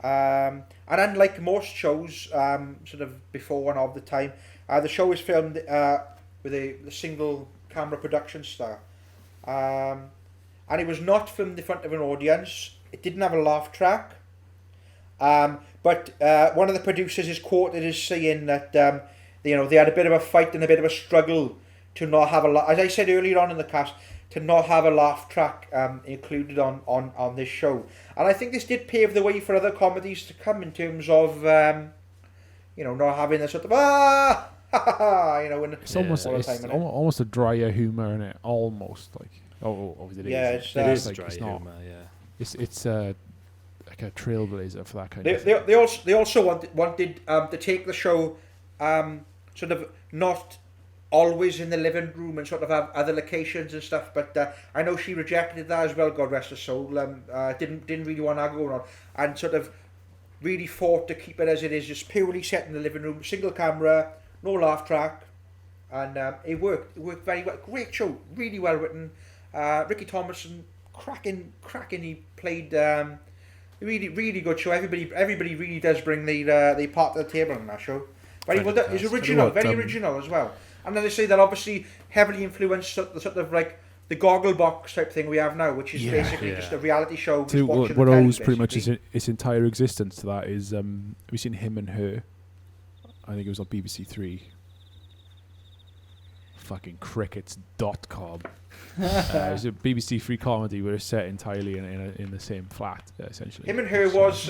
And unlike most shows, sort of before and of the time, the show is filmed with a single camera production style. And it was not filmed in front of an audience. It didn't have a laugh track. But one of the producers is quoted as saying that they had a bit of a fight and a bit of a struggle to not have a as I said earlier on in the cast, to not have a laugh track included on this show. And I think this did pave the way for other comedies to come in terms of not having a sort of it's almost a drier humour in it, almost like obviously it is like, dry humour, it's like a trailblazer for that kind of thing. They also wanted to take the show sort of not always in the living room and sort of have other locations and stuff, but I know she rejected that as well, God rest her soul. Didn't really want that going on, and sort of really fought to keep it as it is, just purely set in the living room, single camera, no laugh track, and it worked very well. Great show, really well written. Ricky Thomason, cracking, he played really good show. Everybody really does bring the part to the table on that show. Very well done. It's original, very original as well. And then they say that obviously heavily influenced the sort of like the goggle box type thing we have now, which is basically just a reality show. What owes pretty much its entire existence to that is, have you seen Him and Her? I think it was on BBC 3. Fucking crickets.com. It's a BBC 3 comedy where it's set entirely in the same flat, essentially. Him and Her was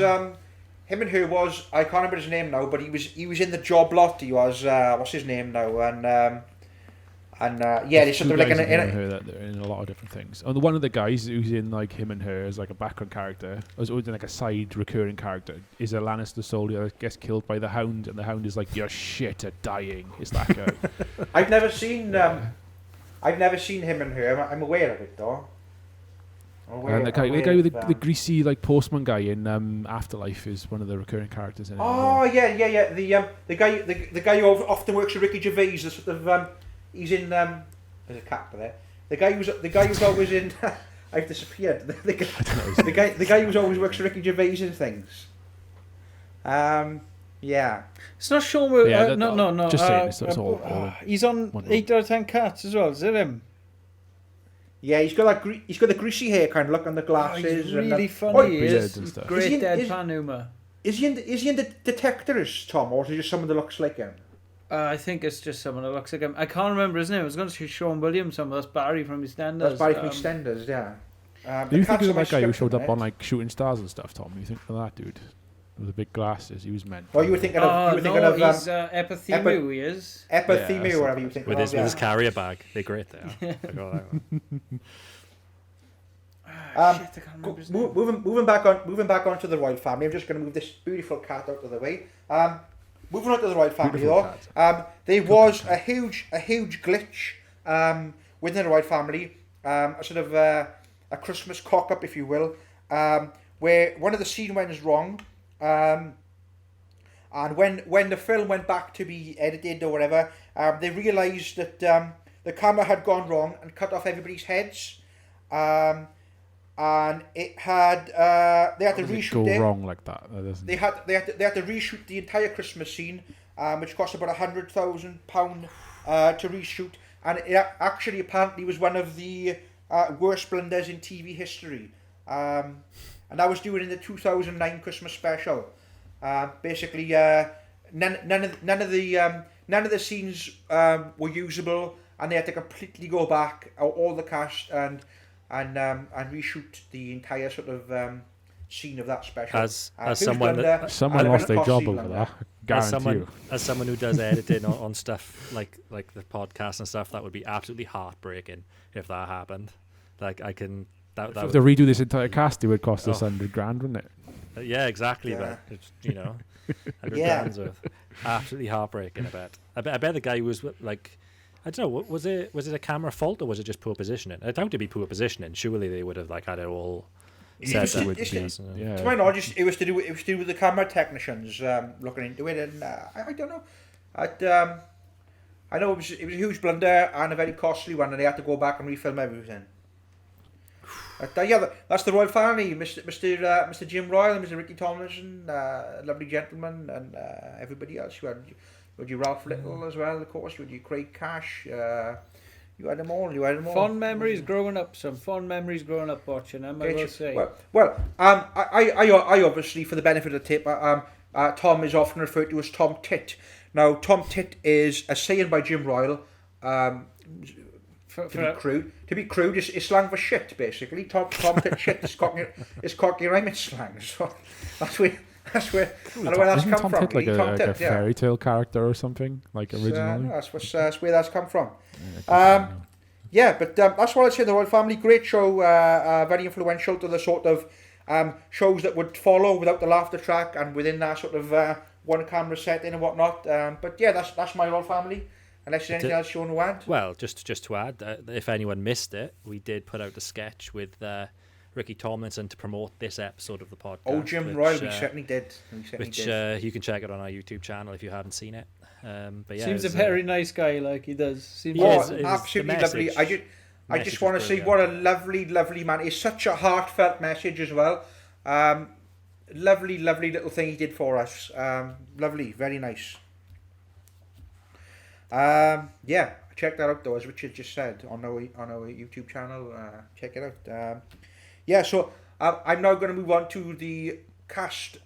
I can't remember his name now, but he was in the Job Lot. He was what's his name now? And And there's two sort of like guys in in her that they're in a lot of different things. And one of the guys who's in like him and her as like a background character, as always like a side recurring character, is a Lannister soldier that gets killed by the Hound, and the Hound is like, "You're shit at dying." It's that guy. I've never seen him and her. I'm aware of it though. And the guy with the greasy like postman guy in Afterlife is one of the recurring characters in it. Oh yeah. The guy who often works with Ricky Gervais. The sort of he's in there's a cat there. The guy who's always in. I've disappeared. The guy who's always works with Ricky Gervais and things. Yeah. It's not Sean. No. Just saying, it's all he's on 8 out of 10 Cats as well. Is it him? Yeah, he's got the greasy hair kind of look and the glasses. He's really and funny. He is. Great deadpan humour. Is he in the Detectors, Tom, or is he just someone that looks like him? I think it's just someone that looks like him. I can't remember his name. I was going to say Sean Williams. That's Barry from EastEnders. That's Barry from EastEnders, yeah. Do you think of that guy who showed up on like Shooting Stars and stuff, Tom? You think of that dude with the big glasses? He was meant. Oh, you were thinking of. He's Epithemu. He is. Epithemu, or whatever you think. With his carrier bag, they're great. They are. Moving back onto the Royle family. I'm just going to move this beautiful cat out of the way. Moving on to the Royle family, though. There was a huge glitch within the Royle family. A sort of a Christmas cock up, if you will, where one of the scene went wrong. And when the film went back to be edited or whatever, they realised that the camera had gone wrong and cut off everybody's heads. And it had they had to reshoot it. Wrong like that? They had to reshoot the entire Christmas scene, which cost about £100,000 to reshoot, and it actually apparently was one of the worst blunders in TV history. And that was due in the 2009 Christmas special. Basically, none of the scenes were usable, and they had to completely go back, all the cast, and reshoot the entire sort of scene of that special. As someone lost their job over that. As someone who does editing on stuff like the podcast and stuff, that would be absolutely heartbreaking if that happened. Like I can. If they redo this entire cast, it would cost us $100,000, wouldn't it? Yeah, exactly. Yeah. But it's, $100,000 worth. Absolutely heartbreaking. I bet the guy was like. I don't know. Was it a camera fault or was it just poor positioning? I doubt it'd be poor positioning. Surely they would have like had it all set up. To my knowledge, it was to do with the camera technicians looking into it, and I don't know. I know it was a huge blunder and a very costly one, and they had to go back and refilm everything. But, that's the Royle family, Mr. Jim Royle and Mr. Ricky Tomlinson, lovely gentleman, and everybody else. You had your Ralph Little as well, of course. You had your Craig Cash. You had them all. Fond memories growing up. Some fond memories growing up watching them, I will say. I obviously, for the benefit of the tip, Tom is often referred to as Tom Tit. Now, Tom Tit is a saying by Jim Royle. To be crude is slang for shit, basically. Tom Tit shit is cocky rhyming slang. So that's where I know where that's come Tom from. Tit like a fairy tale character or something, like originally? That's where that's come from. But that's what I'd say. The Royle family, great show, very influential to the sort of shows that would follow without the laughter track and within that sort of one camera setting and whatnot. That's my Royle family. Unless there's anything else you want to add? Well, just to add, if anyone missed it, we did put out a sketch with Ricky Tomlinson to promote this episode of the podcast. Oh, Jim Royle, we certainly did. You can check it on our YouTube channel if you haven't seen it. Seems a very nice guy, like he does. Absolutely lovely. I just want to say what a lovely, lovely man. It's such a heartfelt message as well. Lovely, lovely little thing he did for us. Lovely, very nice. Check that out though, as Richard just said, on our YouTube channel. Check it out. So I'm now going to move on to the cast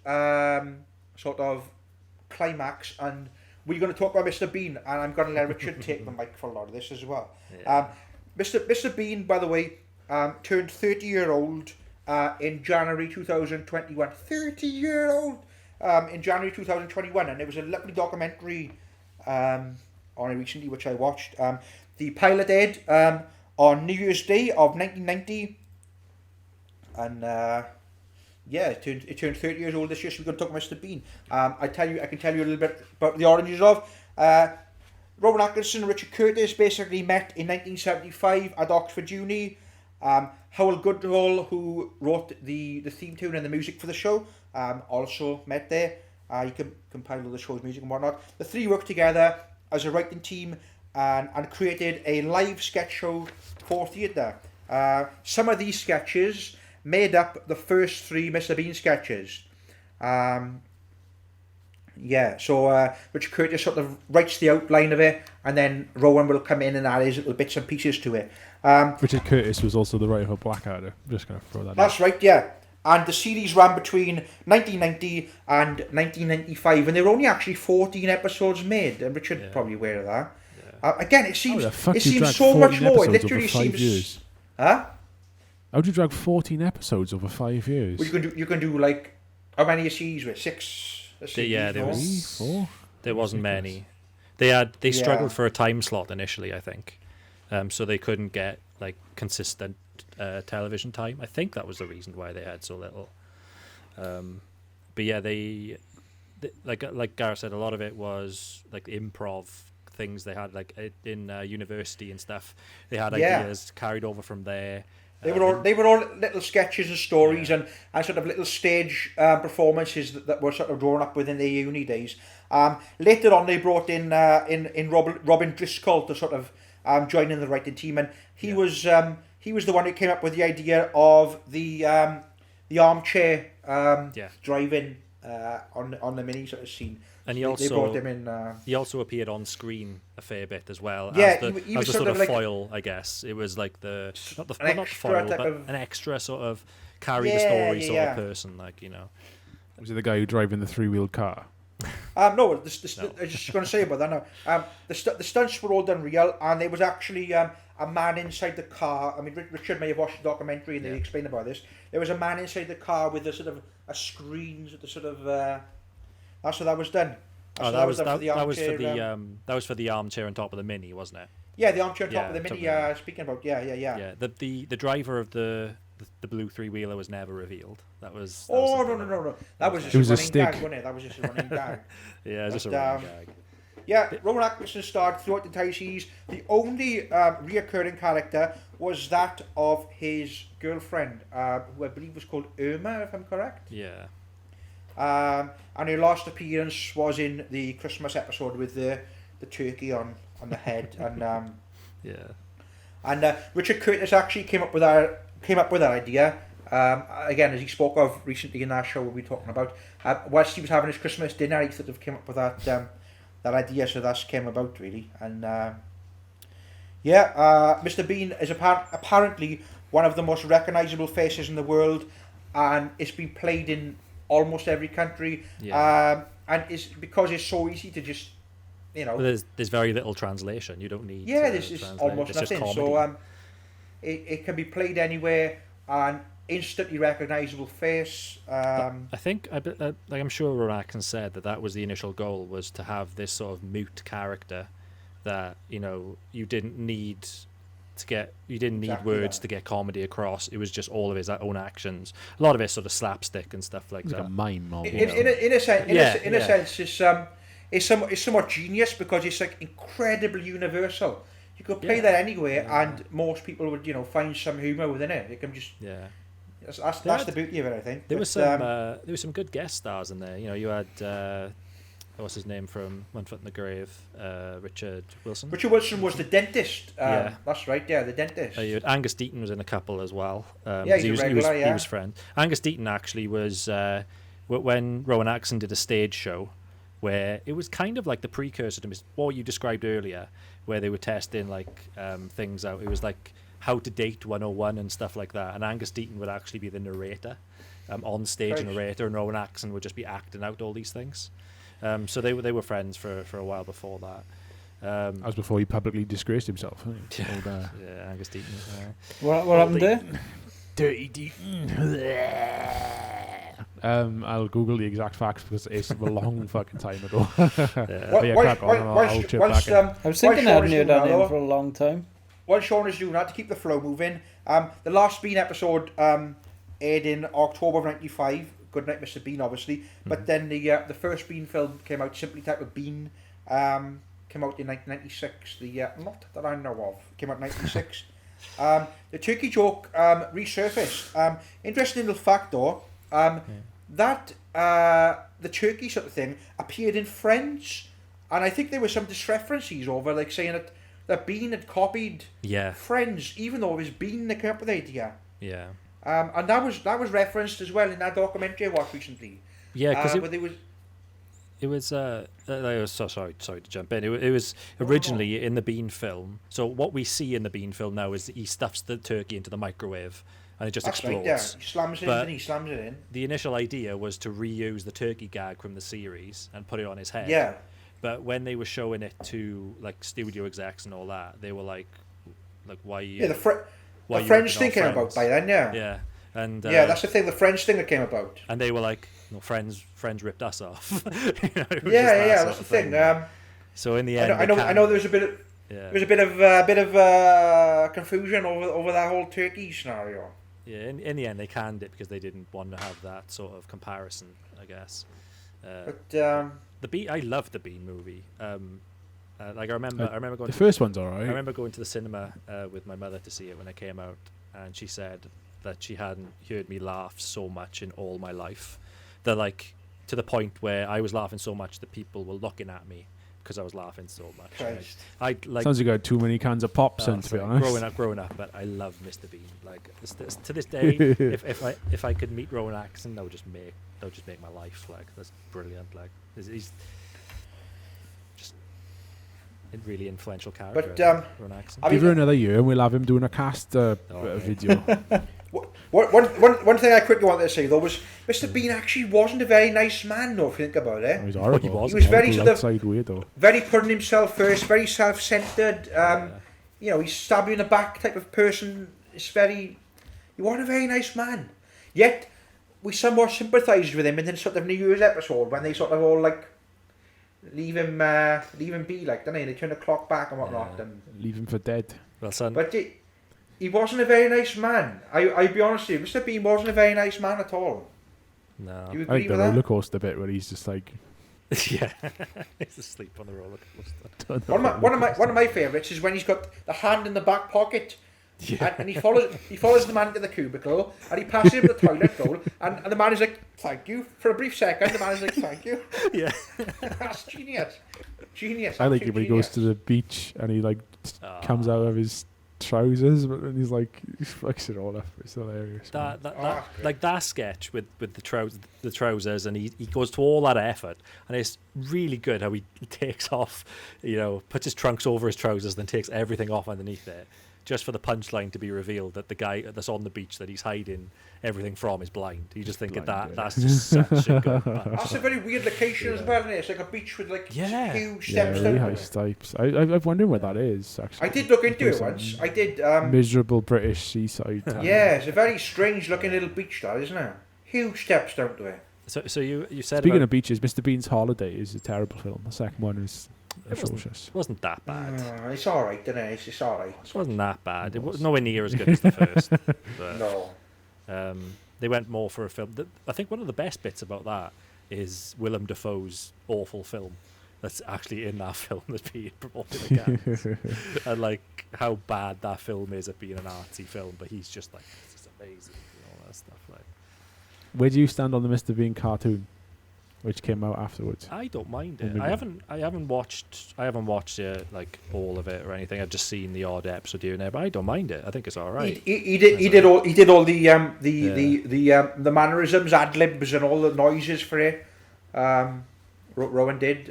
sort of climax, and we're going to talk about Mr. Bean, and I'm going to let Richard take the mic for a lot of this as well. Yeah. Mr. Bean, by the way, turned 30-year-old in January 2021. 30-year-old in January 2021, and there was a lovely documentary on it recently, which I watched. The pilot aired on New Year's Day of 1990, and it turned 30 years old this year. So we're going to talk about Mr. Bean. I can tell you a little bit about the origins of. Rowan Atkinson and Richard Curtis basically met in 1975 at Oxford Uni. Howell Goodall, who wrote the theme tune and the music for the show, also met there. You can compile all the show's music and whatnot. The three worked together as a writing team and created a live sketch show for theatre. Some of these sketches made up the first three Mr. Bean sketches. So Richard Curtis sort of writes the outline of it, and then Rowan will come in and add his little bits and pieces to it. Richard Curtis was also the writer of Blackadder. I'm just going to throw that in. That's right, yeah. And the series ran between 1990 and 1995, and there were only actually 14 episodes made, and Richard's probably aware of that. Yeah. Again, it seems so much more. It literally seems... Years? Huh? How'd you drag 14 episodes over 5 years? Well, you can do like, how many a series with? 6? There was 4? There wasn't many. They struggled for a time slot initially, I think, so they couldn't get like consistent television time. I think that was the reason why they had so little. But yeah, they like Gareth said, a lot of it was like improv things they had like in university and stuff. They had ideas carried over from there. They were all little sketches and stories and sort of little stage performances that were sort of drawn up within their uni days. Later on, they brought in Robin Driscoll to sort of join in the writing team, and he was the one who came up with the idea of the armchair driving on the mini sort of scene. And they brought him in. He also appeared on screen a fair bit as well. Yeah, he was the sort of like, foil, I guess. It was like not the foil, but an extra sort of carry the story sort of person, like, you know. Was it the guy who driving the 3-wheeled car? No, I was just going to say about that now. The stunts were all done real, and there was actually a man inside the car. I mean, Richard may have watched the documentary and they explain about this. There was a man inside the car with a sort of a screen, the sort of. That's how that was done. That was for the armchair on top of the Mini, wasn't it? Yeah, the armchair on top of the Mini. Speaking about, yeah. The driver of the blue 3-wheeler was never revealed. That was. No. That was just a running gag, wasn't it? That was just a running gag. Yeah, just a running gag. Yeah, Rowan Atkinson starred throughout the entire series. The only reoccurring character was that of his girlfriend, who I believe was called Irma, if I'm correct. Yeah. And her last appearance was in the Christmas episode with the turkey on the head, and and Richard Curtis actually came up with that idea. Again, as he spoke of recently in our show, we'll be talking about. Whilst he was having his Christmas dinner, he sort of came up with that idea, so that came about really. And Mr. Bean is apparently one of the most recognisable faces in the world, and it's been played in almost every country, and it's because it's so easy to just, you know. Well, there's very little translation. You don't need. Yeah, this is almost nothing. So it can be played anywhere, and instantly recognisable face. I think I'm sure Rowan Atkinson said that was the initial goal, was to have this sort of mute character that, you know, you didn't need words to get comedy across. It was just all of his own actions. A lot of it sort of slapstick and stuff like that. Like a mime mob. In a sense, it's somewhat genius because it's like incredibly universal. You could play that anywhere, and most people would, you know, find some humour within it. It can just That's the beauty of it, I think. There was some good guest stars in there. You know, you had what's his name from One Foot in the Grave, Richard Wilson. Richard Wilson was the dentist. That's right. Yeah, the dentist. You had Angus Deaton was in a couple as well. He was friend. Angus Deaton actually was when Rowan Atkinson did a stage show, where it was kind of like the precursor to what you described earlier, where they were testing like things out. It was like How to Date 101 and stuff like that. And Angus Deaton would actually be the narrator, on stage narrator, and Rowan Atkinson would just be acting out all these things. So they were friends for a while before that. That was before he publicly disgraced himself. Yeah, Angus Deaton. What happened there? Dirty Deaton. I'll Google the exact facts because it's a long fucking time ago. Yeah. But yeah, crack on, I'll chip back in. I was thinking I hadn't heard that name for a long time. While Sean is doing that, to keep the flow moving, the last Bean episode aired in October of '95. Goodnight, Mr. Bean, obviously. But then the first Bean film came out, simply titled Bean. Came out in 1996. Not that I know of. Came out in 1996. The turkey joke resurfaced. Interesting little fact though, that the turkey sort of thing appeared in Friends, and I think there were some discrepancies over like saying that Bean had copied Friends, even though it was Bean that came up with the idea. Yeah. And that was referenced as well in that documentary I watched recently. Yeah, because it was. I was sorry to jump in. It was originally in the Bean film. So what we see in the Bean film now is he stuffs the turkey into the microwave and it just explodes. Right, yeah. He slams it in. The initial idea was to reuse the turkey gag from the series and put it on his head. Yeah. But when they were showing it to like studio execs and all that, they were like why? Yeah, the Friends thing came about by then. Yeah. Yeah. And that's the thing. The Friends thing that came about. And they were like, no, Friends ripped us off. That's the thing. So in the end, I know there's a bit of a bit of confusion over that whole turkey scenario. Yeah, in the end they canned it because they didn't want to have that sort of comparison, I guess. I loved the Bean movie. Like I remember going. The first one's alright. I remember going to the cinema with my mother to see it when it came out, and she said that she hadn't heard me laugh so much in all my life. That like to the point where I was laughing so much that people were looking at me because I was laughing so much. I like. Sounds like you got too many cans of pops in, to be honest. Growing up, but I love Mr. Bean. Like to this day, if I could meet Rowan Atkinson, that would just make my life. Like that's brilliant. Like he's just a really influential character. But Rowan Atkinson. Give her another year, and we'll have him doing a cast video. One thing I quickly wanted to say though was Mr. Bean actually wasn't a very nice man though, if you think about it. He was horrible. He was very sort of weirdo. Very putting himself first, very self-centered. He's stab you in the back type of person. He wasn't a very nice man. Yet we somewhat sympathised with him in the sort of New Year's episode when they sort of all like leave him be, like, don't they? They turn the clock back and whatnot. And leave him for dead. Well, son. But he wasn't a very nice man. I'll be honest with you, Mr. Bean wasn't a very nice man at all. No. Do you I agree think with the that? roller coaster bit where he's just like, yeah, he's asleep on the roller coaster. One of my favourites is when he's got the hand in the back pocket. Yeah. And he follows the man to the cubicle and he passes him the toilet bowl and the man is like, thank you. For a brief second the man is like, thank you. Yeah. That's genius. I like it when he goes to the beach and he like comes out of his trousers and he's like, he fucks it all up. It's hilarious. That sketch with the trousers and he goes to all that effort and it's really good how he takes off, puts his trunks over his trousers, then takes everything off underneath it, just for the punchline to be revealed that the guy that's on the beach that he's hiding everything from is blind. You just think that's just such a good punch. That's a very weird location as well, isn't it? It's like a beach with like huge steps really down high steps. I've wondered where that is, actually. I did look into it once. I did. Miserable British seaside town. Yeah, it's a very strange looking little beach that, isn't it? Huge steps down to it. So you said Speaking of beaches, Mr. Bean's Holiday is a terrible film. The second one is atrocious. It wasn't that bad. It's alright, isn't it? It's alright. It wasn't that bad. It was nowhere near as good as the first. But, no. They went more for a film. I think one of the best bits about that is Willem Dafoe's awful film that's actually in that film that's being promoted again. And like how bad that film is at being an artsy film, but he's just like, this is amazing and all that stuff. Like, where do you stand on the Mr. Bean cartoon, which came out afterwards? I don't mind it. I haven't watched it like all of it or anything. I've just seen the odd episode here and there, but I don't mind it. I think it's all right. He did all the mannerisms, ad libs, and all the noises for it. Rowan did.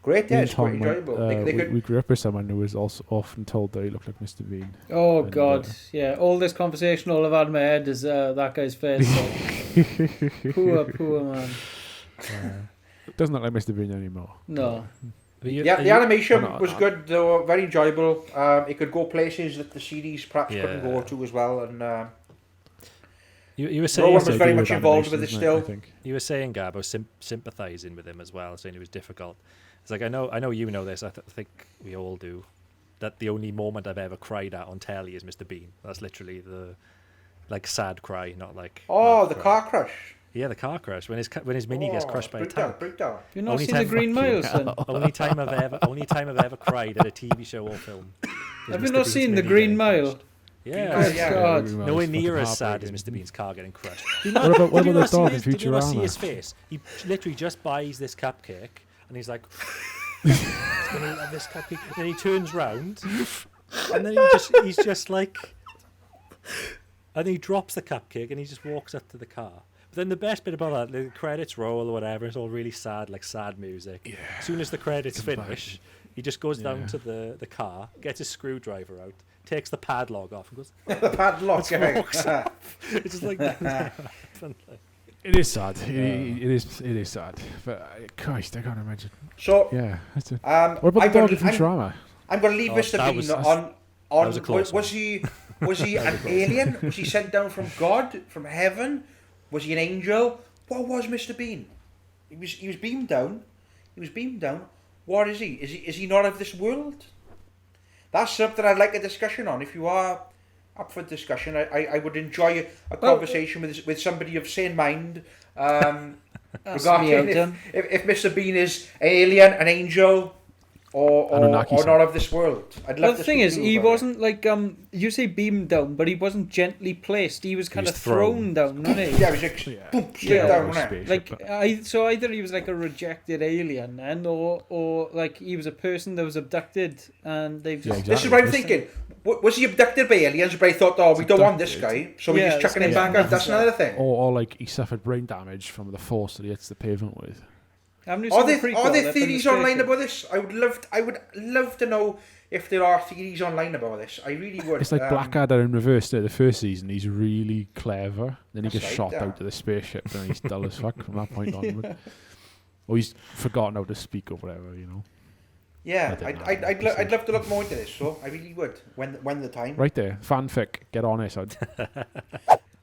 Great, yeah, it's quite enjoyable. We grew up with someone who was also often told that he looked like Mr. Bean. Oh God, yeah. All this conversation all I've had in my head is that guy's face. Poor man. It doesn't look like Mr. Bean anymore. No. The animation was good though, very enjoyable. It could go places that the CDs perhaps couldn't go to as well, and You were saying Rowan was very much involved with it isn't still. I think. You were saying, Gab, I was sympathising with him as well, saying it was difficult. It's like I know you know this. I think we all do. That the only moment I've ever cried at on telly is Mr. Bean. That's literally the sad cry, not like. Oh, the car crush. Yeah, the car crash when his mini gets crushed by a tank. Breakdown. You've not seen the Green Mile, son? Only time I've ever cried at a TV show or film. Have you not seen the Green Mile? Yeah. Yeah. God. Nowhere near as sad as Mr. Bean's car getting crushed. What about the dog in Did you not see Futurama? his face? He literally just buys this cupcake and he's like, he's going to have this cupcake. And then he turns round and then he's just like, and he drops the cupcake and he just walks up to the car. But then the best bit about that, the credits roll or whatever, it's all really sad, like sad music. Yeah. As soon as the credits finish, he just goes down to the car, gets his screwdriver out, takes the padlock off and goes, The padlock. walks off. It's just like It is sad. It is sad. But Christ, I can't imagine. So, Yeah. That's it. what What about the dog in Futurama? I'm going to leave Mr. that Bean was- on. that was a close Was he an alien? Was he sent down from God, from heaven? Was he an angel? What was Mr. Bean? He was beamed down. He was beamed down. What is he? Is he not of this world? That's something I'd like a discussion on. If you are up for discussion, I would enjoy a conversation with somebody of sane mind regarding if Mr. Bean is an alien, an angel, or not of this world. I'd love But to the thing speak is, to you he about it. wasn't like you say beamed down, but he wasn't gently placed. He was kind of thrown down, wasn't he? Yeah, he was like, boom, straight Yeah. down, Or wasn't it? spaceship, Like so either he was like a rejected alien then, or like he was a person that was abducted and they've just. This is what I'm thinking. Was he abducted by aliens, but he thought, oh, we don't want this guy, so we're Yeah, just chucking him this back guy's out. That's nuts. another thing. Or like he suffered brain damage from the force that he hits the pavement with. Are Are there theories online about this? I would love to know if there are theories online about this. I really would. It's like Blackadder in reverse there. The first season, he's really clever. Then he That's gets right, shot yeah. out of the spaceship, and he's dull as fuck from that point on. Or he's forgotten how to speak or whatever, you know. Yeah, I don't know. I'd love to look more into this. So I really would when the time. Right there, fanfic. Get on it.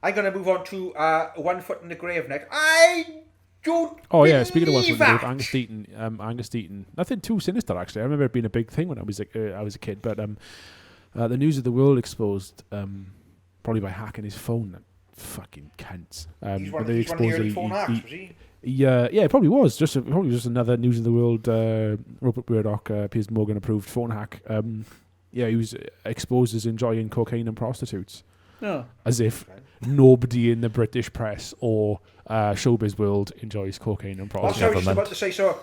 I'm gonna move on to One Foot in the Grave next. I don't. Oh yeah, speaking of one believe from that. Angus Deaton. Nothing too sinister actually. I remember it being a big thing when I was a kid. But the News of the World exposed, probably by hacking his phone. That fucking cunts. He's when one they of the early exposed phone hacks, was he? yeah, it probably was. Probably just another News of the World Rupert Murdoch, Piers Morgan approved phone hack. He was exposed as enjoying cocaine and prostitutes. No. As if nobody in the British press or showbiz world enjoys cocaine and That's what I prostitutes. was just about to say. So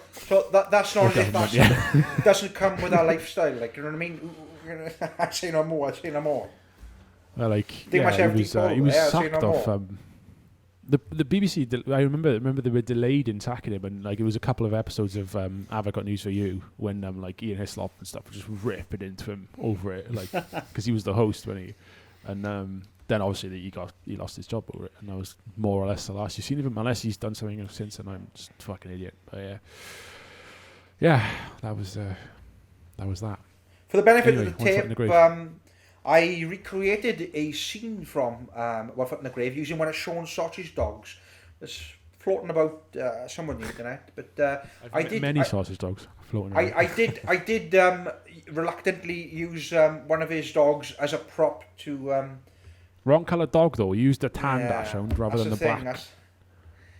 that's not as if that doesn't come with our lifestyle. Like, you know what I mean? I say no more. Well, like, Think myself he was I'll say sacked no off. more. The BBC. I remember they were delayed in sacking him, and like it was a couple of episodes of Have I Got News for You when like Ian Hislop and stuff were just ripping into him over it, like because he was the host when he, and then obviously he lost his job over it, and that was more or less the last you've seen of him, unless he's done something since, and I'm just a fucking idiot. But yeah, that was that. For the benefit Anyway, of the One Foot in the tape, Grave. I recreated a scene from One Foot in the Grave using one of Sean Soch's dogs. It's floating about somewhere on the internet, but I did many sausage dogs floating around. I did reluctantly use one of his dogs as a prop to. Wrong coloured dog though. He used a tan Yeah, background rather than the thing,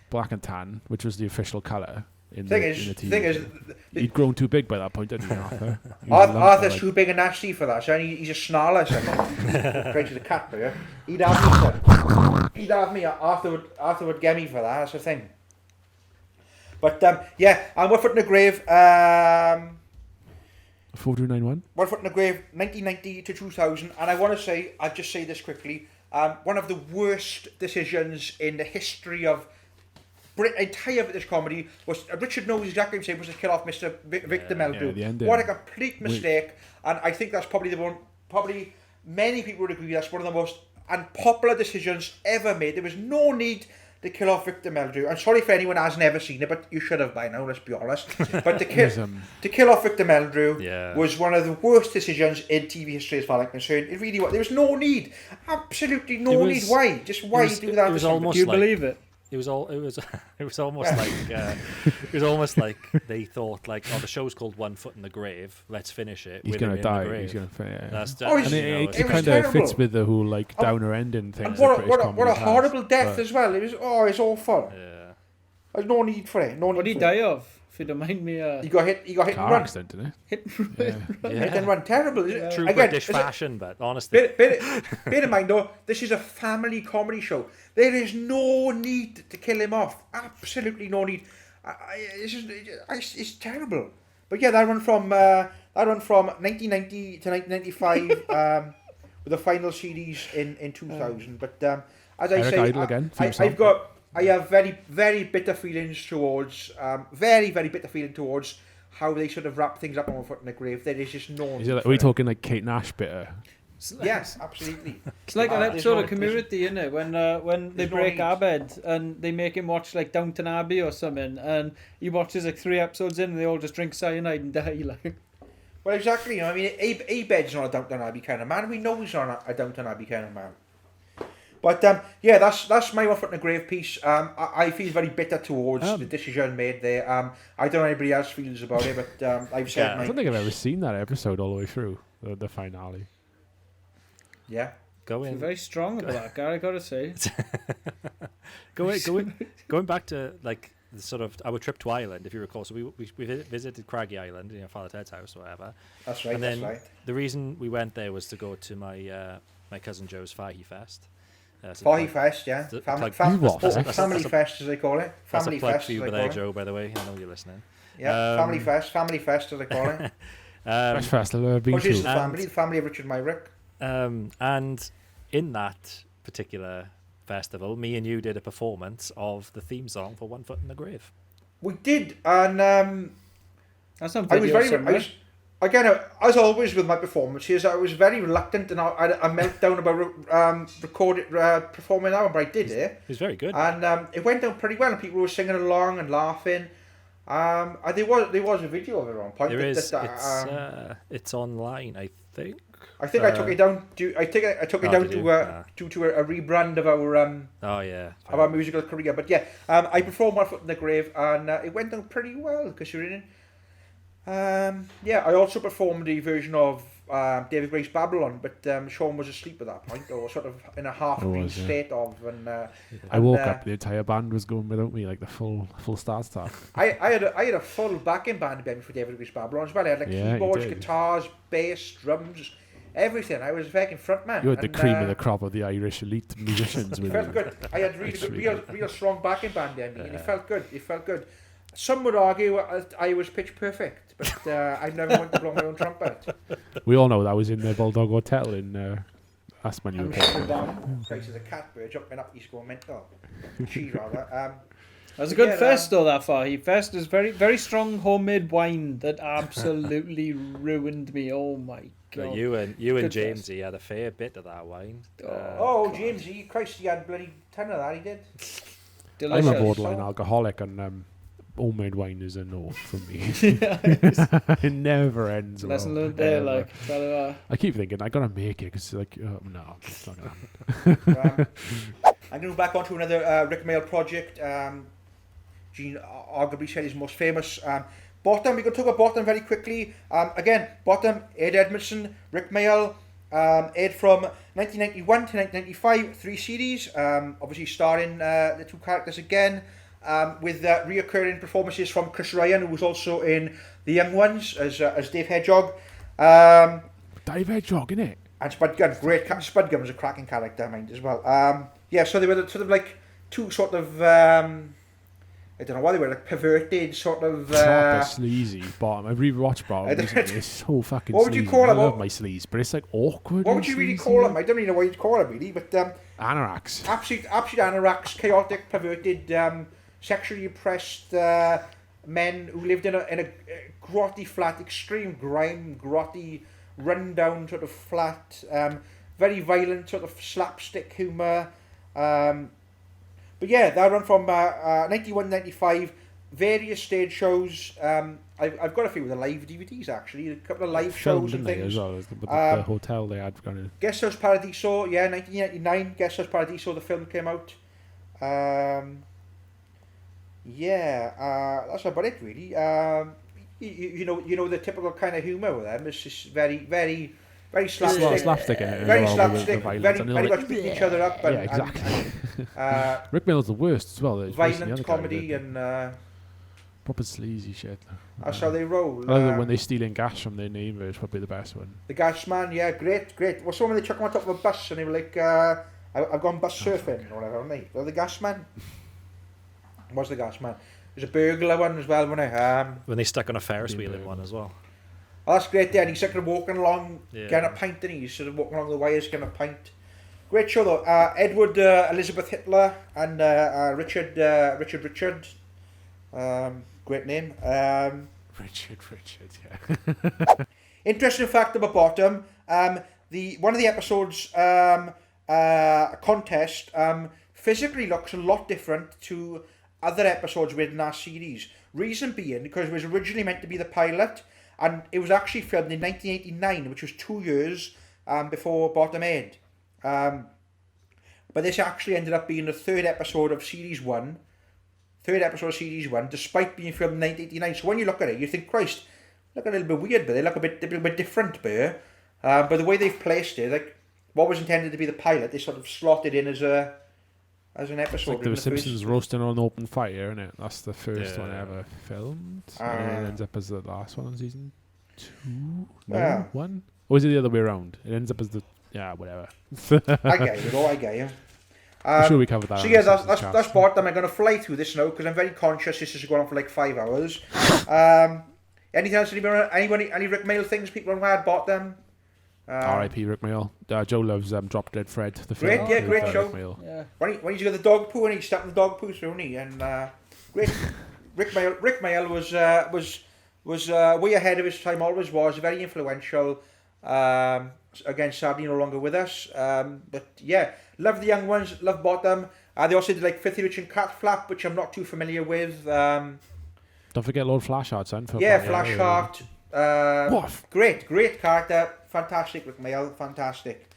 black and tan, which was the official colour in the TV. Thing is, he'd grown too big by that point, didn't he, Arthur? He was a lump, Arthur's like- too big and nasty for that, so he's a snarler, son. Crazy the cat, but yeah. He'd have me, son. He'd have me. Arthur would get me for that, that's the thing. But, and One Foot in the Grave, 4291. One Foot in the Grave, 1990 to 2000, and I want to say, I'll just say this quickly, one of the worst decisions in the history of entire British comedy was Richard knows exactly what he said, was to kill off Mr. Victor Meldrew. the ending. What a complete mistake, and I think that's probably many people would agree that's one of the most unpopular decisions ever made. There was no need to kill off Victor Meldrew. I'm sorry for anyone who has never seen it, but you should have by now, let's be honest. But to kill off Victor Meldrew was one of the worst decisions in TV history as far as I'm concerned. It really was. There was no need. Absolutely no need. Why? Just why do that? It was almost do you like, believe it? It was almost like it was almost like they thought like, oh, the show's called One Foot in the Grave. Let's finish it. He's with gonna him die. In the grave. He's gonna. That's and it kind of fits with the whole like downer ending thing. And what a horrible death as well. It's awful. Yeah. There's no need for it. What did he die of? If you don't mind me. He got hit and run. Accident, didn't Hit and run. Terrible. True Again, British fashion, but honestly. Bear in mind though, this is a family comedy show. There is no need to kill him off. Absolutely no need. It's terrible. But yeah, that run from 1990 to 1995 with the final series in 2000. But as I say, I have very, very bitter feelings towards very, very bitter feeling towards how they should have wrapped things up on One Foot in the Grave. There is just no. Are we talking like Kate Nash bitter? Yes, absolutely. It's like an episode of Community, isn't it? When they break Abed and they make him watch like Downton Abbey or something, and he watches like 3 episodes in, and they all just drink cyanide and die. Like, well, exactly. You know, I mean, Abed's not a Downton Abbey kind of man. We know he's not a Downton Abbey kind of man. But yeah, that's my One Foot in the Grave piece. I feel very bitter towards the decision made there. I don't know anybody else feels about it, but I've said. I don't think I've ever seen that episode all the way through the finale. Yeah, going very strong about that guy, I gotta say. going back to like the sort of our trip to Ireland, if you recall. So we visited Craggy Island, Father Ted's house or whatever. That's right. And then the reason we went there was to go to my cousin Joe's Fahy Fest. Fahy Fest, yeah. Family Fest, as they call it. Family Fest, for you there, Joe. By the way, I know you're listening. Yeah, Family Fest, as they call it. Best festival I've ever been to. The family of Richard Myrick. And in that particular festival, me and you did a performance of the theme song for One Foot in the Grave. We did, and that's not again, as always with my performances, I was very reluctant, and I had a meltdown about performing that one, but I did it. It was very good, and it went down pretty well, and people were singing along and laughing. There was a video of it at one point. There is. It's online, I think. I took it down. I took it down due to a rebrand of our of our musical career. But yeah, I performed One Foot in the Grave, and it went down pretty well considering. I also performed the version of David Gray's Babylon, but Sean was asleep at that point, or sort of in a half-dream state of. And I woke up, the entire band was going without me, like the full start. I had a full backing band for David Gray's Babylon as well. I had like keyboards, guitars, bass, drums, everything. I was a fucking frontman. You had the cream of the crop of the Irish elite musicians. It felt good. I had real strong backing band there, and it felt good. It felt good. Some would argue I was pitch perfect, but I've never wanted to blow my own trumpet. We all know that was in the Bulldog Hotel in Asman. There's a catbird jumping up, he's going mental. She rather. That was a good fest though, that Fahy Fest is very, very strong homemade wine that absolutely ruined me. Oh my god. You and Jamesy had a fair bit of that wine. Jamesy, Christ, he had bloody 10 of that, he did. Delicious. I'm a borderline alcoholic, and homemade wine is a no for me. It never ends well. Lesson learned there, I keep thinking I gotta make it because no, it's not gonna I'm going back onto another Rick Mail project. Gene arguably said his most famous. Bottom, we're going to talk about Bottom very quickly. Again, Bottom, Ed Edmondson, Rick Mail, aired from 1991 to 1995, 3 series, obviously starring the 2 characters again. With reoccurring performances from Chris Ryan, who was also in The Young Ones as Dave Hedgehog. Dave Hedgehog, innit? And Spudgun, great. Spudgun was a cracking character, I mind, as well. So they were sort of like 2 sort of, I don't know what they were, like perverted sort of... proper sleazy Bottom. I rewatched Bottom recently. It's so fucking what would sleazy. You call them? I love my sleaze, but it's like awkward. What would you really call them? I don't even know what you'd call them, really, but... anoraks. Absolute anoraks, chaotic, perverted... sexually oppressed men who lived in a grotty flat, extreme grime, grotty, run-down sort of flat, very violent sort of slapstick humour, But yeah, that run from 91, 95, various stage shows. I've got a few of the live DVDs actually, a couple of live shows and things. As well, with the hotel they had kind of. Guest House Paradiso, yeah, 1999. Guest House Paradiso, the film came out. That's about it really. You know the typical kind of humour with them. It's just very, very, very slapstick. Slapstick, very slapstick. Very much beating each other up. Yeah, exactly. Rick Miller's the worst as well. Violent comedy and. Proper sleazy shit. That's how they roll. When they stealing gas from their neighbour is probably the best one. The gas man, yeah, great. Well, so when they chuck him on top of a bus and they were like, I've gone bus surfing or whatever, haven't they? Well, the gas man. What's the gas man? There's a burglar one as well, wasn't it? When they stuck on a Ferris wheel in one as well. Oh, that's great, yeah. And he's sort of walking along, Yeah. getting a pint, and he's sort of walking along the wires, getting a pint. Great show though. Edward Elizabeth Hitler and Richard. Great name. Richard, yeah. Interesting fact about Bottom. One of the episodes contest physically looks a lot different to other episodes within our series. Reason being because it was originally meant to be the pilot, and it was actually filmed in 1989, which was 2 years before Bottom aired. But this actually ended up being the third episode of series one, despite being filmed in 1989. So when you look at it, you think, Christ, look a little bit weird, but they look a bit different, but the way they've placed it, like what was intended to be the pilot, they sort of slotted in as an episode. It's like the Simpsons roasting on open fire, isn't it? That's the first one ever filmed. And it ends up as the last one on season 2? No, 1? Or is it the other way around? It ends up as the... Yeah, whatever. I get you. I'm sure we covered that. So yeah, that's Bottom. I'm going to fly through this now because I'm very conscious this is going on for like 5 hours. Anything else? Any Rick Mail things people want to add? Bottom. R.I.P. Rick Mail. Joe loves Drop Dead Fred. The film. Great show. Yeah. When he's got the dog poo and he's stuck in the dog poo, so he and great. Rick Mail was way ahead of his time. Always was very influential. Again, sadly no longer with us. But yeah, love the young ones. Love Bottom. They also did like Filthy Rich and Cat Flap, which I'm not too familiar with. Don't forget Lord Flashheart, son. Flashheart. Great character. Fantastic, Rick Mail. Fantastic.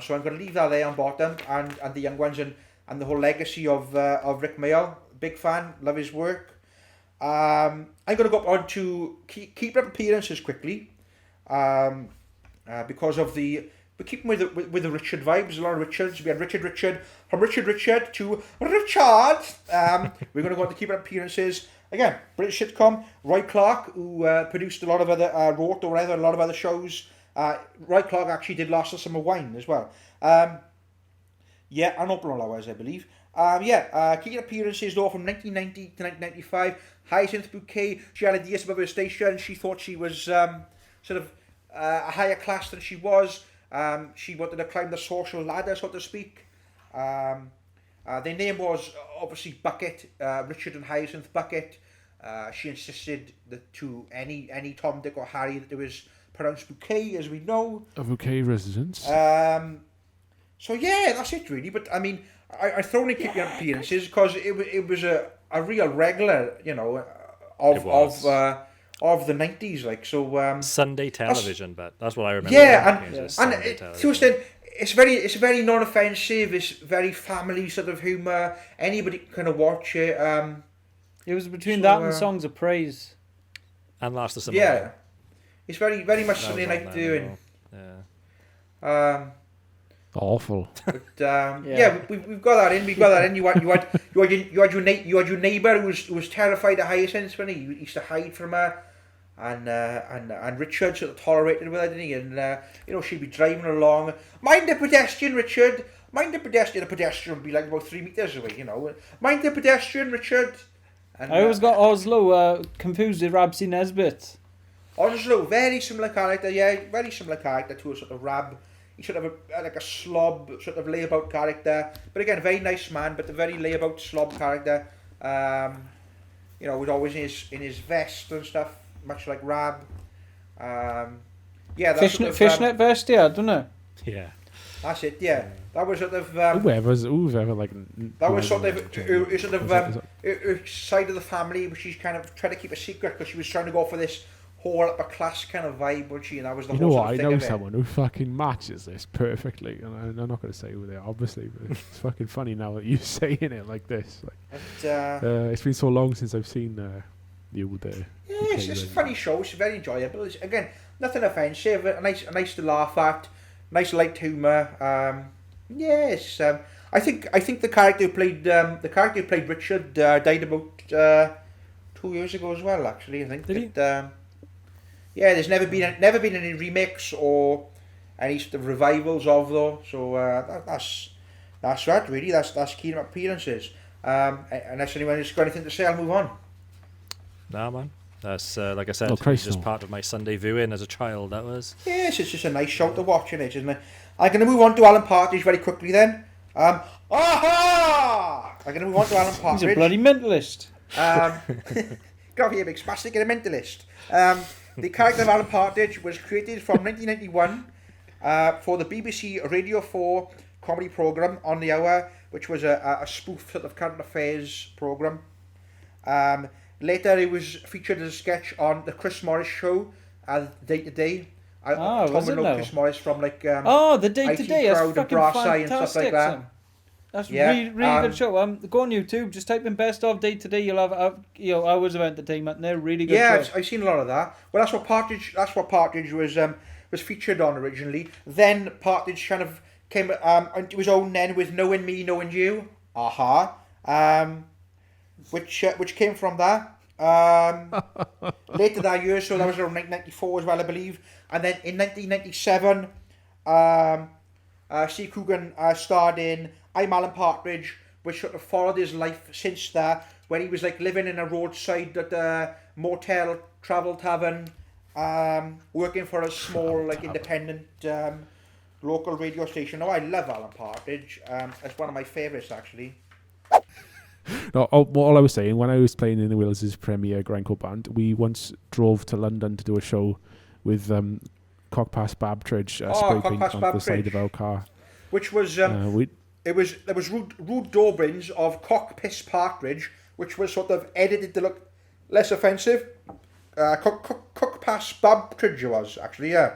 So I'm going to leave that there on Bottom and the young ones and the whole legacy of Rick Mail. Big fan. Love his work. I'm going to go on to keep up appearances quickly. Because of we're keeping with the Richard vibes. A lot of Richards. We had Richard from Richard to Richard. We're going to go on to keep up appearances. Again, British sitcom. Roy Clark, who produced a lot of other wrote or whatever, a lot of other shows. Roy Clark actually did Last of Summer Wine as well. And Open All Hours, I believe. Keeping appearances though from 1990 to 1995. Hyacinth Bouquet. She had ideas above her station. She thought she was sort of a higher class than she was. She wanted to climb the social ladder, so to speak. Their name was obviously Bucket, Richard and Hyacinth Bucket. She insisted that to any Tom, Dick or Harry that it was pronounced Bouquet, as we know. A Bouquet residence. So yeah, that's it really. But I mean, I thrown in keeping appearances because it was a real regular, of the 90s, like so. Sunday television, but that's what I remember. Yeah, and to extent, it's very non-offensive. It's very family sort of humour. Anybody can kind of watch it. It was between that and Songs of Praise. And Last of Summer. Yeah, it's very much something I like doing. Yeah. Awful. But we've got that in. You had your neighbour who was terrified of Hyacinth when he used to hide from her, and Richard sort of tolerated with her, didn't he? And she'd be driving along. Mind the pedestrian, Richard. Mind the pedestrian. The pedestrian would be like about 3 meters away. Mind the pedestrian, Richard. And, I always got Oslo confused with Rabsy Nesbitt. Oslo, very similar character. Yeah, very similar character to a sort of Rab. He's sort of like a slob, sort of layabout character. But again, a very nice man, but a very layabout slob character. Was always in his vest and stuff, much like Rab. That's fishnet vest, yeah, don't it? Yeah. That's it. Yeah, that was sort of. Whoever like. That was sort of side of the family, which she's kind of trying to keep a secret because she was trying to go for this whole upper class kind of vibe, wasn't she? And that was the whole sort of I thing know of someone who fucking matches this perfectly, and I'm not going to say who they are, obviously, but it's fucking funny now that you're saying it like this. Like, it's been so long since I've seen the old. Yeah, it's a funny show. It's very enjoyable. It's, again, nothing offensive. A nice to laugh at. Nice light humour. Yes, I think the character who played Richard died about 2 years ago as well. Actually, I think. Did he? Yeah, there's never been any remakes or any sort of revivals of though. So that's right. Really, that's key appearances. Unless anyone has got anything to say, I'll move on. Nah, man. That's like I said, just part of my Sunday viewing as a child. That was. Yes, it's just a nice show to watch, isn't it? I'm going to move on to Alan Partridge very quickly then. Aha! I'm going to move on to Alan Partridge. He's a bloody mentalist. Got here, big spastic and a mentalist. The character of Alan Partridge was created from 1991 for the BBC Radio 4 comedy programme On the Hour, which was a spoof sort of current affairs programme. Later, it was featured as a sketch on the Chris Morris Show, Day to Day. Was it now? Chris Morris from like the Day to Day. That's fucking fantastic and stuff like that. That's really good show. Go on YouTube, just type in best of Day to Day. You'll have hours of entertainment. And they're really good. Yeah, show. I've seen a lot of that. Well, that's what Partridge was featured on originally. Then Partridge kind of came onto his own then with Knowing Me, Knowing You. Which came from that. Later that year, so that was around 1994 as well, I believe. And then in 1997, Steve Coogan starred in I'm Alan Partridge, which sort of followed his life since that, where he was like living in a roadside at a motel, travel tavern, working for a small like independent local radio station. Oh, I love Alan Partridge. It's one of my favourites actually. No, all I was saying, when I was playing in the Wills' premier grindcore band, we once drove to London to do a show with Cockpass Babtridge spray paint on the side of our car. Which was there was rude dauberings of Cockpiss Partridge, which was sort of edited to look less offensive. Cockpass Babtridge was actually, yeah.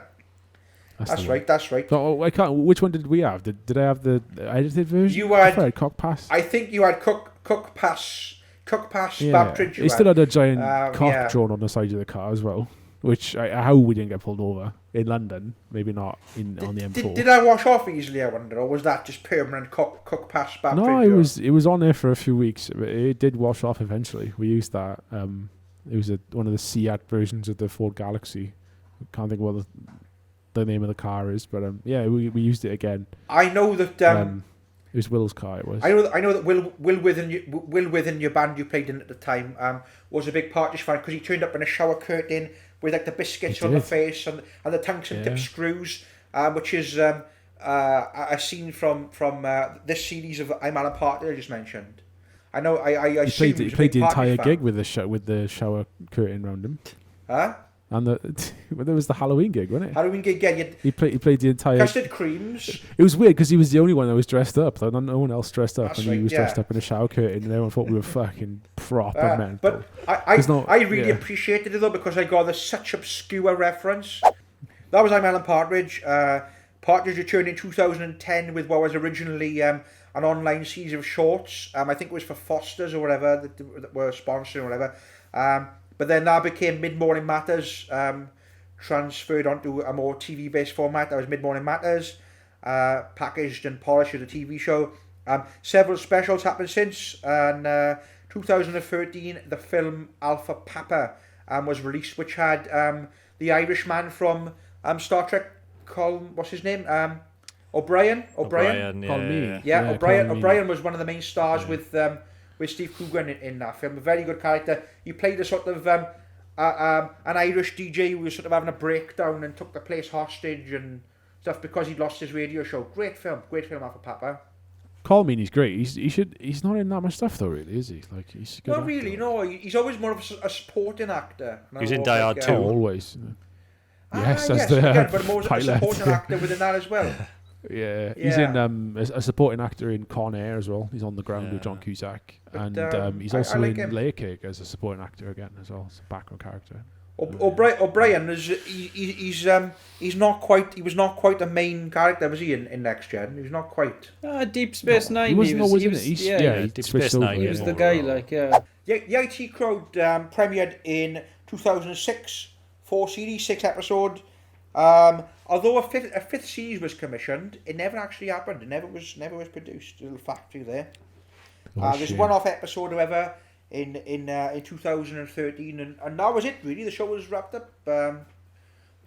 That's right. No, I can't. Which one did we have? Did I have the edited version? You had Cockpass. I think you had Cockpass Babtridge. He still had a giant cock drawn on the side of the car as well. Which how we didn't get pulled over in London, maybe not on the M4. Did I wash off easily? I wonder, or was that just permanent Cockpass Babtridge? No, it was on there for a few weeks. It did wash off eventually. We used that. It was one of the Seat versions of the Ford Galaxy. I can't think what the name of the car is, but we used it again. I know that it was Will's car. It was. I know that Will within your band you played in at the time was a big Partridge fan because he turned up in a shower curtain with like the biscuits on the face and the tanks and tip screws, which is a scene from this series of I'm Alan Partridge I just mentioned. I know. He played the entire gig with the shower curtain around him. Huh? And there was the Halloween gig, wasn't it? Halloween gig, yeah. He played the entire... Custard creams. It was weird because he was the only one that was dressed up. No one else dressed up. That's and he was dressed up in a shower curtain and everyone thought we were fucking proper men. But I really appreciated it though because I got such obscure reference. That was I'm Alan Partridge. Partridge returned in 2010 with what was originally an online series of shorts. I think it was for Foster's or whatever that were sponsoring or whatever. But then that became Mid-Morning Matters, transferred onto a more TV-based format. That was Mid-Morning Matters, packaged and polished as a TV show. Several specials happened since, and 2013, the film Alpha Papa was released, which had the Irishman from Star Trek, what's his name? O'Brien? O'Brien, yeah. O'Brien was one of the main stars with Steve Coogan in that film. A very good character. He played a sort of an Irish DJ who was sort of having a breakdown and took the place hostage and stuff because he'd lost his radio show. Great film Alpha Papa. Call me, he's great. He's not in that much stuff though, really, is he? Like he's a good not actor. Really, no. He's always more of a supporting actor. He's in Die Hard too. Always. Yes, but more a supporting actor within that as well. Yeah, he's in a supporting actor in Con Air as well. He's on the ground with John Cusack, and he's also in Layer Cake as a supporting actor again as well, as a background character. O'Brien is he's not quite. He was not quite the main character, was he? In Next Gen, he was not quite. Deep Space Nine. He wasn't always in it. Deep Space Nine. He was the guy, The IT Crowd premiered in 2006. 4 series, 6 episode. Although a fifth series was commissioned, it never actually happened. It never was produced. A little factory there. There's one-off episode, however, in 2013, and that was it. Really, the show was wrapped up.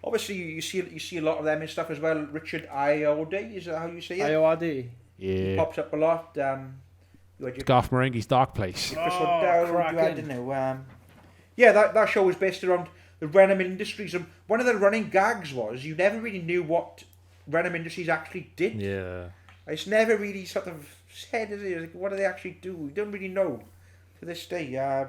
Obviously, you see a lot of them and stuff as well. Richard Ayoade, is that how you say it? Ayoade. Yeah, he pops up a lot. Garth Marenghi's Dark Place. That show was based around the Renham Industries, and one of the running gags was you never really knew what Renham Industries actually did. Yeah, it's never really sort of said, is it? Like, what do they actually do? We don't really know to this day. I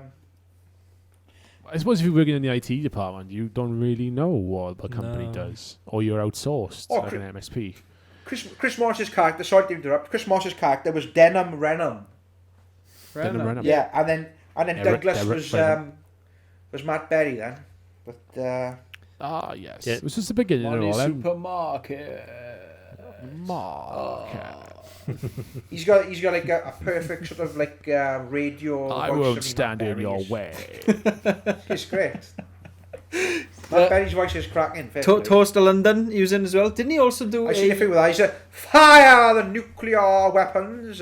suppose if you're working in the IT department, you don't really know what the company does, or you're outsourced like an MSP. Chris Morris's character, sorry to interrupt. Chris Morris's character was Denham Renham. Yeah, and then Douglas was Matt Berry then. But yes, it was just the beginning of all them. Supermarket. He's got like a perfect sort of like radio. I won't stand in your way. It's great. Matt Berry's voice is cracking. Toaster London he was in as well. Didn't he also do? I see a few with that. He said, "Fire the nuclear weapons."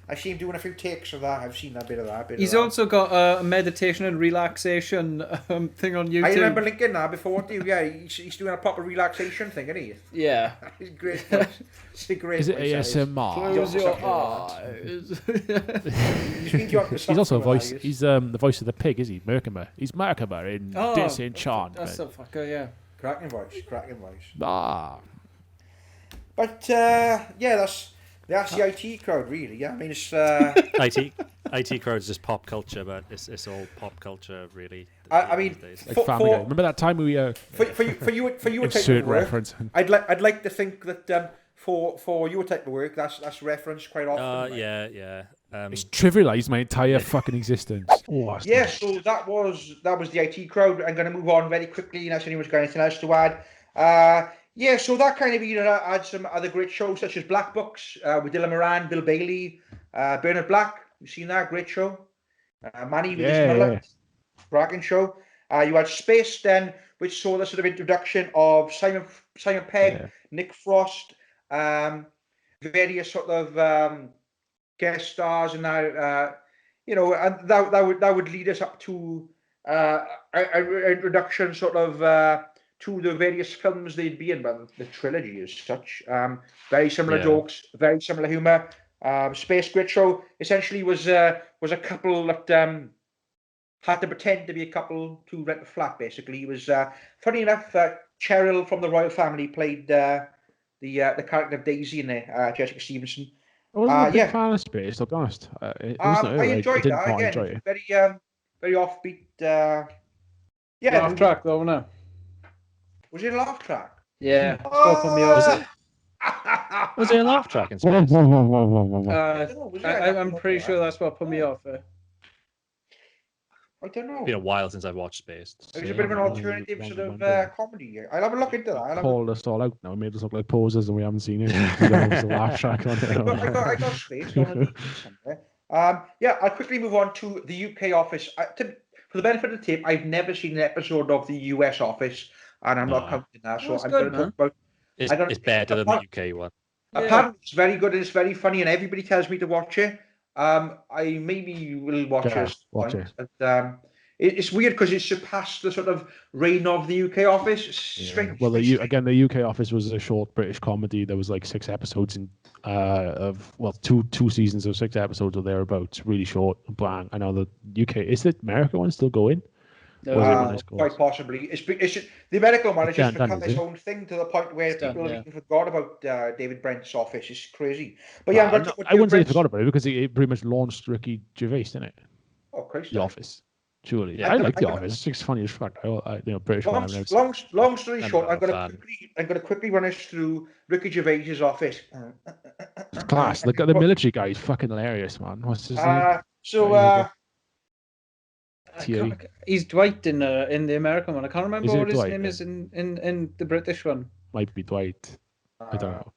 I seen him doing a few takes of that. I've seen that bit of that. He's also got a meditation and relaxation thing on YouTube. I remember linking that before. He's doing a proper relaxation thing, isn't he? Yeah. He's great. It's a great. Is it ASMR? Close your eyes. He's also a voice. He's the voice of the pig, is he? Merkimer. He's Merkimer in Disenchantment. That's the fucker, yeah. Cracking voice. But that's the IT crowd, really. Yeah, I mean, it's IT crowd is just pop culture, but it's all pop culture, really. I mean, like Family Guy. Remember that time we for you type of work, I'd like to think that for your type of work, that's referenced quite often. It's trivialized my entire fucking existence. So that was the IT crowd. I'm going to move on very quickly unless anyone's got anything else to add. So that kind of had some other great shows such as Black Books with Dylan Moran, Bill Bailey, Bernard Black. You've seen that great show. Manny with his mullet, cracking show. You had Space then, which saw the sort of introduction of Simon Pegg, Nick Frost, various sort of guest stars, and that and that would lead us up to an introduction sort of. To the various films they'd be in, but the trilogy as such. Very similar jokes, very similar humour. Space Great Show essentially was a couple that had to pretend to be a couple to rent a flat. Basically, it was funny enough. Cheryl from the Royle family played the character of Daisy in there. Jessica Stevenson. I wasn't a big fan of Space, to be honest. I enjoyed that. Again, very offbeat. Laugh track though, no. Was it a laugh track? Yeah. Put me off. Was it a laugh track in Space? I'm pretty sure that's what put me off. I don't know. It's been a while since I've watched Space. It was a bit of an alternative sort of comedy. I'll have a look into that. Called us all out now. Made us look like posers and we haven't seen it. There was a laugh track on it. I got Space. I'll quickly move on to the UK office. For the benefit of the tape, I've never seen an episode of the US office. And I'm not counting that, so I'm going to talk about. It's better than the UK one. Apparently, it's very good and it's very funny, and everybody tells me to watch it. I maybe will watch it. Watch it. But, it's weird because it surpassed the sort of reign of the UK office. Strange. Well, the UK office was a short British comedy. There was like 6 episodes two seasons of 6 episodes or thereabouts. Really short, blank. I know the UK. Is the American one still going? Quite possibly. It's the American one has just become its own thing to the point where people have even forgot about David Brent's office. It's crazy. But I wouldn't say they forgot about it because it pretty much launched Ricky Gervais, didn't it? Oh, Christ. The Office. Surely. Yeah. I like The Office. It's funny as fuck. British one. Long story I'm short, not a I'm gonna quickly run us through Ricky Gervais's Office. It's class. The military guy is fucking hilarious, man. What's his name? He's Dwight in the American one. I can't remember what his Dwight, name is in the British one. Might be Dwight. I don't know.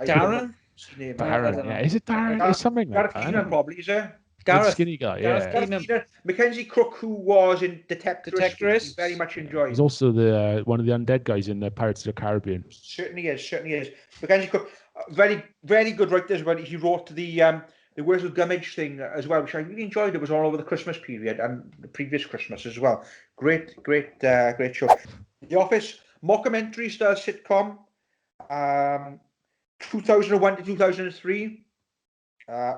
Darren? Darren, yeah. Is it Darren? It's something like Gareth Keenan, probably, is it? Gareth. Skinny guy, Gareth yeah. Keenan. Mackenzie Crook, who was in Detectorist, very much enjoyed. He's also the one of the undead guys in the Pirates of the Caribbean. Certainly is. Mackenzie Crook, very, very good writer. But he wrote the Wurzel Gummidge thing as well, which I really enjoyed. It was all over the Christmas period and the previous Christmas as well. Great show. The Office, mockumentary style sitcom, 2001 to 2003.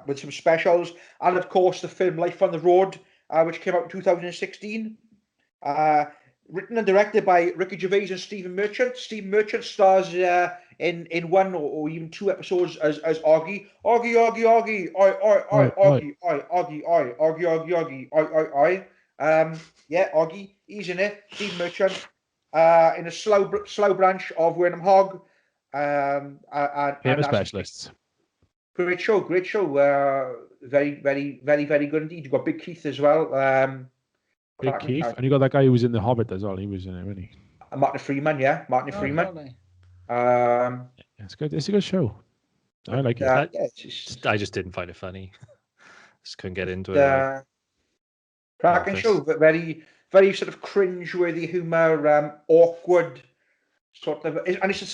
With some specials, and of course the film Life on the Road, which came out in 2016. Written and directed by Ricky Gervais and Stephen Merchant. Stephen Merchant stars in one or even two episodes as Augie. Augie, Augie, Augie. He's in it. Stephen Merchant. In a slow branch of Wernham Hogg. Famous specialists. Great show. Very, very, very, very good indeed. You've got Big Keith as well. Big Keith, and you got that guy who was in The Hobbit as well. He was in it, wasn't he? Martin Freeman, yeah. Freeman. It's good. It's a good show. I like it. I just didn't find it funny. Just couldn't get into it. Cracking show, but very, very sort of cringe-worthy humour, awkward. Sort of, and it's the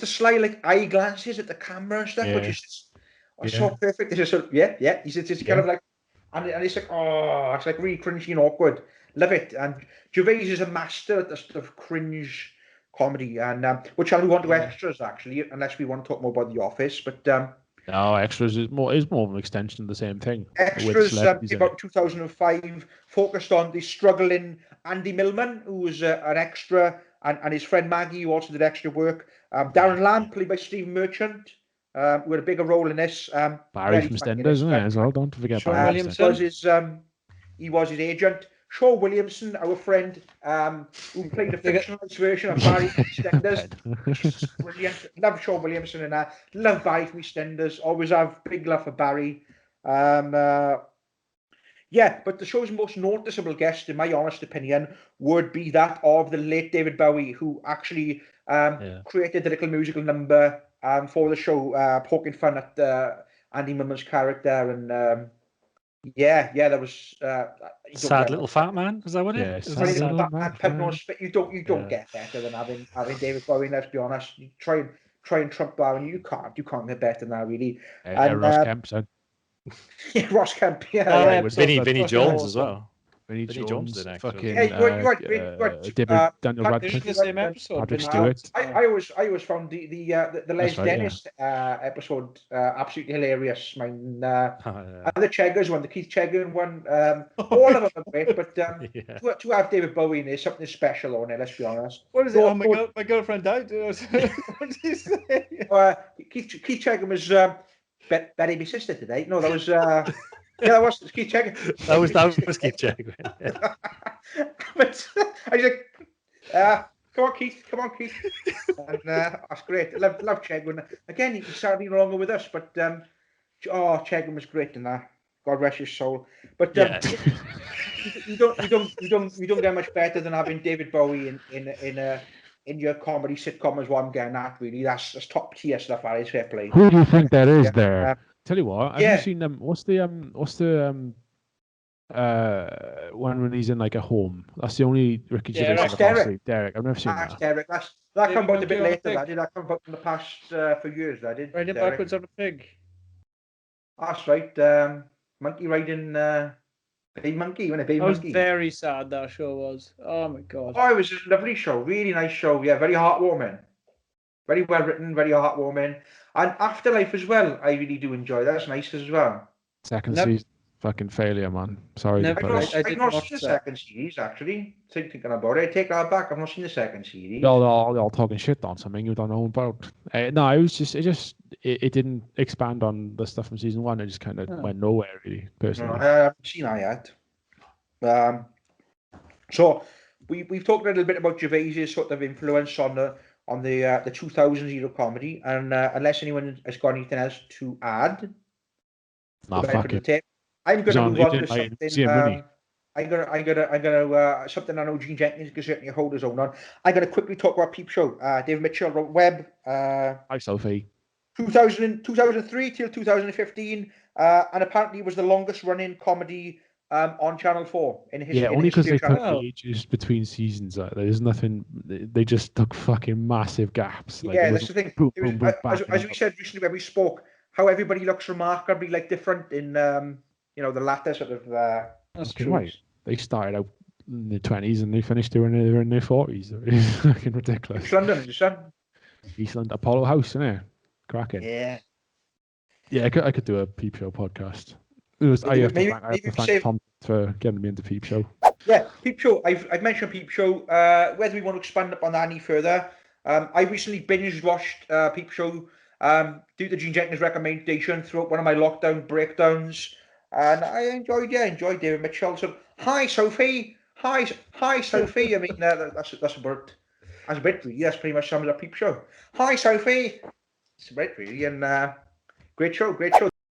sly like eye glances at the camera and stuff, which is just so perfect. It's just sort of, It's kind of like, and it's like, it's like really cringy and awkward. Love it. And Gervais is a master at the sort of cringe comedy, and which I'll move on to extras actually, unless we want to talk more about The Office. But no, extras is more of an extension of the same thing. Extras about 2005 focused on the struggling Andy Millman, who was an extra. And his friend Maggie, who also did extra work. Darren Lamb, played by Stephen Merchant, who had a bigger role in this. Barry from Stenders, isn't it, as well? Don't forget Barry. He was his agent. Shaw Williamson, our friend, who played a fictionalized version of Barry from Stenders. Brilliant. Love Shaw Williamson and I. Love Barry from Stenders. Always have big love for Barry. But the show's most noticeable guest, in my honest opinion, would be that of the late David Bowie, who actually created the little musical number for the show, poking fun at Andy Millman's character. And that was Sad Little Fat Man. Is that what it is? You don't get better than having David Bowie. Let's be honest. You try and trump that, and you can't get better than that, really. And Ross Kemp said. Yeah, Ross Kemp. Vinnie Jones as well. Vinnie Jones did actually. Fucking Daniel Radcliffe. The same episode. Patrick Stewart. I always found the Les Dennis episode absolutely hilarious. And the Cheggers one, the Keith Chegger one, all of them are great. But to have David Bowie in there, something special on it. Let's be honest. What is it? My girlfriend died. What did he say? Keith Chegger was. Betty, my sister today. No, that was that was Keith Chegger. That was Keith Chegger. But I was like, come on, Keith. And that's great. Love Chegger. Again, he's sadly no longer with us, but Chegger was great in that. God rest his soul. But you don't get much better than having David Bowie in your comedy sitcom as one getting at, really. That's top tier stuff, that is fair play. Who do you think that is there? Tell you what, have you seen them? What's the one when he's in like a home? That's the only Ricky Gervais. Derek. I've never seen that. Derek. That came about a bit later. That did. That come about in the past for years. That did. Riding backwards on a pig. That's right. Monkey riding. Baby Monkey, when a Baby Monkey. Monkey. Was very sad, that show was. Oh my god. Oh, it was a lovely show, really nice show. Yeah, very heartwarming, very well written, very heartwarming. And Afterlife as well, I really do enjoy. That's nice as well. Second season, fucking failure, man. Sorry. I've not seen the second series actually. Thinking about it, I take that back. I've not seen the second series. They're all talking shit on something you don't know about. No, it didn't expand on the stuff from season one. It just kind of went nowhere, really. Personally, I haven't seen that yet. So we've talked a little bit about Gervais's sort of influence on the 2000s era comedy, and unless anyone has got anything else to add, fuck it. I'm going to move on to something. I'm gonna something I know Gene Jenkins can certainly hold his own on. I'm gonna quickly talk about Peep Show. David Mitchell wrote Web. Hi, Sophie. 2003 till 2015, and apparently it was the longest running comedy on Channel 4 in history. Yeah, only because they cut the ages between seasons. There's nothing. They just took fucking massive gaps. Like, yeah, that's the thing. As we said recently when we spoke, how everybody looks remarkably different in the latter sort of. That's true. Right. They started out in their 20s and they finished doing it in their 40s. It's fucking ridiculous. East London, son. East London, Apollo House, isn't it? Cracking. Yeah. Yeah, I could do a Peep Show podcast. I have to thank Tom for getting me into Peep Show. Yeah, Peep Show. I've mentioned Peep Show. Whether we want to expand upon that any further, I recently binge watched Peep Show due to Gene Jenkins' recommendation throughout one of my lockdown breakdowns. And I enjoyed David Mitchell. So, hi Sophie, hi Sophie. I mean, that's a bit really. That's pretty much sums up Peep Show. Hi Sophie. It's a bit really, and great show.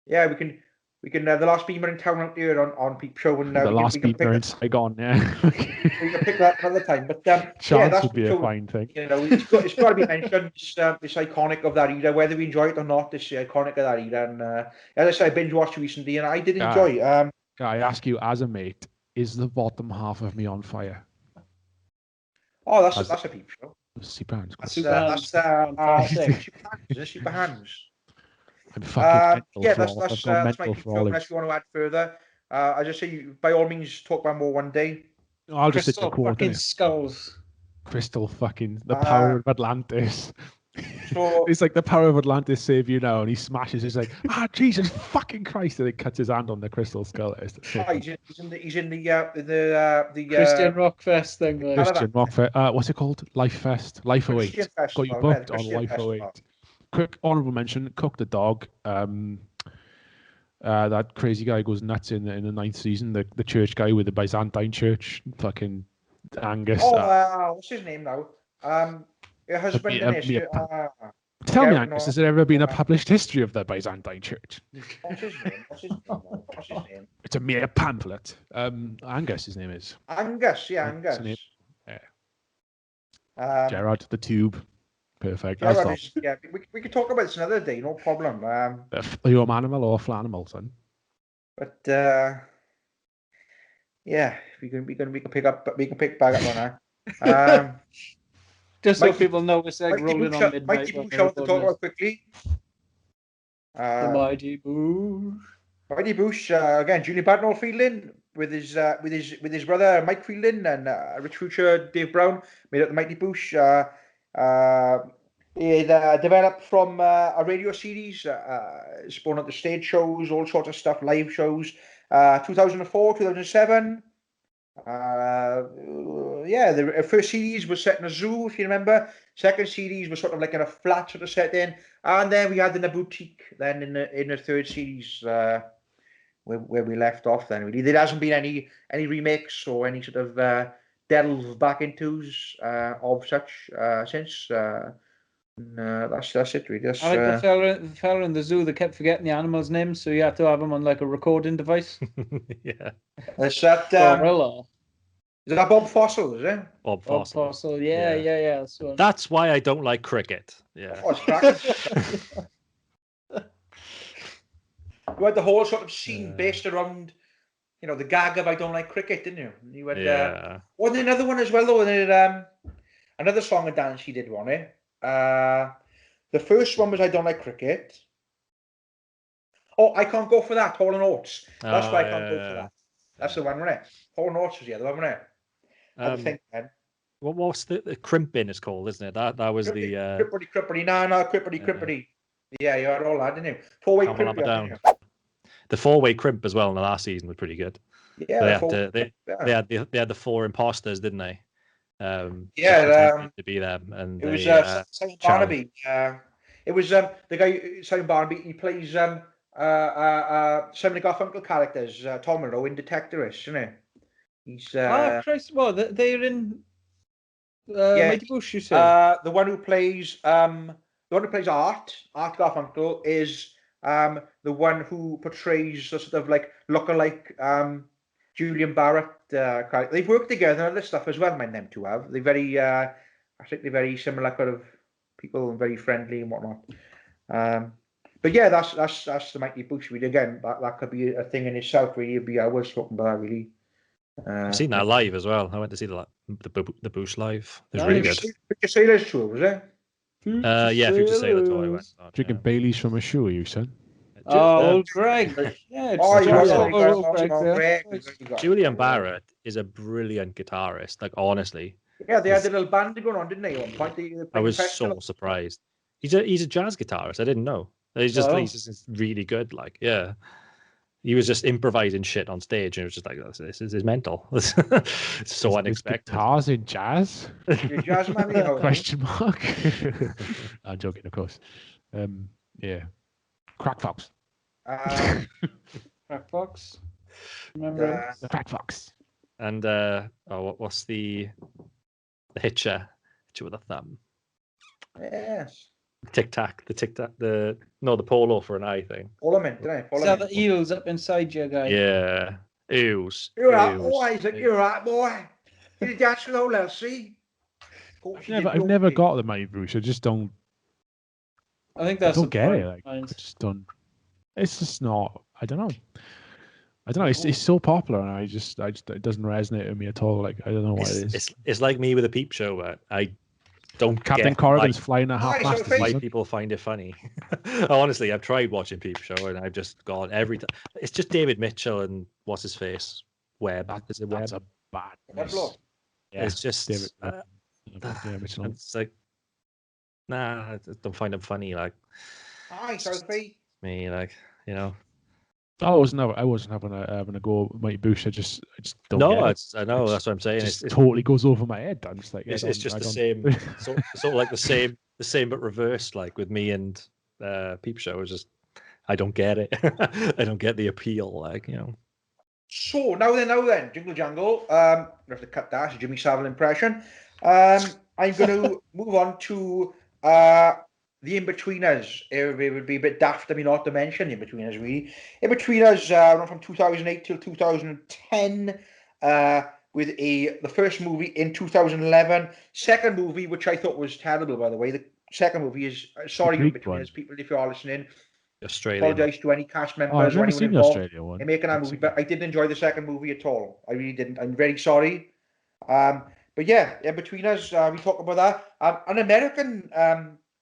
Yeah, we can. The last beamer in town out there on Peep Show, and the last beamer in Saigon. Yeah, we can pick that another time. But chance would be a fine thing. It's got to be mentioned. This iconic of that era, whether we enjoy it or not. This iconic of that era, and as I said, I binge watched recently, and I did enjoy. I ask you as a mate, is the bottom half of me on fire? Oh, that's a Peep Show. Super Hands. Super Hands. I'm fucking that's my Peep Show. Unless you want to add further, I just say, by all means, talk about more one day. I'll just sit the fucking skulls. Crystal fucking the power of Atlantis. So, it's like the power of Atlantis save you now, and he smashes. He's like, Jesus fucking Christ! And he cuts his hand on the crystal skull. He's in the Christian Rockfest thing. Christian Rockfest. What's it called? Life Fest. Life 08. Got you booked on Life 08. Quick honourable mention: Cook the dog. That crazy guy goes nuts in the 9th season. The church guy with the Byzantine church, fucking Angus. What's his name now? Your husband. Tell me, Angus, has there ever been a published history of the Byzantine church? What's his name? It's a mere pamphlet. Angus, his name is. Angus, yeah, Angus. Yeah. Gerard, the tube. Perfect. We could talk about this another day, no problem. Are you an animal or a flanimal, son? But yeah, we can pick back up on that. Just so people know, it's like rolling on midnight. Mighty Boosh, I want to talk about quickly. The Mighty Boosh. Mighty Boosh, again, Julian Badnall Fielding with his brother Mike Fielding and Rich Future, Dave Brown made up the Mighty Boosh. It developed from a radio series, spawned out the stage shows, all sorts of stuff, live shows. 2004, 2007. The first series was set in a zoo, if you remember. Second series was sort of like in a flat sort of setting, and then we had in a boutique. Then in the third series, where we left off. Then really, there hasn't been any remakes or any sort of delve back into of such since. That's it really. That's, I like the fella in the zoo that kept forgetting the animals' names, so you had to have him on like a recording device. Yeah. Is that Gorilla. Is that Bob Fossil, is it? Bob Fossil. Yeah. That's why I don't like cricket. Yeah. Oh, it's cracking. You had the whole sort of scene based around, the gag of I don't like cricket, didn't you? You had wasn't there another one as well though? Another song and dance he did, wasn't it? The first one was I don't like cricket. Oh, I can't go for that. Hall and Oates. That's why I can't go for that. That's the one, wasn't it? Hall and Oates was the other one, wasn't it? I think then. What's the crimping is called, isn't it? That was Crippity, the Crippity. No, Crippity. Yeah, you had all that, didn't you? Four-way crimp. The four-way crimp as well in the last season was pretty good. Yeah, they had the four imposters, didn't they? To be them, and it was Simon Barnaby. It was the guy Simon Barnaby. He plays some of the Garfunkel characters. Tom Monroe in Detectorist, isn't it? He's Christ! Well, they're in Mighty Boosh. You say the one who plays Art Garfunkel is the one who portrays a sort of like lookalike Julian Barrett character. They've worked together on other stuff as well. Them two have. They're very I think they're very similar kind of people, and very friendly and whatnot. But yeah, that's the Mighty Boosh video. Again, that could be a thing in itself. Really, it'd be hours talking about that. Really, I've seen that live as well. I went to see the Boosh live. It was Nice. really good. Future Sailors tour, was it? Yeah, Future Sailor tour. I went on, Drinking Bailey's from a shoe, you son. old Greg. Yeah, Julian Barrett is a brilliant guitarist. Like, honestly, Yeah, they had a little band going on, didn't they? At one point, they I was so surprised. He's a jazz guitarist. I didn't know. He's just really good. Like, yeah, he was just improvising shit on stage, and it was just like, this is mental. It's so unexpected. Guitars in jazz? jazz man, you know. Question mark. I'm joking, of course. Yeah, Crack Fox. Crack Fox. Remember The Crack Fox. And what's the hitcher with a thumb? Yes. The polo for an eye thing. Parliament, didn't I? Is that the eels up inside you, guy? Yeah. Eels. You're right, boy. Isaac, you're right, boy. Did you dance with old Elsie? I've never got the Mighty Boosh. I just don't. I think that's I don't get point. it. Like, I just don't. It's just not. I don't know. It's so popular, and I just it doesn't resonate with me at all. Like, I don't know what it is. It's like me with a peep show, but I don't Captain get Corrigan's flying a half mast. why people find it funny. Honestly, I've tried watching Peep Show, and I've just gone every time. It's just David Mitchell and what's his face, Webb. Is it Webb? That's a bad. Yeah, it's just David. Mitchell. it's like, nah, I don't find him funny. Like, Hi, Sophie. me, like, you know. I wasn't having a go at Mighty Boosh. I just don't. No, get it. I know that's what I'm saying. It totally goes over my head. I'm just like, it's just the same, sort of like the same but reversed. Like with me and Peep Show, is just I don't get it. I don't get the appeal. Like, you know. So now then, Jingle Jangle. We have to cut that. It's a Jimmy Savile impression. I'm going to move on to the Inbetweeners. It would be a bit daft of me not to mention the Inbetweeners, really. Inbetweeners run from 2008 till 2010, with the first movie in 2011. Second movie, which I thought was terrible, by the way. The second movie is, sorry, Inbetweeners, people, if you are listening. Australian. Apologise to any cast members I've or never anyone seen the involved Australia one. in making that movie, but I didn't enjoy the second movie at all. I really didn't. I'm very sorry. But yeah, Inbetweeners, we talk about that. An American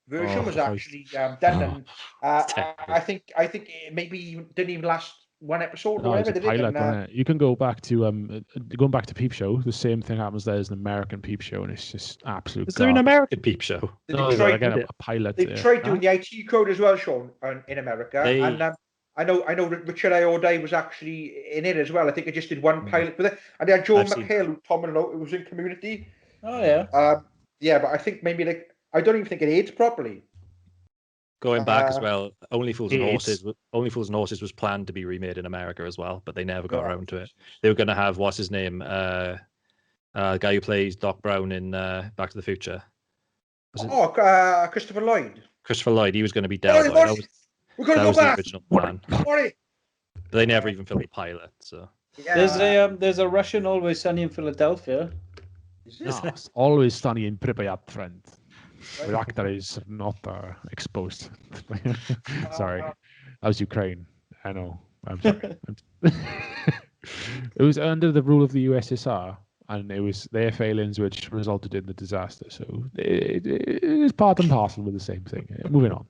version was actually done, and I think it maybe didn't even last one episode or whatever. It's a pilot, wasn't it? You can go back to going back to Peep Show. The same thing happens there as an American Peep Show, and it's just absolute. Is there an American Peep Show? No, again, a pilot. They've tried doing the IT code as well, Sean, in America, and I know Richard Ayoade was actually in it as well. I think it just did one pilot with it, and they had Joel McHale, who Tom and it was in Community. Oh yeah. Yeah, but I think maybe I don't even think it aids properly. Going back as well, Only Fools and Horses was planned to be remade in America as well, but they never got around to it. They were going to have what's his name, the guy who plays Doc Brown in Back to the Future. Christopher Lloyd. Christopher Lloyd. He was going to be Delroy. That was the original plan. Sorry. But they never even filmed the pilot. So Yeah. There's a Russian Always Sunny in Philadelphia. No, it's Always Sunny in Pripyat, friend. The actor is not exposed. Sorry, that was Ukraine. I know. I'm sorry. It was under the rule of the USSR, and it was their failings which resulted in the disaster. So it is part and parcel with the same thing. Moving on.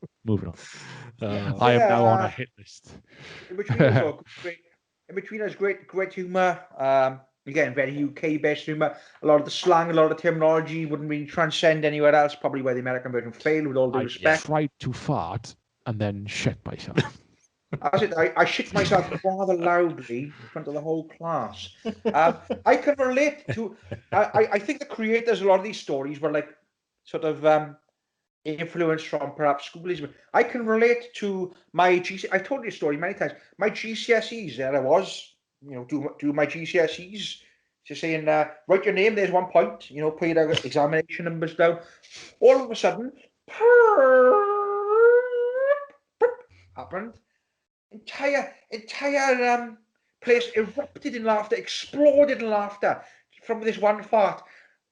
I am now on a hit list. Inbetweeners, great humour. Again, very UK-based humour. A lot of the slang, a lot of the terminology wouldn't really transcend anywhere else. Probably where the American version failed, with all due respect. I tried to fart and then shit myself. I shit myself rather loudly in front of the whole class. I can relate to. I think the creators of a lot of these stories were like sort of influenced from perhaps schoolism. I can relate to my GCSEs. I told you the story many times. My GCSEs, there I was. Do my GCSEs, She's saying, write your name, there's 1 point, you know, put your examination numbers down. All of a sudden, happened. Entire place erupted in laughter, exploded in laughter from this one fart.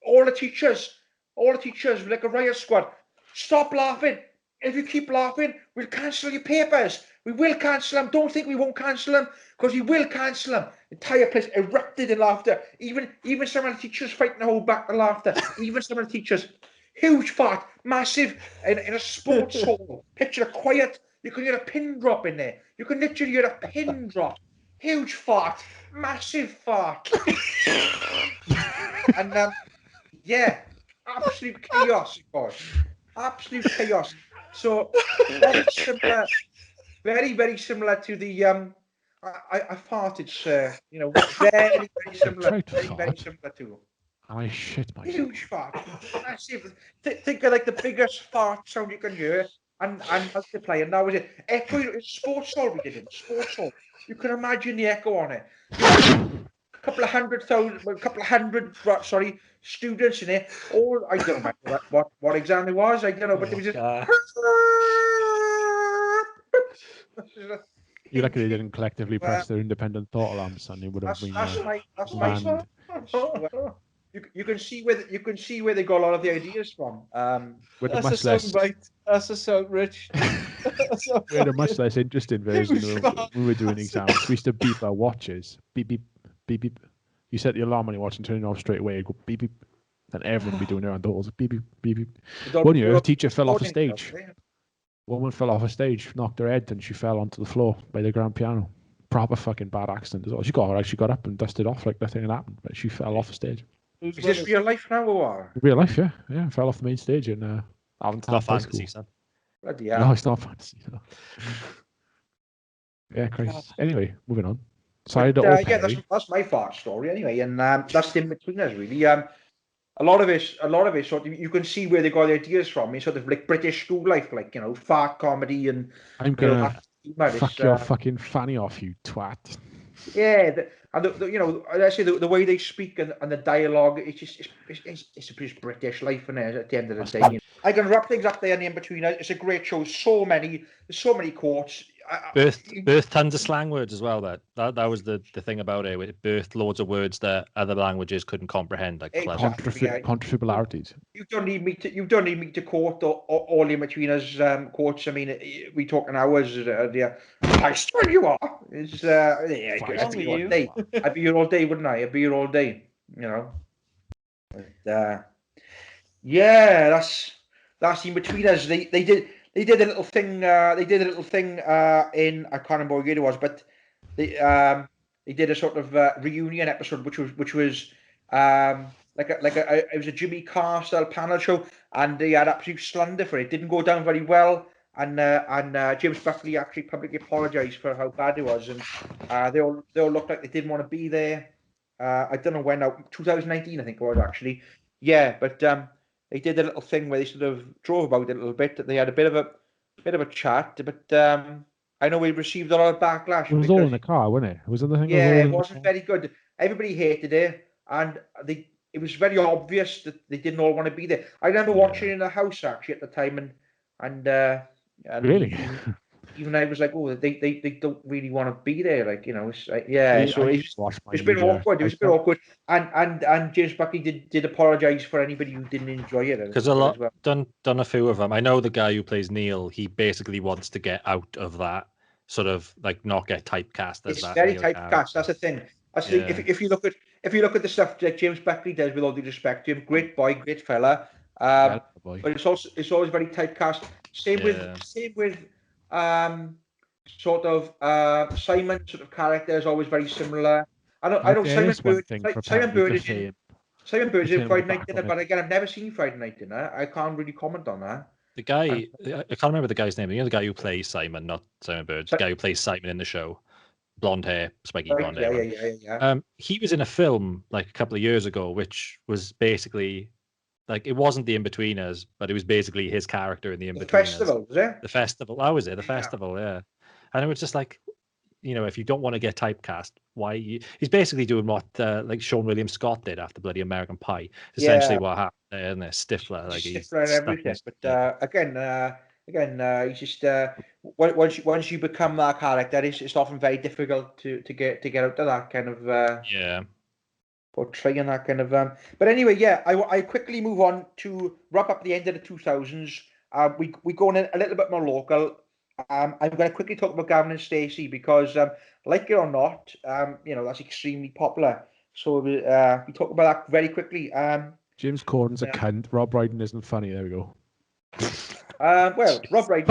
All the teachers, like a riot squad, stop laughing. If you keep laughing, we'll cancel your papers. We will cancel them. Don't think we won't cancel them, because we will cancel them. The entire place erupted in laughter. Even some of the teachers fighting to hold back the laughter. Even some of the teachers. Huge fart, massive, in a sports hall. Picture a quiet, you can hear a pin drop in there. You can literally hear a pin drop. Huge fart, massive fart. And, yeah, absolute chaos, of course. Absolute chaos. So, very similar, very similar to the, I farted, sir. You know, very similar, very similar to. I shit myself. Huge fart, massive. Think of like the biggest fart sound you can hear, and multiply. And that was it. Echo in sports hall. We did it. Sports hall. You can imagine the echo on it. A couple of hundred students in it. All I don't remember what exam it was. I don't know, but it was just. You reckon they didn't collectively press their independent thought alarms, and they would have been that's my You can see where they got a lot of the ideas from. With much less, that's a sound rich. we had a much less interesting version when we were doing exams. We used to beep our watches. Beep beep beep beep. You set the alarm when you're watching, turn it off straight away. You go beep beep. Then everyone would be doing their own doors. Beep beep beep beep. One year, a teacher fell off a stage. Woman fell off a stage, knocked her head, and she fell onto the floor by the grand piano. Proper fucking bad accident as well. She got up and dusted off like nothing had happened, but she fell off a stage. Is this real life now or what? Real life, yeah. Fell off the main stage in Anthem. Not fantasy, son. Bloody hell. No, it's not fantasy. No. Yeah, Christ. Anyway, moving on. Sorry, that's my fart story anyway, and that's the Inbetweeners really. A lot of it sort of, you can see where they got the ideas from. It's sort of like British school life, like, you know, fart comedy and. I'm gonna fuck your fucking fanny off, you twat. Yeah, you know, let's say the way they speak and the dialogue, it's a British life, and at the end of the day, I can wrap things up there in the Inbetweeners. It's a great show. There's so many quotes. Birthed tons of slang words as well. That was the thing about it. It birthed loads of words that other languages couldn't comprehend, like controversialities. You don't need me to quote all the Inbetweeners quotes. I mean, we talking hours. I swear you are. It's I'd be here all day, wouldn't I? I'd be here all day. You know. But, yeah, that's Inbetweeners. They did a little thing. In I can't remember what year it was, but they did a sort of reunion episode, which was it was a Jimmy Carr style panel show, and they had absolute slander for it. It didn't go down very well, and James Buckley actually publicly apologised for how bad it was, and they all looked like they didn't want to be there. I don't know when now, 2019 I think it was actually. Yeah, but they did a little thing where they sort of drove about it a little bit. They had a bit of a chat, but I know we received a lot of backlash. It was all in the car, wasn't it? Was it the thing? Yeah, it wasn't very good. Everybody hated it, and it was very obvious that they didn't all want to be there. I remember watching it in the house actually at the time, and really. Even I was like, oh, they don't really want to be there, like, you know. It's like, yeah, so it's been awkward. It was a bit awkward, and James Buckley did apologise for anybody who didn't enjoy it. Because a lot done a few of them. I know the guy who plays Neil. He basically wants to get out of that sort of like not get typecast as it's that. Very typecast. That's the thing. That's the thing. If you look at the stuff that James Buckley does, with all due respect to him, great boy, great fella. But it's always very typecast. Same with sort of Simon sort of character is always very similar. I know Simon Bird is in Friday Night Dinner, but again, I've never seen Friday Night Dinner. I can't really comment on that. The guy, I can't remember the guy's name. You know the guy who plays Simon, not Simon Bird. The guy who plays Simon in the show, blonde hair, spiky blonde hair. Yeah. He was in a film like a couple of years ago, which was basically like it wasn't the Inbetweeners, but it was basically his character in the Inbetweeners. The festival, was it? The festival. That was it. The festival, yeah. And it was just like, if you don't want to get typecast, he's basically doing what like Sean William Scott did after bloody American Pie. Essentially what happened there, isn't it? Stifler, like he's Stifler and everything. But again, he's just once you become that character, it's often very difficult to get out of that kind of portraying that kind of. But anyway, yeah, I quickly move on to wrap up the end of the 2000s. We go in a little bit more local. I'm going to quickly talk about Gavin and Stacey because, like it or not, that's extremely popular. So we talk about that very quickly. James Corden's a cunt. Rob Brydon isn't funny. There we go. Well, Rob Brydon.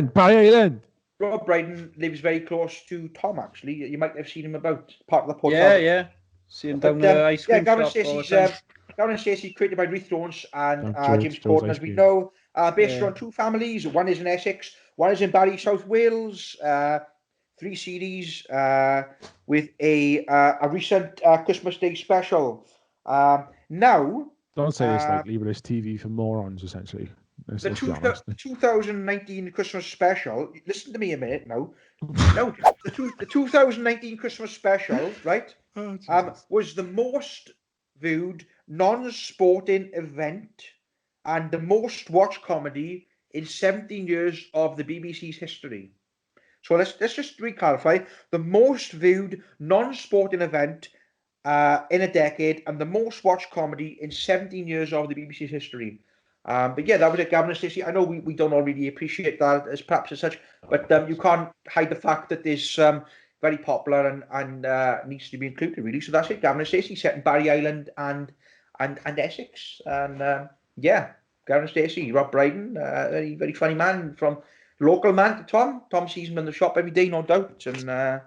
Barry Island. Rob Brydon lives very close to Tom. Actually, you might have seen him about part of the podcast. Yeah. See him down the ice cream Gavin shop. Gavin and Stacey, created by Ruth Jones and James Corden, as we know. Based on two families. One is in Essex. One is in Barry, South Wales. 3 series with a recent Christmas Day special. Now, don't say it's like Libera's TV for morons, essentially. The 2019 Christmas special. Listen to me a minute now. No, the 2019 Christmas special, right? Was the most viewed non-sporting event and the most watched comedy in 17 years of the BBC's history. So let's just re-clarify. The most viewed non-sporting event in a decade and the most watched comedy in 17 years of the BBC's history. But yeah, that was it, Gavin and Stacey. I know we don't all really appreciate that as perhaps as such, but you can't hide the fact that this very popular and needs to be included, really. So that's it, Gavin and Stacey, set in Barry Island and Essex. And yeah, Gavin and Stacey, Rob Brydon, very, very funny man, from local man to Tom. Tom sees him in the shop every day, no doubt. And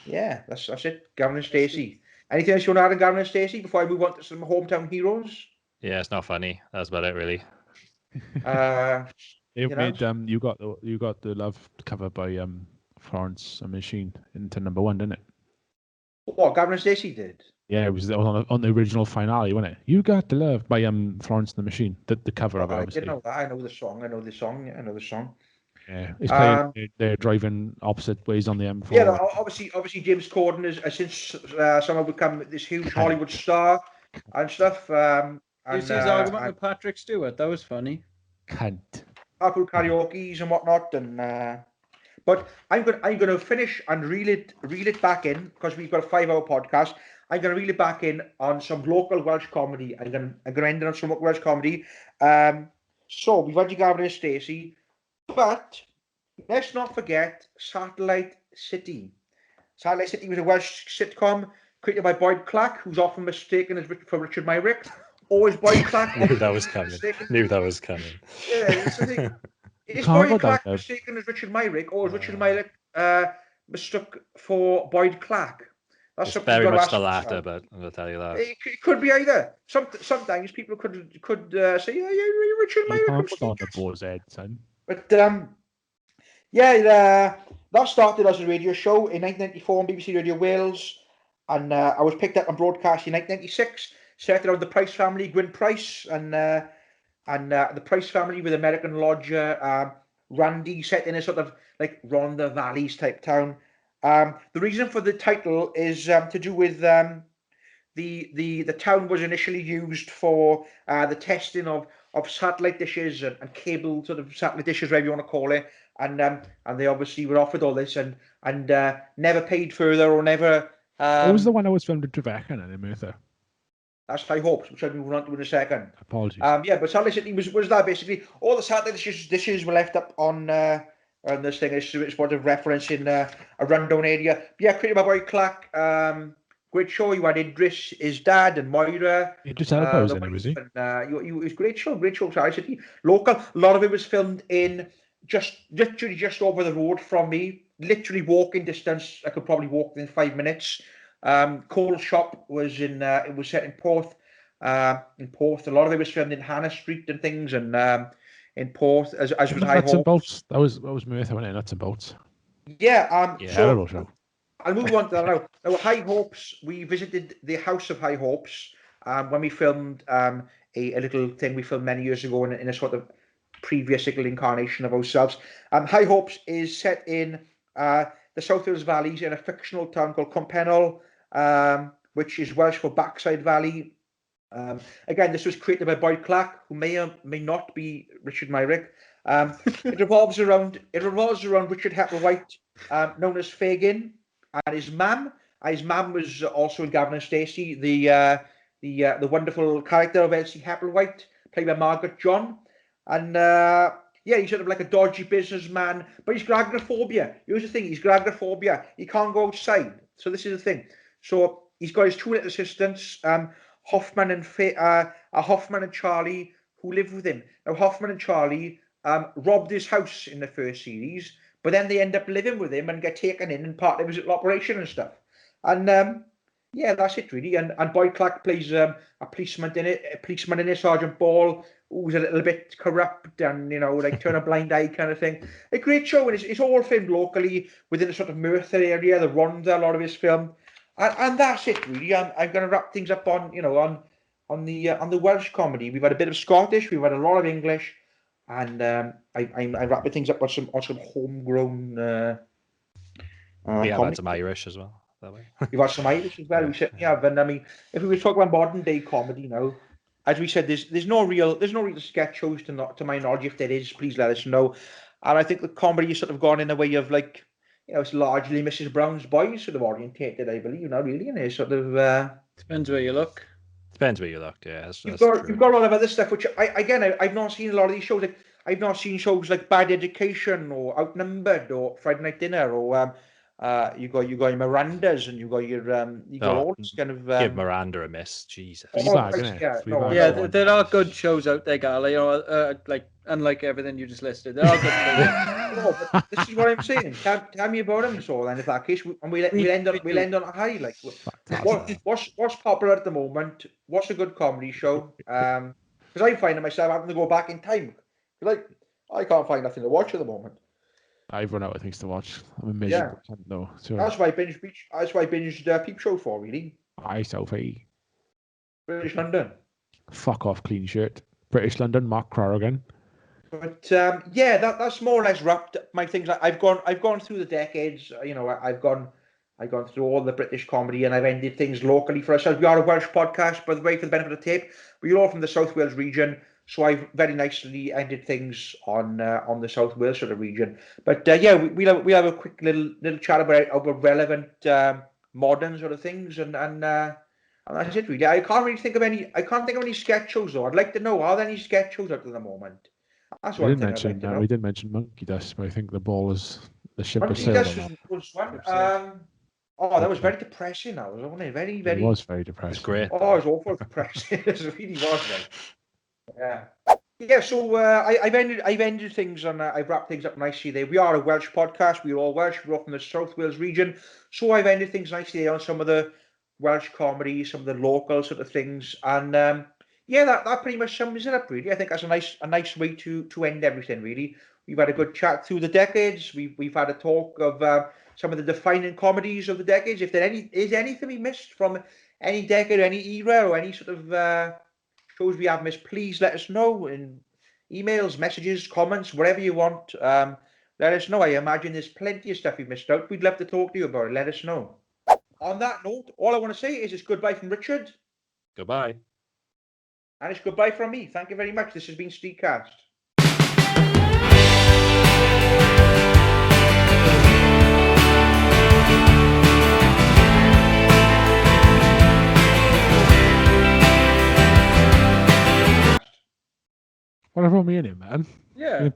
yeah, that's it, Gavin and Stacey. Anything else you want to add on Gavin and Stacey before I move on to some hometown heroes? Yeah, it's not funny. That's about it, really. It made you got the love cover by Florence and Machine into #1, didn't it? What Gavin and Stacey did? Yeah, it was on the original finale, wasn't it? You got the love by Florence and the Machine. The cover of it. I didn't know that. I know the song. Yeah, it's playing. They're driving opposite ways on the M4. Yeah, obviously James Corden has since somehow become this huge Hollywood star and stuff. You see his argument with Patrick Stewart? That was funny. Cunt. Apple karaoke's and whatnot, and but I'm going to finish and reel it back in because we've got a 5-hour podcast. I'm going to reel it back in on some local Welsh comedy. I'm going to end it on some local Welsh comedy. So we've had Gavin and Stacey, but let's not forget Satellite City. Satellite City was a Welsh sitcom created by Boyd Clark, who's often mistaken for Richard Myrick. Always Boyd Clark. Knew that was coming. Yeah, it's the thing. Is Boyd Clark mistaken as Richard Myrick, or is Richard Myrick mistook for Boyd Clark? That's very much the latter, but I'll tell you that. It could be either. Sometimes people could say, "Yeah, you're Richard Myrick." You can't start a boar's head, son. But that started as a radio show in 1994 on BBC Radio Wales, and I was picked up and broadcast in 1996. Set around the Price family, Gwyn Price, and the Price family with American lodger Randy, set in a sort of like Rhondda Valleys type town. The reason for the title is to do with the town was initially used for the testing of satellite dishes and cable sort of satellite dishes, whatever you want to call it, and they obviously were offered all this and never paid further or never. What was the one that was filmed at Trebek in Merthyr? That's High Hopes, which I'll move on to in a second. Apologies. Yeah, but Satellite City was that basically all the satellite dishes were left up on this thing. It's sort of referencing a rundown area. But yeah, created by Boyd Clark. Great show. You had Idris, his dad, and Moira. Idris Elba was in it, was he? It was great show. Satellite City. Local. A lot of it was filmed in literally just over the road from me. Literally walking distance. I could probably walk within 5 minutes. Coal Shop was it was set in Porth. A lot of it was filmed in Hannah Street and things, and in Porth as was High Hopes. Nuts and Bolts. That was Merthyr, wasn't it? Nuts and Bolts. Yeah. Terrible show. I'll move on to that now. Now, High Hopes. We visited the House of High Hopes when we filmed a little thing we filmed many years ago in a sort of previous incarnation of ourselves. High Hopes is set in the South Wales Valleys in a fictional town called Compennol, which is Welsh for Backside Valley. Again, this was created by Boyd Clark, who may or may not be Richard Myrick. It revolves around Richard Hepplewhite, known as Fagin, and his mum. His mum was also in Gavin and Stacey, the wonderful character of Elsie Hepplewhite, played by Margaret John. And he's sort of like a dodgy businessman, but he's got agoraphobia. Here's the thing, he's got agoraphobia. He can't go outside. So this is the thing. So he's got his two little assistants, Hoffman and Charlie, who live with him. Now, Hoffman and Charlie robbed his house in the first series, but then they end up living with him and get taken in and part of his little operation and stuff. And that's it really. And Boyd Clark plays a policeman in it, Sergeant Ball, who's a little bit corrupt and, like turn a blind eye kind of thing. A great show, and it's all filmed locally within a sort of Merthyr area, the Rhondda, a lot of his film. And that's it really. I'm going to wrap things up on the Welsh comedy. We've had a bit of Scottish, we've had a lot of English, and I'm wrapping things up on some homegrown. We have had some Irish as well. That way. We've had some Irish as well. We certainly have. And I mean, if we were talking about modern day comedy now, as we said, there's no real sketch shows to my knowledge. If there is, please let us know. And I think the comedy has sort of gone in a way of like, it's largely Mrs. Brown's Boys sort of orientated, I believe. Really, and it's sort of depends where you look. Depends where you look. Yeah, you've got a lot of other stuff which I've not seen a lot of these shows. Like I've not seen shows like Bad Education or Outnumbered or Friday Night Dinner or you got your Mirandas and you got all this kind of give Miranda a miss. Jesus. There are good shows out there, Gala. Like unlike everything you just listed, there are good shows. But this is what I'm saying. Tell me about them, so then, if that case, and we'll end on a high. Like, what's popular at the moment? What's a good comedy show? Because I'm finding myself having to go back in time. Like, I can't find nothing to watch at the moment. I've run out of things to watch. I'm a miserable though. So that's why I binged Peep Show for, really. Selfie. British London. Fuck off, clean shirt. British London, Mark Croggan. But that's more or less wrapped up my things. I've gone through the decades. I've gone through all the British comedy, and I've ended things locally for ourselves. We are a Welsh podcast, by the way, for the benefit of the tape. We're all from the South Wales region. So I've very nicely ended things on the South Wales sort of region. But we'll have a quick little chat about relevant modern sort of things, and that's it really. I can't think of any sketch shows though. I'd like to know, are there any sketch shows out at the moment? That's what we did mention Monkey Dust, but I think the ship has sailed. Was one. That was very depressing. That was, wasn't it? Very, very. It was very depressing. It was great. Oh, it was awful depressing. It really was. Right? Yeah. So I've ended things and I've wrapped things up nicely there. We are a Welsh podcast. We're all Welsh. We're all from the South Wales region. So I've ended things nicely there on some of the Welsh comedy, some of the local sort of things, and that pretty much sums it up. Really, I think that's a nice way to end everything. Really, we've had a good chat through the decades. We've had a talk of some of the defining comedies of the decades. If there is anything we missed from any decade, or any era, or any sort of shows we have missed, please let us know in emails, messages, comments, whatever you want. Let us know. I imagine there's plenty of stuff we missed out. We'd love to talk to you about it. Let us know. On that note, all I want to say is it's goodbye from Richard. Goodbye. And it's goodbye from me. Thank you very much. This has been SteegCast. What about me in it, man? Yeah.